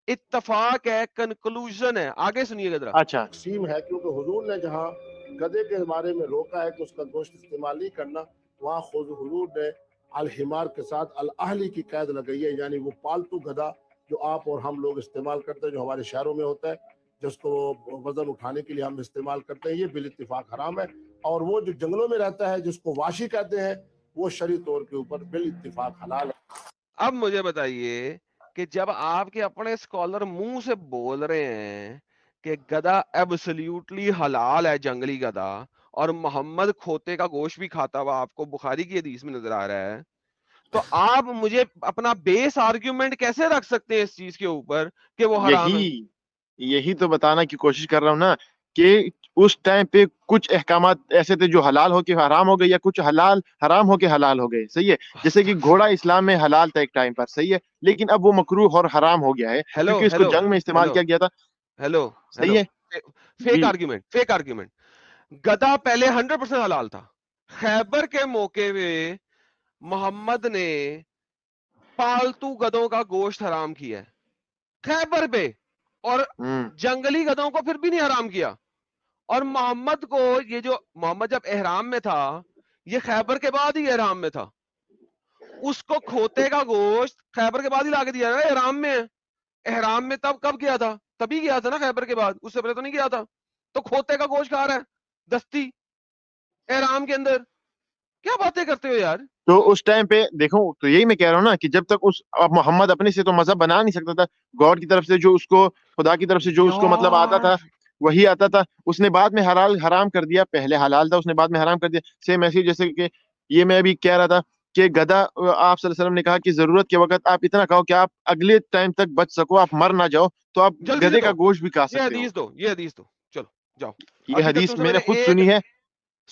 इत्तफाक है, कंक्लूजन है। आगे सुनिएगा जरा। अच्छा, तकसीम है क्योंकि हुजूर ने जहाँ गधे के बारे में रोका है कि उसका गोश्त इस्तेमाल नहीं करना, वहाँ खुद हुजूर ने अल हिमार के साथ अल अहली की कैद लगाई है, यानी वो पालतू गधा जो आप और हम लोग इस्तेमाल करते हैं, जो हमारे शहरों में होता है, जिसको वजन उठाने के लिए हम इस्तेमाल करते हैं, ये बिल इत्तिफाक हराम है। और वो जो जंगलों में रहता है जिसको वाशी कहते हैं, वो शरई तौर के ऊपर बिल इत्तिफाक हलाल है। अब मुझे बताइए कि जब आपके अपने स्कॉलर मुंह से बोल रहे हैं कि गधा एब्सोल्युटली हलाल है, जंगली गधा, और मोहम्मद खोते का गोश्त भी खाता हुआ आपको बुखारी की हदीस में नजर आ रहा है, तो आप मुझे अपना बेस आर्ग्यूमेंट कैसे रख सकते हैं इस चीज के ऊपर कि वो हराम है? यही तो बताना की कोशिश कर रहा हूँ ना कि उस टाइम पे कुछ अहकामात ऐसे थे जो हलाल होके हराम हो गए, या कुछ हलाल हराम होके हलाल हो गए। सही है, जैसे कि घोड़ा इस्लाम में हलाल था एक टाइम पर, सही है, लेकिन अब वो मकरूह और हराम हो गया है हेलो क्योंकि इसको हेलो जंग में इस्तेमाल किया गया था। हेलो सही हेलो है फेक जी। आर्ग्यूमेंट। गधा पहले 100% हलाल था। खैबर के मौके में मोहम्मद ने पालतू गधों का गोश्त हराम किया है खैबर पे, और जंगली गधों को फिर भी नहीं हराम किया। और मोहम्मद को ये जो मोहम्मद जब एहराम में था, ये खैबर के बाद ही एहराम में था, उसको खोते का गोश्त खैबर के बाद ही लाके दिया ना, एहराम में है। एहराम में तब कब गया था? तभी गया था ना खैबर के बाद, उससे पहले तो नहीं गया था। तो खोते का गोश्त खा रहा है दस्ती एहराम के अंदर, क्या बातें करते हो यार? तो उस टाइम पे देखो, तो यही मैं कह रहा हूँ ना कि जब तक अब मोहम्मद अपने से तो मजहब बना नहीं सकता था, गॉड की तरफ से जो उसको, खुदा की तरफ से जो उसको मतलब आता था वही आता था। उसने बाद में हराम कर दिया, पहले हलाल था उसने बाद में हराम कर दिया। सेम ऐसे जैसे कि ये मैं अभी कह रहा था कि गधा, आप सल्लल्लाहु अलैहि वसल्लम ने कहा कि जरूरत के वक्त आप इतना खाओ कि आप अगले टाइम तक बच सको, आप मर ना जाओ, तो आप जल्दी से गधे का दो, गोश्त भी खा ये सकते हो। हदीस दो, चलो जाओ। ये अभी तक हदीस तुमसे मैंने खुद एक सुनी है।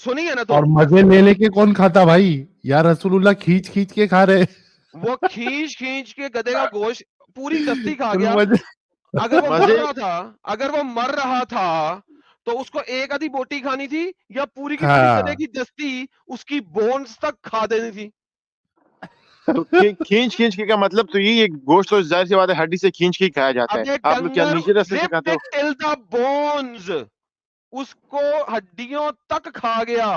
सुनी है ना? तो और मजे ले लेके कौन खाता भाई? यार रसूलुल्लाह खींच खींच के खा रहे। वो खींच खींच के गधे का गोश्त पूरी दस्ती खा और गया। मजे अगर वो मर मजे रहा था तो उसको एक आधी बोटी खानी थी, या पूरी की पूरी गधे हाँ, की दस्ती उसकी बोन्स तक खा देनी थी? तो खींच खींच के का मतलब तो यही, एक गोश्त तो जाहिर सी बात है हड्डी से खींच के ही खाया जाता है। अबे आप लोग क्या डंगर नीचे रास्ते से ripped खाते हो? it till the bones, उसको हड्डियों तक खा गया।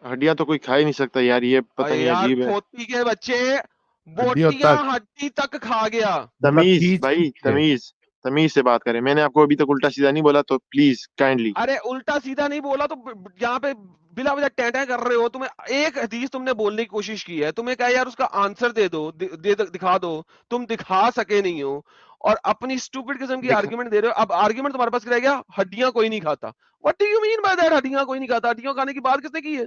हड्डियां तो कोई खा ही नहीं सकता यार, ये पता अरे नहीं यार अजीब है। खोती के बच्चे, हड्डियों बोटियां तक हड्डी तक खा गया। मतलब तमीज खींच भाई, खींच के। तमीज से बात करें। मैंने आपको अभी तक उल्टा सीधा नहीं बोला, तो प्लीज काइंडली। अरे उल्टा सीधा नहीं बोला तो यहाँ पे बिला वजह टैं कर रहे हो। तुम्हें एक हदीस तुमने बोलने की कोशिश की है, तुम्हें कहा यार उसका आंसर दे दो, दिखा दो, तुम दिखा सके नहीं हो, और अपनी स्टूपिड किस्म की दिखा आर्ग्यूमेंट दे रहे हो। अब आर्ग्यूमेंट तुम्हारे पास रह गया, हड्डियां कोई नहीं खाता। What do you mean by that? हड्डियां कोई नहीं खाता? हड्डियां खाने की बात किसने की है?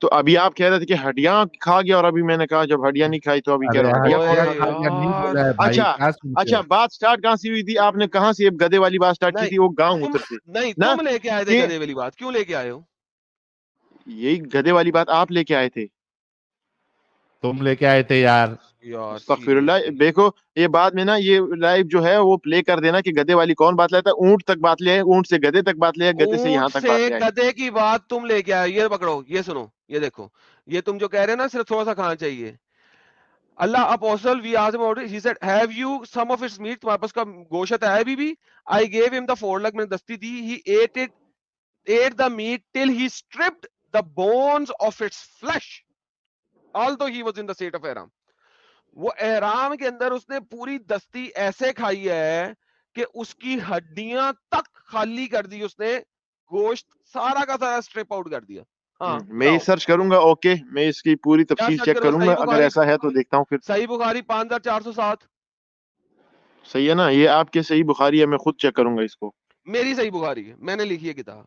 तो अभी आप कह रहे थे कि हड्डियां खा गया, और अभी मैंने कहा जब हड्डियां नहीं खाई, तो अभी कह अरे रहा हूँ हड्डियां ओए कौन हड्डियां खाता है? खा गया नहीं यार, बोला है भाई, अच्छा, क्या सुनते हो? बात स्टार्ट कहाँ से हुई थी? आपने कहाँ से ये गधे वाली बात स्टार्ट की नहीं थी? वो गांव तुम उतर से नहीं ना, तुम लेके आए थे कि गधे वाली बात, क्यों लेके आए हो? यही गधे वाली बात आप लेके आए थे। तुम लेके आए थे यार। यार अस्तगफिरुल्लाह। सीरियसली देखो, ये बाद में ना ये लाइव जो है वो प्ले कर देना कि गधे वाली कौन बात लाता है। ऊंट तक बात ले आए, ऊंट से गधे तक बात ले आए, गधे से ऊंट यहाँ तक बात से ले आए। गधे की बात तुम लेके आए। ये पकड़ो, ये सुनो, ये देखो, ये तुम जो कह रहे हो ना सिर्फ थोड़ा सा खाना चाहिए। Allah apostle, we asked him about it. He said, have you some of its meat? तुम्हारे पास का गोश्त है अभी भी? I gave him the foreleg, मैंने दस्ती दी। He ate the meat till he stripped the bones of its flesh, although he was in the state of ihram. वो एहराम के अंदर उसने पूरी दस्ती ऐसे खाई है कि उसकी हड्डियां तक खाली कर दी उसने, गोश्त सारा का सारा स्ट्रिप आउट कर दिया। हाँ मैं ये सर्च करूंगा। ओके, मैं इसकी पूरी क्या तफसील सर्च चेक करूंगा? करूंगा, अगर ऐसा है तो देखता हूँ फिर। सही बुखारी 5407, صحیح ہے نا, یہ آپ کے صحیح بخاری ہے, میں خود چیک کروں گا اس کو. میری صحیح بخاری ہے, میں نے لکھی ہے کتاب.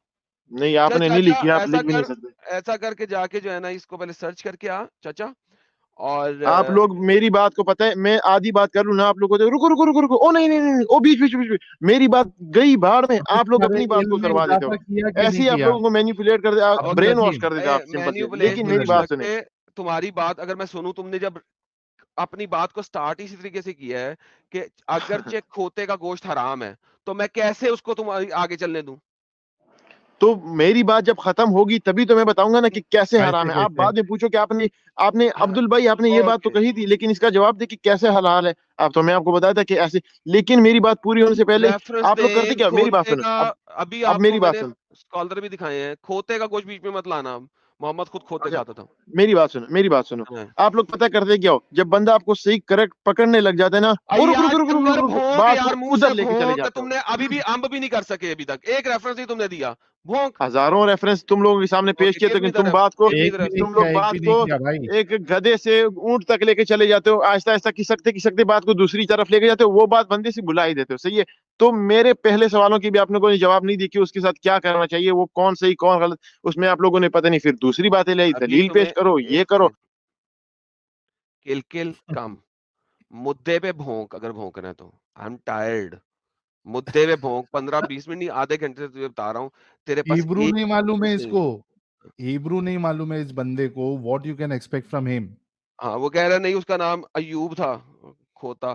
نہیں آپ نے نہیں لکھی, آپ لکھ بھی نہیں سکتے. ایسا کر کے جا کے جو ہے نا اس کو پہلے سرچ کر کے چاچا. اور آپ لوگ میری بات کو پتہ ہے, میں آدھی بات کر لوں نا, آپ لوگوں کو رکو رکو رکو رکو, او نہیں, او بیچ میری بات گئی بھاڑ میں, آپ لوگ اپنی بات کو کروا دیتے ہو, ایسے ہی آپ لوگوں کو مینیپولیٹ کر دیتے, برین واش کر دیتے آپ سمپل سے. لیکن میری بات سنیں, تمہاری بات اگر میں سنوں, تم نے جب اپنی بات کو سٹارٹ اسی طریقے سے کیا ہے کہ اگرچہ کھوتے کا گوشت حرام ہے, تو میں کیسے اس کو تم آگے چلنے دوں؟ تو میری بات جب ختم ہوگی تبھی تو میں بتاؤں گا نا کہ کیسے حرام ہے. آپ بعد میں پوچھو کہ آپ نے عبدال بھائی آپ نے یہ بات تو کہی تھی, لیکن اس کا جواب دے کہ کیسے حلال ہے. تو میں آپ کو بتایا تھا کہ ایسے, لیکن میری بات پوری ہونے سے پہلے آپ لوگ کرتے کیا, میری بات سنو, ابھی اب آپ میری کو میں بات نے سنو, اسکالر بھی دکھائے ہیں, کھوتے کا گوشت بیچ میں مت لانا. محمد خود کھوتے کھاتا تھا. میری بات سنو, آپ لوگ پتہ کرتے کیا ہو, جب بندہ آپ کو صحیح کریکٹ پکڑنے لگ جاتا ہے نا, بات کو ادھر لے کے چلے جاتے تم نے ابھی بھی امب بھی نہیں کر سکے ابھی تک, ایک ریفرنس ہی تم نے دیا. ہزاروں ریفرنس تم لوگوں کے سامنے پیش کیے, لیکن تم لوگ بات کو ایک گدھے سے اونٹ تک لے کے چلے جاتے ہو, آہستہ آہستہ کھسکتے بات کو دوسری طرف لے کے جاتے ہو, وہ بات بندے سے بلا ہی دیتے ہو. صحیح ہے, تو میرے پہلے سوالوں کی بھی آپ نے کوئی جواب نہیں دی کہ اس کے ساتھ کیا کرنا چاہیے, وہ کون صحیح کون غلط, اس میں آپ لوگوں نے پتہ نہیں پھر دوسری باتیں لائی, دلیل پیش کرو, یہ کرو. کل کم مدے پہ بھونک, اگر بھونکنا ہے تو آئی ایم ٹائرڈ. مدے پہ بھونک 15-20 منٹ نہیں, آدھے گھنٹے سے تجھے بتا رہا ہوں. تیرے پاس ہیبرو نہیں معلوم ہے اس کو, ہیبرو نہیں معلوم ہے اس بندے کو, what you can expect from ہم. ہاں وہ کہہ رہا نہیں, اس کا نام ایوب تھا کھوتا.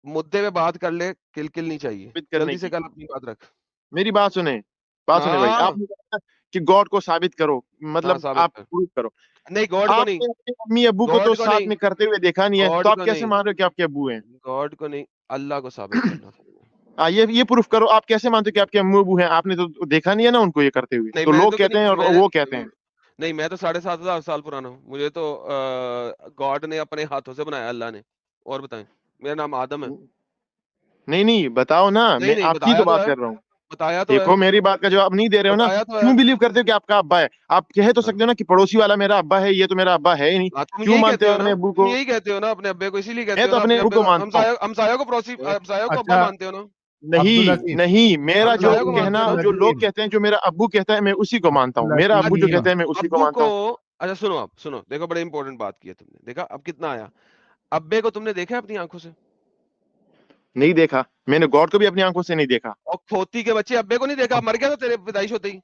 مدے پہ بات کر لے, کل نہیں چاہیے, جلدی سے کل اپنی بات رکھ. میری بات سنیں بھائی, آپ نے کہا کہ گاڈ کو ثابت کرو, مطلب آپ پروف کرو. نہیں گاڈ کو نہیں, امی ابو کو تو ساتھ میں کرتے ہوئے دیکھا نہیں ہے, تو آپ کیسے مان رہے ہو کہ آپ کے ابو ہیں؟ گاڈ کو نہیں, اللہ کو ثابت کرنا. یہ پروف کرو, آپ کیسے مانتے ہو کہ آپ کے امی ابو ہیں؟ آپ نے تو دیکھا نہیں ہے نا ان کو یہ کرتے ہوئے, تو لوگ کہتے ہیں اور وہ کہتے ہیں. نہیں میں تو 7,500 سال پرانا ہوں, مجھے تو گاڈ نے اپنے ہاتھوں سے بنایا, اللہ نے. اور بتائیں, میرا نام آدم ہے. نہیں بتاؤ نا, میں آپ کی تو بات کر رہا ہوں. بتایا تو دیکھو میری بات کا جواب نہیں دے رہے ہو نا, کیوں بلیو کرتے ہو کہ آپ کا ابا ہے؟ آپ کہہ تو سکتے ہو نا کہ پڑوسی والا میرا ابا ہے, یہ تو میرا ابا ہے ہی نہیں. کیوں مانتے ہو اپنے ابو کو؟ یہی کہتے ہو نا اپنے ابے کو, اسی لیے کہتے میں ہو تو نا اپنے ابو کو مانتا ہوں. ہمسایوں کو ابا مانتے ہو نا. نہیں, میرا جو کہنا, جو لوگ کہتے ہیں جو میرا ابو کہتا ہے میں اسی کو مانتا ہوں. میرا ابو جو کہتا ہے میں اسی کو مانتا ہوں. اچھا سنو, آپ سنو, دیکھو بڑے امپورٹنٹ بات کی ہے تم نے. دیکھا اب کتنا آیا. ابے کو تم نے دیکھا اپنی آنکھوں سے؟ نہیں دیکھا, میں نے گاڈ کو بھی اپنی آنکھوں سے نہیں دیکھا. اور کھوتی کے بچے ابے کو نہیں دیکھا, مر گیا تو تیرے پیدائش ہوتے ہی.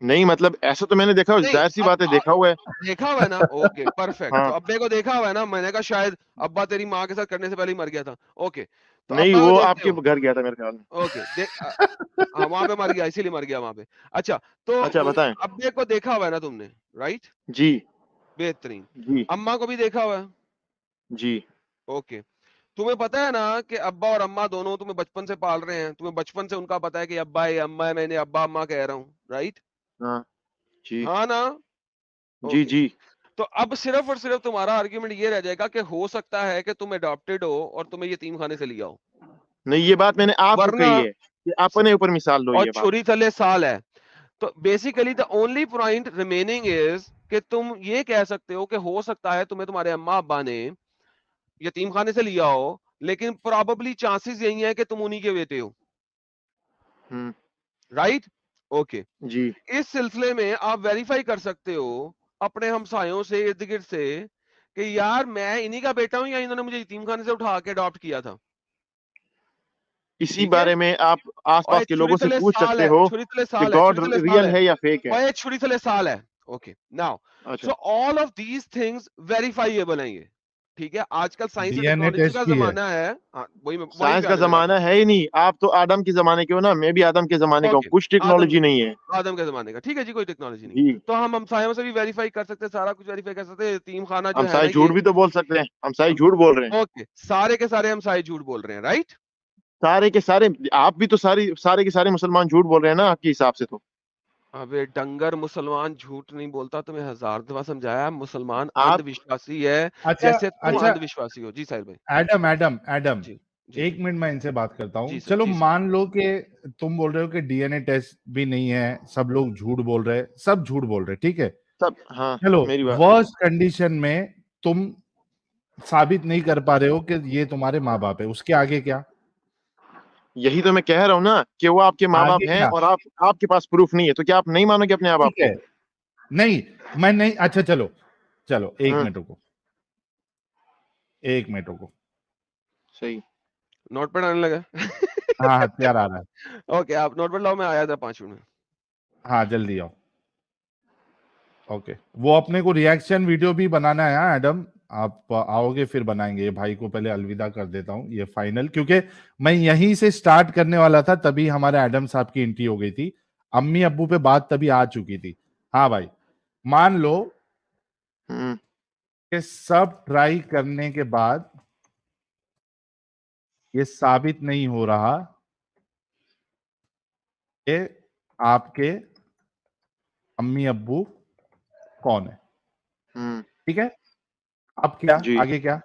نہیں مطلب ایسا تو میں نے دیکھا, ظاہر سی بات ہے دیکھا ہوا ہے. دیکھا ہوا ہے نا, اوکے پرفیکٹ. تو ابے کو دیکھا ہوا ہے نا, میں نے کہا شاید ابا تیری ماں کے ساتھ کرنے سے پہلے ہی مر گیا تھا. اوکے, نہیں وہ آپ کے گھر گیا تھا میرے خیال میں. اوکے, ہاں وہاں پہ مر گیا, اسی لیے مر گیا وہاں پہ. اچھا تو بتائیں. ابے کو دیکھا ہوا ہے نا تم نے, رائٹ؟ جی بہترین. جی. اماں کو بھی دیکھا ہوا ہے؟ جی. اوکے, تمہیں پتا ہے نا کہ ابا اور اماں دونوں تمہیں بچپن سے پال رہے ہیں, تمہیں بچپن سے ان کا پتا ہے کہ ابا ہے اماں ہے, میں نے ابا اماں کہہ رہا ہوں, رائٹ؟ ہاں جی. ہاں نا. جی جی. تو اب صرف اور صرف تمہارا آرگیومنٹ یہ رہ جائے گا کہ ہو سکتا ہے کہ تم اڈاپٹیڈ ہو اور تمہیں یتیم خانے سے لیا ہو. نہیں یہ بات میں نے آپ کو کہی ہے کہ اپنے اوپر مثال دو, اور یہ بات چھری تھلے سال ہے. تو basically the only point remaining is کہ تم یہ کہہ سکتے ہو کہ ہو سکتا ہے تمہیں تمہارے اماں ابا نے یتیم خانے سے لیا ہو, لیکن پروبیبلی چانسز یہی ہیں کہ تم انہی کے بیٹے ہو, رائٹ؟ اوکے جی. اس سلسلے میں آپ ویریفائی کر سکتے ہو اپنے ہمسایوں سے, ارد گرد سے, کہ یار میں انہی کا بیٹا ہوں یا انہوں نے مجھے یتیم خانے سے اٹھا کے اڈاپٹ کیا تھا. اسی بارے میں آپ آس پاس کے لوگوں سے پوچھ سکتے ہو کہ گاڈ ریئل ہے یا فیک ہے. چھری تھلے سال ہے. Okay now, so all of these things verifiable ہیں یہ, ٹھیک ہے؟ آج کل سائنس اینڈ ٹیکنالوجی کا زمانہ ہے. سائنس کا زمانہ ہے ہی نہیں, آپ تو آدم کے زمانے کے ہو نا, میں بھی آدم کے زمانے کا ہوں, کچھ ٹیکنالوجی نہیں ہے. آدم کے زمانے کا, ٹھیک ہے جی, کوئی ٹیکنالوجی نہیں. تو ہم ہمسایوں سے بھی ویریفائی کر سکتے ہیں, سارا کچھ ویریفائی کر سکتے ہیں. یتیم خانہ جو ہے نا, جھوٹ بھی تو بول سکتے ہیں, ہمسائے جھوٹ بول رہے ہیں. اوکے, سارے کے سارے ہمسائے جھوٹ بول رہے ہیں, رائٹ؟ سارے کے سارے, آپ بھی تو سارے کے سارے مسلمان جھوٹ بول رہے ہیں نا آپ کے حساب سے. تو ابے ڈنگر, مسلمان جھوٹ نہیں بولتا, تمہیں 1000 دفعہ سمجھایا. مسلمان اندھ وشواسی ہے جیسے تم اندھ وشواسی ہو. جی ساحل بھائی. ایڈم ایک منٹ میں ان سے بات کرتا ہوں. چلو مان لو کہ تم بول رہے ہو کہ ڈی این اے ٹیسٹ بھی نہیں ہے, سب لوگ جھوٹ بول رہے, سب جھوٹ بول رہے, ٹھیک ہے؟ سب, ہاں چلو ورسٹ کنڈیشن میں تم साबित नहीं कर पा रहे हो कि ये तुम्हारे माँ बाप है, उसके आगे क्या? यही तो मैं कह रहा हूँ ना कि वो आपके माँ बाप आगे हैं क्या? और आपके पास प्रूफ नहीं है, तो क्या आप नहीं मानोगे अपने आप ठीक है, नहीं मैं नहीं, अच्छा चलो चलो एक हम्म। मिनट रुको, एक मिनट रुको। सही। नोट पैड आने लगा? हाँ हथियार आ रहा है। ओके, आप नोट पैड लाओ, मैं आया था 5 मिनट में। हाँ जल्दी आओ। ओके, वो अपने को रिएक्शन वीडियो भी बनाना है। हाँ, एडम आप आओगे फिर बनाएंगे। ये भाई को पहले अलविदा कर देता हूँ, ये फाइनल, क्योंकि मैं यहीं से स्टार्ट करने वाला था, तभी हमारे एडम साहब की एंट्री हो गई थी। अम्मी अब्बू पे बात तभी आ चुकी थी। हाँ भाई, मान लो कि सब ट्राई करने के बाद ये साबित नहीं हो रहा कि आपके अम्मी अब्बू कौन है, ठीक है? अब क्या जी। आगे क्या?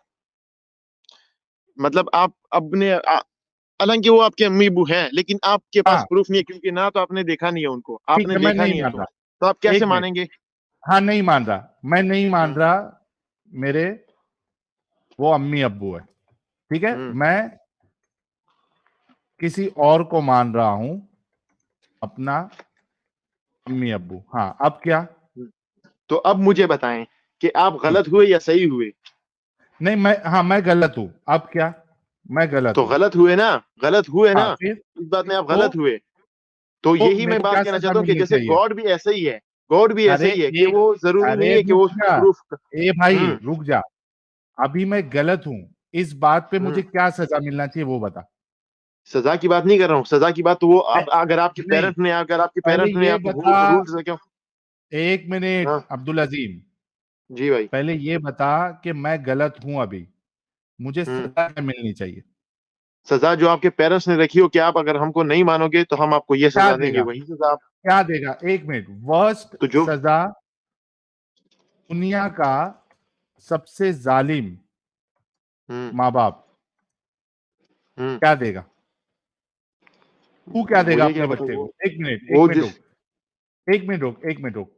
मतलब आप अपने हालांकि वो आपके अम्मी अब्बू हैं, लेकिन आपके पास हाँ प्रूफ नहीं है, क्योंकि ना तो आपने देखा नहीं है उनको, ठीक आपने है, मैं देखा नहीं नहीं है, मान रहा। तो आप कैसे एक मिनट, मानेंगे? हाँ नहीं मान रहा, मैं नहीं मान रहा मेरे वो अम्मी अब्बू है, ठीक है? मैं किसी और को मान रहा हूं अपना अम्मी अब्बू। हाँ अब क्या? तो अब मुझे बताएं कि आप गलत हुए या सही हुए? नहीं मैं गलत हूं। अब क्या? मैं गलत तो हूं। गलत हुए ना, गलत हुए हाँ ना, फिर इस बात में आप गलत हुए। तो तो यही मेरे मैं को बात क्या कहना सजा चाहता हूँ कि मिलनी जैसे चाहिए? गॉड भी ऐसा ही है, गॉड भी ऐसा अरे ही है कि वो जरूरी नहीं है कि वो रुक उसको जा, प्रूफ। ए भाई रुक जा, अभी मैं गलत हूं, इस बात पे मुझे क्या सजा मिलना चाहिए वो बता। सजा की बात नहीं कर रहा हूँ, सजा की बात तो वो अगर आपके नहीं, पहले पेरेंट्स ने ये आपको बता, रूल्स क्यों? एक मिनट अब्दुल अजीम जी भाई, पहले ये बता कि मैं गलत हूं, अभी मुझे सजा क्या मिलनी चाहिए? सजा जो आपके पेरेंट्स ने रखी हो कि आप अगर हमको नहीं मानोगे तो हम आपको ये क्या सजा देंगे, देगा? वही सजा आप। क्या देगा? एक मिनट, वर्स्ट तो जो सजा दुनिया का सबसे जालिम माँ बाप क्या देगा? तू क्या देगा मुझे अपने क्या पता बच्चे वो को? एक मिनट, वो एक मिनट जिस रुक, एक मिनट रुक, एक मिनट रुक।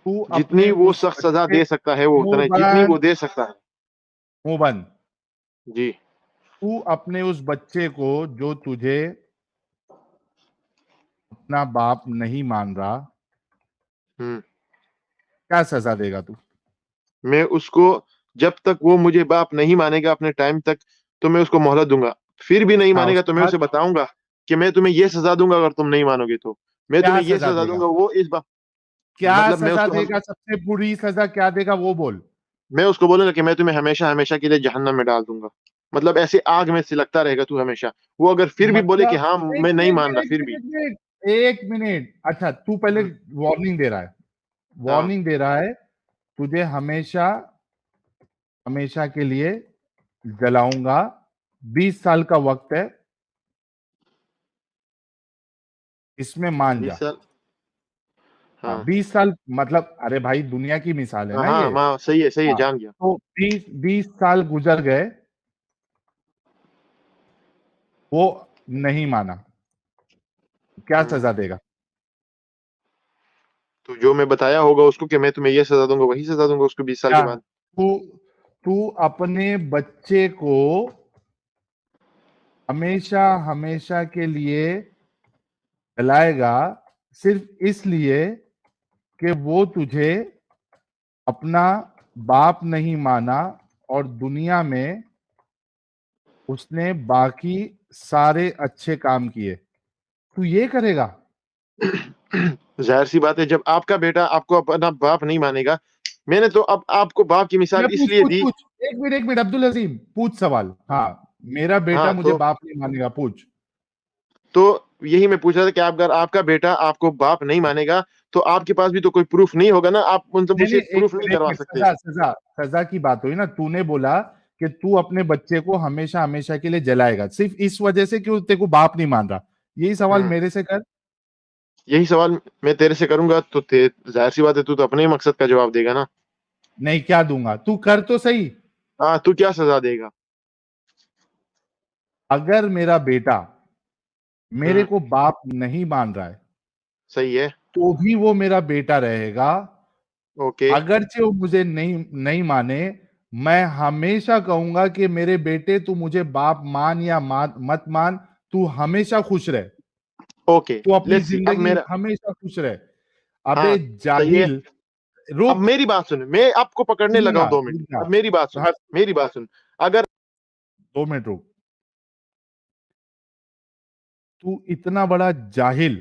तू जितनी अपने वो उस सख्त सजा बच्चे, दे सकता है वो मुंह उतना जितनी वो बंद, दे सकता है। मुंह बंद। जी। तू अपने उस बच्चे को जो तुझे अपना बाप नहीं मान रहा, क्या सजा देगा तू? मैं उसको जब तक वो मुझे बाप नहीं मानेगा अपने टाइम तक, तो मैं उसको मोहलत दूंगा। फिर भी नहीं हाँ मानेगा उसके तो मैं बाद उसे बताऊंगा कि मैं तुम्हें ये सजा दूंगा, अगर तुम नहीं मानोगे तो मैं क्या तुम्हें ये सजा सजा देगा? दूंगा। वो इस बात क्या मतलब सजा देगा? सबसे बुरी सजा क्या देगा वो बोल। मैं उसको बोलूंगा कि मैं तुम्हें हमेशा हमेशा के लिए जहन्नम में डाल दूंगा, मतलब ऐसे आग में सिलकता रहेगा तू हमेशा। वो अगर फिर भी बोले कि मतलब हाँ एक मैं नहीं मिनट, मान रहा, एक फिर भी मिनट, एक मिनट, एक मिनट। अच्छा तू पहले वार्निंग दे रहा है, वार्निंग दे रहा है, तुझे हमेशा हमेशा के लिए जलाऊंगा, 20 साल का वक्त है, इसमें मान 20 जा। साल। हाँ हाँ 20 साल मतलब, अरे भाई दुनिया की मिसाल है हाँ ना ये। हाँ, सही है हाँ जान गया। तो 20 साल गुजर गए, वो नहीं माना, क्या सजा देगा? तो जो मैं बताया होगा उसको कि मैं तुम्हें ये सजा दूंगा, वही सजा दूंगा उसको 20 साल के क्या बाद। तू तू अपने बच्चे को हमेशा हमेशा के लिए जलाएगा सिर्फ इसलिए कि वो तुझे अपना बाप नहीं माना, और दुनिया में उसने बाकी सारे अच्छे काम किए, तू ये करेगा? जाहिर सी बात है, जब आपका बेटा आपको अपना बाप नहीं मानेगा, मैंने तो अब आपको बाप की मिसाल पूछ इसलिए पूछ दी। पूछ, एक मिनट अब्दुल अजीम, पूछ सवाल। हाँ मेरा बेटा हाँ मुझे तो बाप नहीं मानेगा, पूछ। यही मैं पूछ रहा था कि अगर आपका बेटा आपको बाप नहीं मानेगा तो आपके पास भी तो कोई प्रूफ नहीं होगा ना, आप उनसे नहीं उसे एक प्रूफ नहीं मिनट, एक करवा मिनट, सकते। सजा सजा सजा की बात हुई ना, तूने बोला कि तू अपने बच्चे को हमेशा हमेशा के लिए जलाएगा सिर्फ इस वजह से कि तेरे को बाप नहीं मान रहा, यही सवाल मेरे से कर। यही सवाल मैं तेरे से करूंगा तो जाहिर सी बात है तू तो अपने ही मकसद का जवाब देगा ना। नहीं क्या दूंगा, तू कर तो सही। हाँ तू क्या सजा देगा? अगर मेरा बेटा मेरे को बाप नहीं मान रहा है, सही है। तो भी वो मेरा बेटा रहेगा, ओके। अगरचे वो मुझे नहीं नहीं माने, میں ہمیشہ کہوں گا کہ میرے بیٹے تو مجھے باپ مان یا مت مان، تو ہمیشہ خوش رہے، اوکے تو اپنی لیٹس سی. اب زندگی میرا ہمیشہ خوش رہے. ہاں ابے صحیح ہے. جاہل، اب رک میری بات سن، میں آپ کو پکڑنے لگا ہوں 2 منٹ. رک جا، اب میری بات سن، میری بات سن. اگر 2 منٹ رک. تو اتنا بڑا جاہل،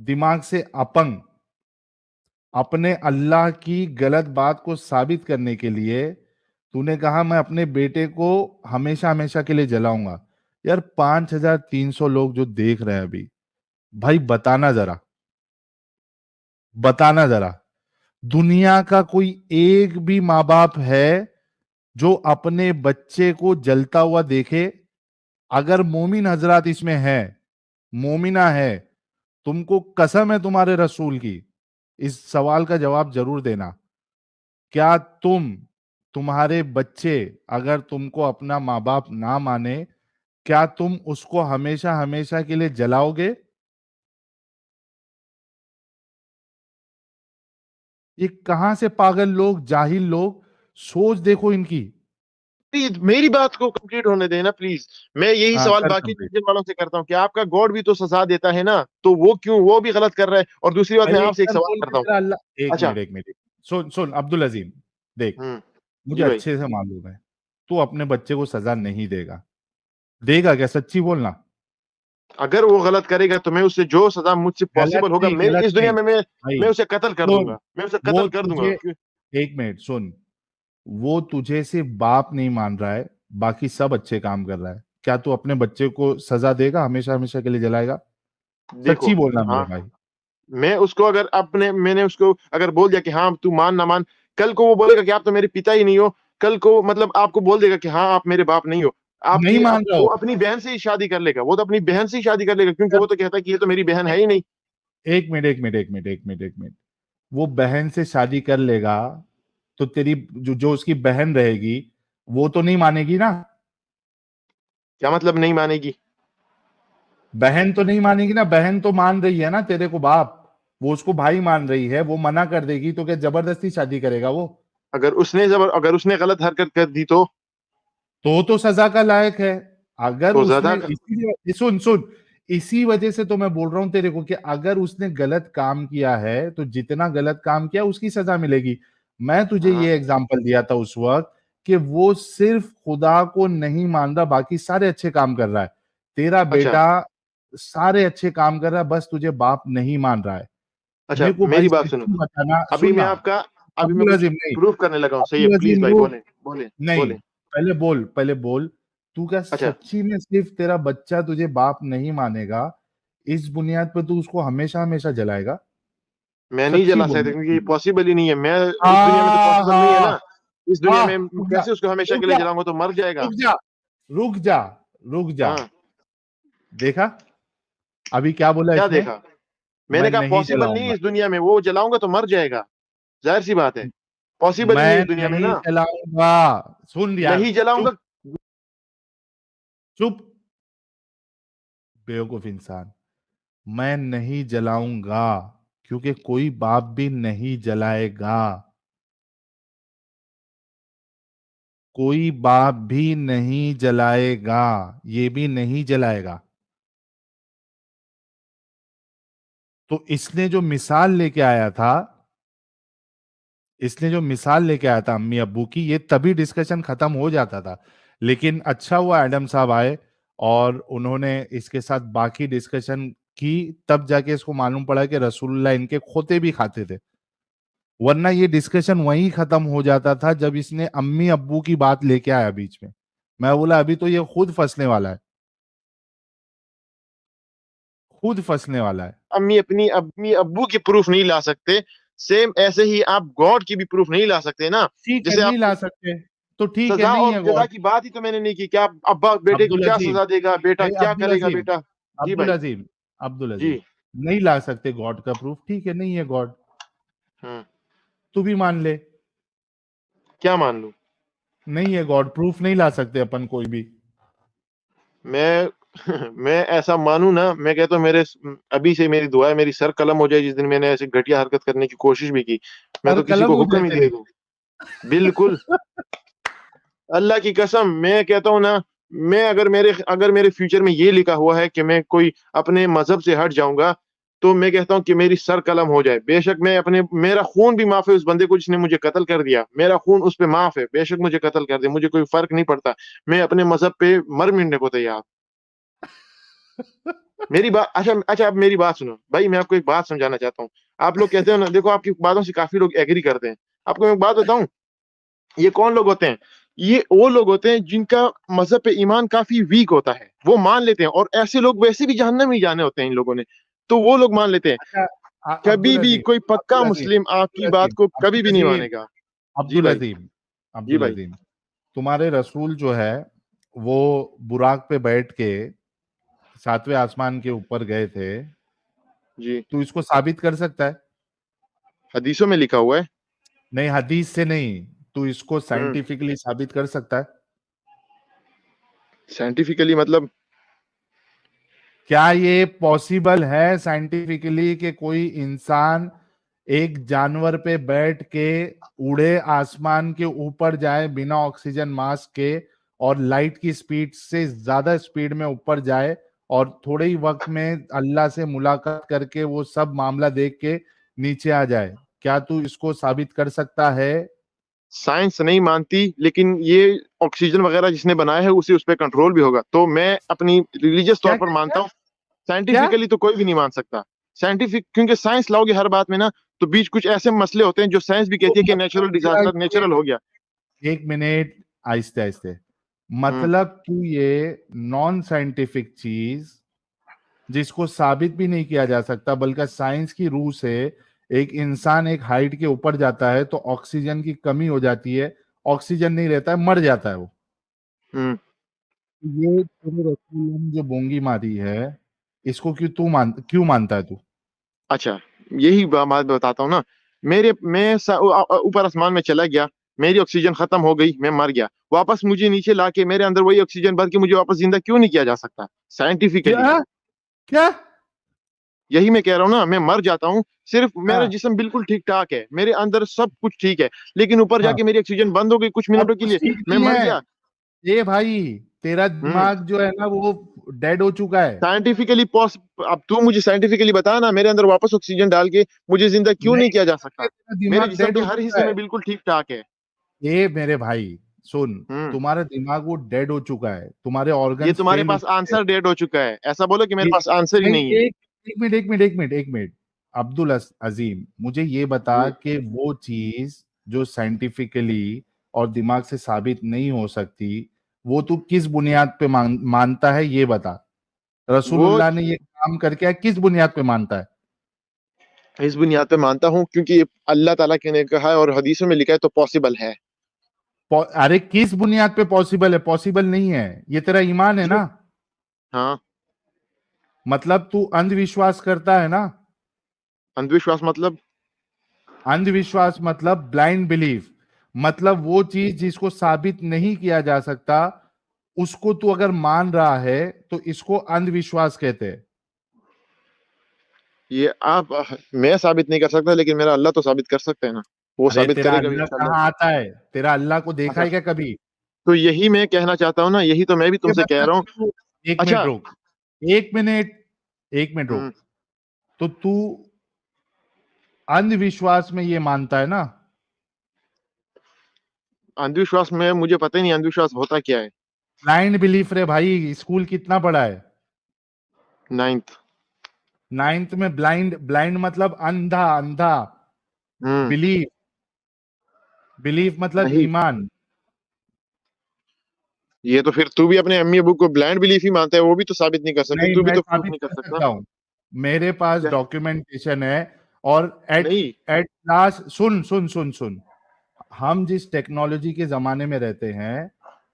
دماغ سے اپنگ، اپنے اللہ کی غلط بات کو ثابت کرنے کے لیے تو نے کہا میں اپنے بیٹے کو ہمیشہ ہمیشہ کے لیے جلاؤں گا. یار 5300 لوگ جو دیکھ رہے ہیں ابھی، بھائی بتانا ذرا دنیا کا کوئی ایک بھی ماں باپ ہے جو اپنے بچے کو جلتا ہوا دیکھے؟ اگر مومن حضرات اس میں ہے، مومنہ ہے، تم کو قسم ہے تمہارے رسول کی، اس سوال کا جواب ضرور دینا. کیا تمہارے بچے اگر تم کو اپنا ماں باپ نہ مانے، کیا تم اس کو ہمیشہ ہمیشہ کے لیے جلاؤ گے؟ یہ کہاں سے پاگل لوگ، جاہل لوگ، سوچ دیکھو ان کی. میری بات کو کمپلیٹ ہونے دینا پلیز. میں یہی ہاں سوال کر باقی کمپلیٹ. والوں سے کرتا ہوں کہ آپ کا گاڈ بھی تو سزا دیتا ہے نا، تو وہ بھی غلط کر رہا ہے. اور دوسری بات میں پہلے آپ سے ایک ادھر سوال بول کے کرتا ہوں. تیرا اللہ. ایک اچھا. منٹ سن عبدالعظیم، دیکھ مجھے جی بھائی. اچھے سے معلوم ہے تو اپنے بچے کو سزا نہیں دے گا کیا؟ سچی بولنا. اگر وہ غلط کرے گا تو میں اسے جو سزا مجھ سے پاسبل ہوگا، میں غلط اس دنیا نہیں میں بھائی. اسے قتل کر دوں سن، گا. میں اسے وہ قتل کر دوں گا. تجھے، ایک منٹ سن، وہ تجھے سے باپ نہیں مان رہا ہے، باقی سب اچھے کام کر رہا ہے. کیا تو اپنے بچے کو سزا دے گا، ہمیشہ ہمیشہ کے لیے جلائے گا؟ دیکھو سچی بولنا ہاں، میرے بھائی. میں اس کو اگر میں نے اس کو اگر بول دیا کہ ہاں تو مان نہ مان، کل کو وہ بولے گا کہ آپ تو میرے پتا ہی نہیں ہو. کل کو مطلب آپ کو بول دے گا کہ ہاں آپ میرے باپ نہیں ہو. آپ نہیں کی مان رہا ہو. وہ اپنی بہن سے ہی شادی کر لے گا. وہ تو اپنی بہن سے ہی شادی کر لے گا، کیونکہ وہ تو کہتا ہے کہ یہ تو میری بہن ہے ہی نہیں. ایک منٹ، وہ بہن سے شادی کر لے گا تو تیری جو اس کی بہن رہے گی وہ تو نہیں مانے گی نا. کیا مطلب نہیں مانے گی؟ بہن تو نہیں مانے گی نا. بہن تو مان رہی ہے نا تیرے کو باپ، وہ اس کو بھائی مان رہی ہے. وہ منع کر دے گی تو کیا زبردستی شادی کرے گا وہ؟ اگر اس نے غلط حرکت کر دی تو سزا کا لائق ہے. اگر تو اس زیادہ نے سن اسی وجہ سے تو میں بول رہا ہوں تیرے کو کہ اگر اس نے غلط کام کیا ہے تو جتنا غلط کام کیا اس کی سزا ملے گی. میں تجھے یہ ایگزامپل دیا تھا اس وقت کہ وہ صرف خدا کو نہیں مان رہا، باقی سارے اچھے کام کر رہا ہے. تیرا اچھا بیٹا سارے اچھے کام کر رہا ہے، بس تجھے باپ نہیں مان رہا ہے. اچھا میرے کو بھائی میری بات سنو. سچی بتانا. ابھی میں سننا آپ کا ابھی میں کچھ عبدالعظیم، نہیں پروف کرنے لگا ہوں. صحیح ہے پلیز عبدالعظیم بھائی، روک. بولیں بولیں نہیں، بولیں. پہلے بول تو کیا اچھا سچی میں صرف تیرا بچہ تجھے باپ نہیں مانے گا، اس بنیاد پہ تو اس کو ہمیشہ ہمیشہ جلائے گا؟ میں نہیں سچی جلا سکتا بولنا. کیونکہ یہ پاسبل ہی نہیں ہے. میں اس دنیا میں تو ہاں پاسبل نہیں ہے ہاں نا. اس دنیا ہاں میں رک جا کیسے اس کو ہمیشہ رک کے لیے جا جلاؤں گا؟ تو مر جائے گا. رک جا رک جا رک جا. ہاں دیکھا ابھی کیا بولا کیا اس نے؟ دیکھا؟ میں میں نے کہا نہیں پاسبل جلاؤں نہیں گا. ہے اس دنیا میں. وہ جلاؤں گا تو مر جائے گا. ظاہر سی بات ہے، پاسبل ہی نہیں میں اس دنیا میں نہیں نا. جلاؤں گا. سن یار، نہیں جلاؤں گا. چپ چپ بیوقوف انسان. میں نہیں جلاؤں گا کیونکہ کوئی باپ بھی نہیں جلائے گا. کوئی باپ بھی نہیں جلائے گا، یہ بھی نہیں جلائے گا. تو اس نے جو مثال لے کے آیا تھا امی ابو کی، یہ تبھی ڈسکشن ختم ہو جاتا تھا. لیکن اچھا ہوا ایڈم صاحب آئے اور انہوں نے اس کے ساتھ باقی ڈسکشن کی، تب جا کے اس کو معلوم پڑا کہ رسول اللہ ان کے کھوتے بھی کھاتے تھے. ورنہ یہ ڈسکشن وہیں ختم ہو جاتا تھا جب اس نے امی ابو کی بات لے کے آیا بیچ میں. میں بولا ابھی تو یہ خود پھنسنے والا ہے، خود پھنسنے والا ہے. امی ابو کی پروف نہیں لا سکتے، سیم ایسے ہی آپ گاڈ کی بھی پروف نہیں لا سکتے نا. ٹھیک ہے جیسے نہیں آپ لا سکتے تو ٹھیک ہے، سزا نہیں اور ہے جزا گاڈ. کی بات ہی تو میں نے نہیں کی کہ آپ ابا بیٹے کو کیا عبدالعظیم، سزا دے گا، بیٹا کیا کرے گا عبدالعظیم بیٹا. جی بھائی. عبدالعظیم عبدالعظیم جی. نہیں لا سکتے گاڈ کا پروف، ٹھیک ہے نہیں ہے گاڈ. تو بھی مان لے کیا مان لوں؟ نہیں ہے گاڈ، پروف نہیں لا سکتے اپن کوئی بھی. میں ایسا مانوں نا، میں کہتا ہوں میرے ابھی سے میری دعا ہے میری سر قلم ہو جائے جس دن میں نے ایسے گھٹیا حرکت کرنے کی کوشش بھی کی. میں سر تو کسی قلم کو ہو حکم جائے ہی تیری، دے دوں. بالکل اللہ کی قسم میں کہتا ہوں نا, میں اگر میرے فیوچر میں یہ لکھا ہوا ہے کہ میں کوئی اپنے مذہب سے ہٹ جاؤں گا تو میں کہتا ہوں کہ میری سر قلم ہو جائے. بے شک میرا خون بھی معاف ہے اس بندے کو جس نے مجھے قتل کر دیا, میرا خون اس پہ معاف ہے, بے شک مجھے قتل کر دے, مجھے کوئی فرق نہیں پڑتا, میں اپنے مذہب پہ مر مٹنے کو تیار. میری بات اچھا اب میری بات سنو بھائی, میں آپ کو ایک بات سمجھانا چاہتا ہوں. آپ لوگ کہتے ہیں نا, دیکھو آپ کی باتوں سے کافی لوگ ایگری کرتے ہیں. آپ کو میں ایک بات بتاؤں, یہ کون لوگ ہوتے ہیں؟ یہ وہ لوگ ہوتے ہیں جن کا مذہب پہ ایمان کافی ویک ہوتا ہے, وہ مان لیتے ہیں, اور ایسے لوگ ویسے بھی جہنم میں جانے ہوتے ہیں ان لوگوں نے, تو وہ لوگ مان لیتے ہیں. اچھا کبھی بھی کوئی پکا مسلم آپ کی بات کو کبھی بھی نہیں مانے گا. جی بھائی. جی بھائی. عبدالعظیم, تمہارے رسول جو ہے وہ براق پہ بیٹھ کے 7ویں آسمان کے اوپر گئے تھے, جی تو اس کو ثابت کر سکتا ہے؟ حدیثوں میں لکھا ہوا ہے. نہیں, حدیث سے نہیں, تو اس کو سائنٹیفکلی ثابت کر سکتا ہے؟ سائنٹیفکلی مطلب کیا یہ پاسبل ہے سائنٹیفکلی کہ کوئی انسان ایک جانور پہ بیٹھ کے اڑے, آسمان کے اوپر جائے بنا آکسیجن ماسک کے, اور لائٹ کی سپیڈ سے زیادہ سپیڈ میں اوپر جائے, اور تھوڑے ہی وقت میں اللہ سے ملاقات کر کے وہ سب معاملہ دیکھ کے نیچے آ جائے؟ کیا تو اس کو ثابت کر سکتا ہے؟ سائنس نہیں مانتی, لیکن یہ آکسیجن وغیرہ جس نے بنایا ہے اسے اس پہ کنٹرول بھی ہوگا. تو میں اپنی ریلیجیس طور پر مانتا ہوں. سائنٹیفکلی تو کوئی بھی نہیں مان سکتا. سائنٹیفک کیونکہ سائنس لاؤ گے ہر بات میں نا, تو بیچ کچھ ایسے مسئلے ہوتے ہیں جو سائنس بھی کہتی ہے کہ نیچرل ڈیزاسٹر نیچرل ہو گیا. ایک منٹ, آہستہ آہستہ. مطلب تو یہ نان سائنٹیفک چیز جس کو ثابت بھی نہیں کیا جا سکتا, بلکہ سائنس کی روح سے ایک انسان ایک ہائٹ کے اوپر جاتا ہے تو آکسیجن کی کمی ہو جاتی ہے, آکسیجن نہیں رہتا ہے, مر جاتا ہے وہ. یہ تیرے رسول نے جو بونگی ماری ہے, اس کو کیوں مانتا ہے تو؟ اچھا یہی بات بتاتا ہوں نا. میں اوپر آسمان میں چلا گیا, میری آکسیجن ختم ہو گئی, میں مر گیا, واپس مجھے نیچے لا کے میرے اندر وہی آکسیجن بھر کے مجھے واپس زندہ کیوں نہیں کیا جا سکتا سائنٹیفکلی؟ کیا یہی میں کہہ رہا ہوں نا, میں مر جاتا ہوں, صرف میرا جسم بالکل ٹھیک ٹھاک ہے, میرے اندر سب کچھ ٹھیک ہے, لیکن اوپر جا کے میری آکسیجن بند ہو گئی کچھ منٹوں کے لیے, میں مر گیا. یہ بھائی تیرا دماغ جو ہے نا وہ ڈیڈ ہو چکا ہے. سائنٹیفکلی اب تو مجھے سائنٹیفکلی بتا نا, میرے اندر واپس آکسیجن ڈال کے مجھے زندہ کیوں نہیں کیا جا سکتا؟ میرے جسم کے ہر حصے میں بالکل ٹھیک ٹھاک ہے. یہ میرے بھائی سن, تمہارا دماغ وہ ڈیڈ ہو چکا ہے, تمہارے آرگن. یہ تمہارے پاس آنسر ڈیڈ ہو چکا ہے, ایسا بولو کہ میرے پاس آنسر ہی نہیں ہے. ایک منٹ عبدالعظیم, مجھے یہ بتا کہ وہ چیز جو سائنٹیفکلی اور دماغ سے ثابت نہیں ہو سکتی, وہ تو کس بنیاد پہ مانتا ہے, یہ بتا. رسول اللہ نے یہ کام کر کے کس بنیاد پہ مانتا ہے؟ اس بنیاد پہ مانتا ہوں کیونکہ اللہ تعالیٰ نے کہا ہے اور حدیثوں میں لکھا ہے تو پاسبل ہے. ارے کس بنیاد پہ پاسبل ہے؟ پاسبل نہیں ہے, یہ تیرا ایمان ہے نا. ہاں مطلب تو اندھ وشواس کرتا ہے نا. اندھ وشواس مطلب بلائنڈ بلیف, مطلب وہ چیز جس کو ثابت نہیں کیا جا سکتا اس کو تو اگر مان رہا ہے تو اس کو اندھ وشواس کہتے ہیں. یہ میں ثابت نہیں کر سکتا, لیکن میرا اللہ تو ثابت کر سکتا ہے نا, وہ ثابت کرے گا. کہاں آتا ہے تیرا اللہ کو دیکھا ہے کیا کبھی؟ تو یہی میں کہنا چاہتا ہوں نا, یہی تو میں بھی تم سے کہہ رہا ہوں. ایک منٹ روک. تو اندھ وشواس میں یہ مانتا ہے نا؟ اندھ وشواس میں مجھے پتہ ہی نہیں اندھ وشواس ہوتا کیا ہے. بلائنڈ بلیف رے بھائی, اسکول کتنا پڑھا ہے؟ 9th میں. بلائنڈ مطلب اندھا. بلیف مطلب ایمان. یہ تو پھر تو بھی اپنے امی ابو کو بلائنڈ بلیف ہی مانتا ہے, وہ بھی تو ثابت نہیں کر سکتے, تو بھی تو پروف نہیں کر سکتا. میرے پاس ڈاکیومنٹیشن ہے, اور ایٹ لاسٹ سن, ہم جس ٹیکنالوجی کے زمانے میں رہتے ہیں,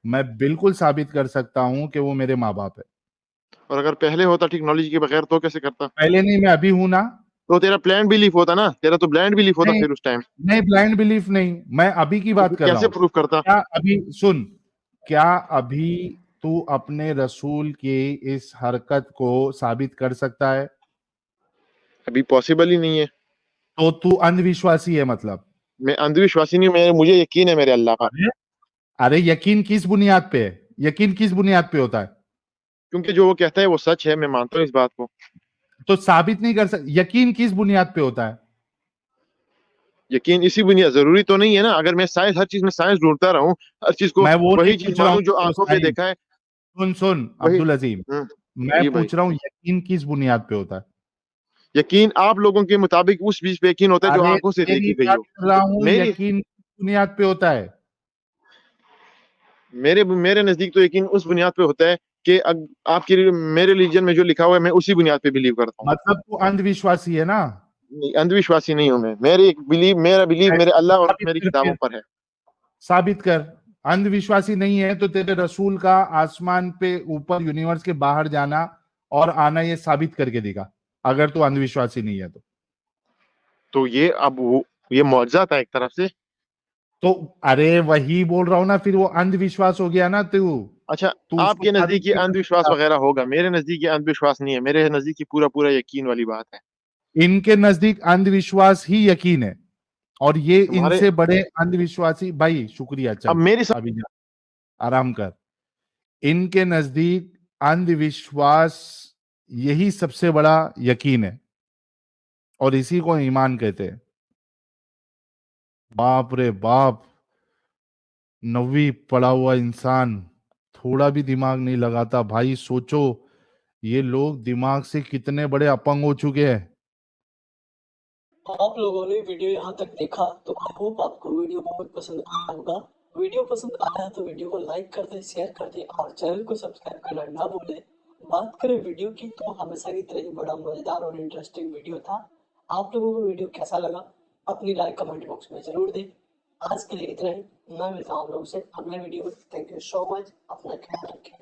میں بالکل ثابت کر سکتا ہوں کہ وہ میرے ماں باپ ہے. اور اگر پہلے ہوتا ٹیکنالوجی کے بغیر تو کیسے کرتا؟ پہلے نہیں, میں ابھی ہوں نا. تو تیرا پلان بلیف ہوتا نا, تیرا تو بلائنڈ بلیف ہوتا پھر اس ٹائم. نہیں, بلائنڈ بلیف نہیں, میں ابھی کی بات کر رہا ہوں. کیسے پروف کرتا؟ کیا ابھی تو اپنے رسول کی اس حرکت کو ثابت کر سکتا ہے؟ ابھی پاسبل ہی نہیں ہے. تو اندھ وشواسی ہے مطلب. मैं अंधविश्वासी नहीं हूँ, मुझे यकीन है मेरे अल्लाह पर। अरे यकीन किस बुनियाद पे है? यकीन किस बुनियाद पे होता है? क्योंकि जो वो कहता है वो सच है, मैं मानता हूँ इस बात को। तो साबित नहीं कर सकते। यकीन किस बुनियाद पे होता है? यकीन इसी बुनियाद, जरूरी तो नहीं है ना, अगर मैं साइंस, हर चीज में साइंस ढूंढता रहूं, हर चीज को मैं वो वही नहीं चीज पूछ रहा मानूं जो हूँ आंखों पे देखा है, सुन वही। अब्दुल अजीम, मैं जी भाई, पूछ रहा हूँ यकीन किस बुनियाद पे होता है? यकीन आप लोगों के मुताबिक उस चीज पे यकीन होता है जो अरे आंखों से तेरी देखी गई बात हो। कर रहा हूँ, मेरी यकीन किस बुनियाद पे होता है? मेरे नजदीक तो यकीन उस बुनियाद पे होता है कि आपकी मेरे रिलीजन में जो लिखा हुआ है मैं उसी बुनियाद पे बिलीव करता हूँ। मतलब तू अंधविश्वासी है ना? नहीं, अंधविश्वासी नहीं हूं मैं। मेरा बिलीव मेरे अल्लाह और साबित मेरी कर किताबों फिर, पर है। साबित कर। अंधविश्वासी नहीं है तो तेरे रसूल का आसमान पे ऊपर यूनिवर्स के बाहर जाना और आना ये साबित करके दिखा, अगर तू अंधविश्वासी नहीं है तो ये अब वो ये मौजज़ा था एक तरफ से। तो अरे वही बोल रहा हूं ना, फिर वो अंधविश्वास हो गया ना। अच्छा, तू उसको आपके साबित नजदीक ये नहीं कर अंधविश्वास सकता। वगैरह होगा, मेरे नजदीक ये अंधविश्वास नहीं है, मेरे नजदीक ये पूरा पूरा यकीन वाली बात है। इनके नजदीक अंधविश्वास ही यकीन है, और ये तुम्हारे इनसे बड़े अंधविश्वासी भाई। शुक्रिया, अब चल मेरी अभी जा, आराम कर। इनके नजदीक अंधविश्वास यही सबसे बड़ा यकीन है, और इसी को ईमान कहते हैं। बाप रे बाप, 9वीं पढ़ा हुआ इंसान थोड़ा भी दिमाग नहीं लगाता भाई। सोचो ये लोग दिमाग से कितने बड़े अपंग हो चुके हैं। आप लोगों ने वीडियो यहाँ तक देखा तो आई होप आपको वीडियो बहुत पसंद आया होगा। वीडियो पसंद आया तो वीडियो को लाइक कर दें, शेयर कर दें और चैनल को सब्सक्राइब करना ना भूलें। बात करें वीडियो की तो हमेशा की तरह बड़ा मजेदार और इंटरेस्टिंग वीडियो था। आप लोगों को वीडियो कैसा लगा अपनी राय कमेंट बॉक्स में जरूर दें। आज के लिए इतना ही, मैं मिलता हूँ आप लोगों से अगले वीडियो में। थैंक यू सो मच, अपना ख्याल रखें।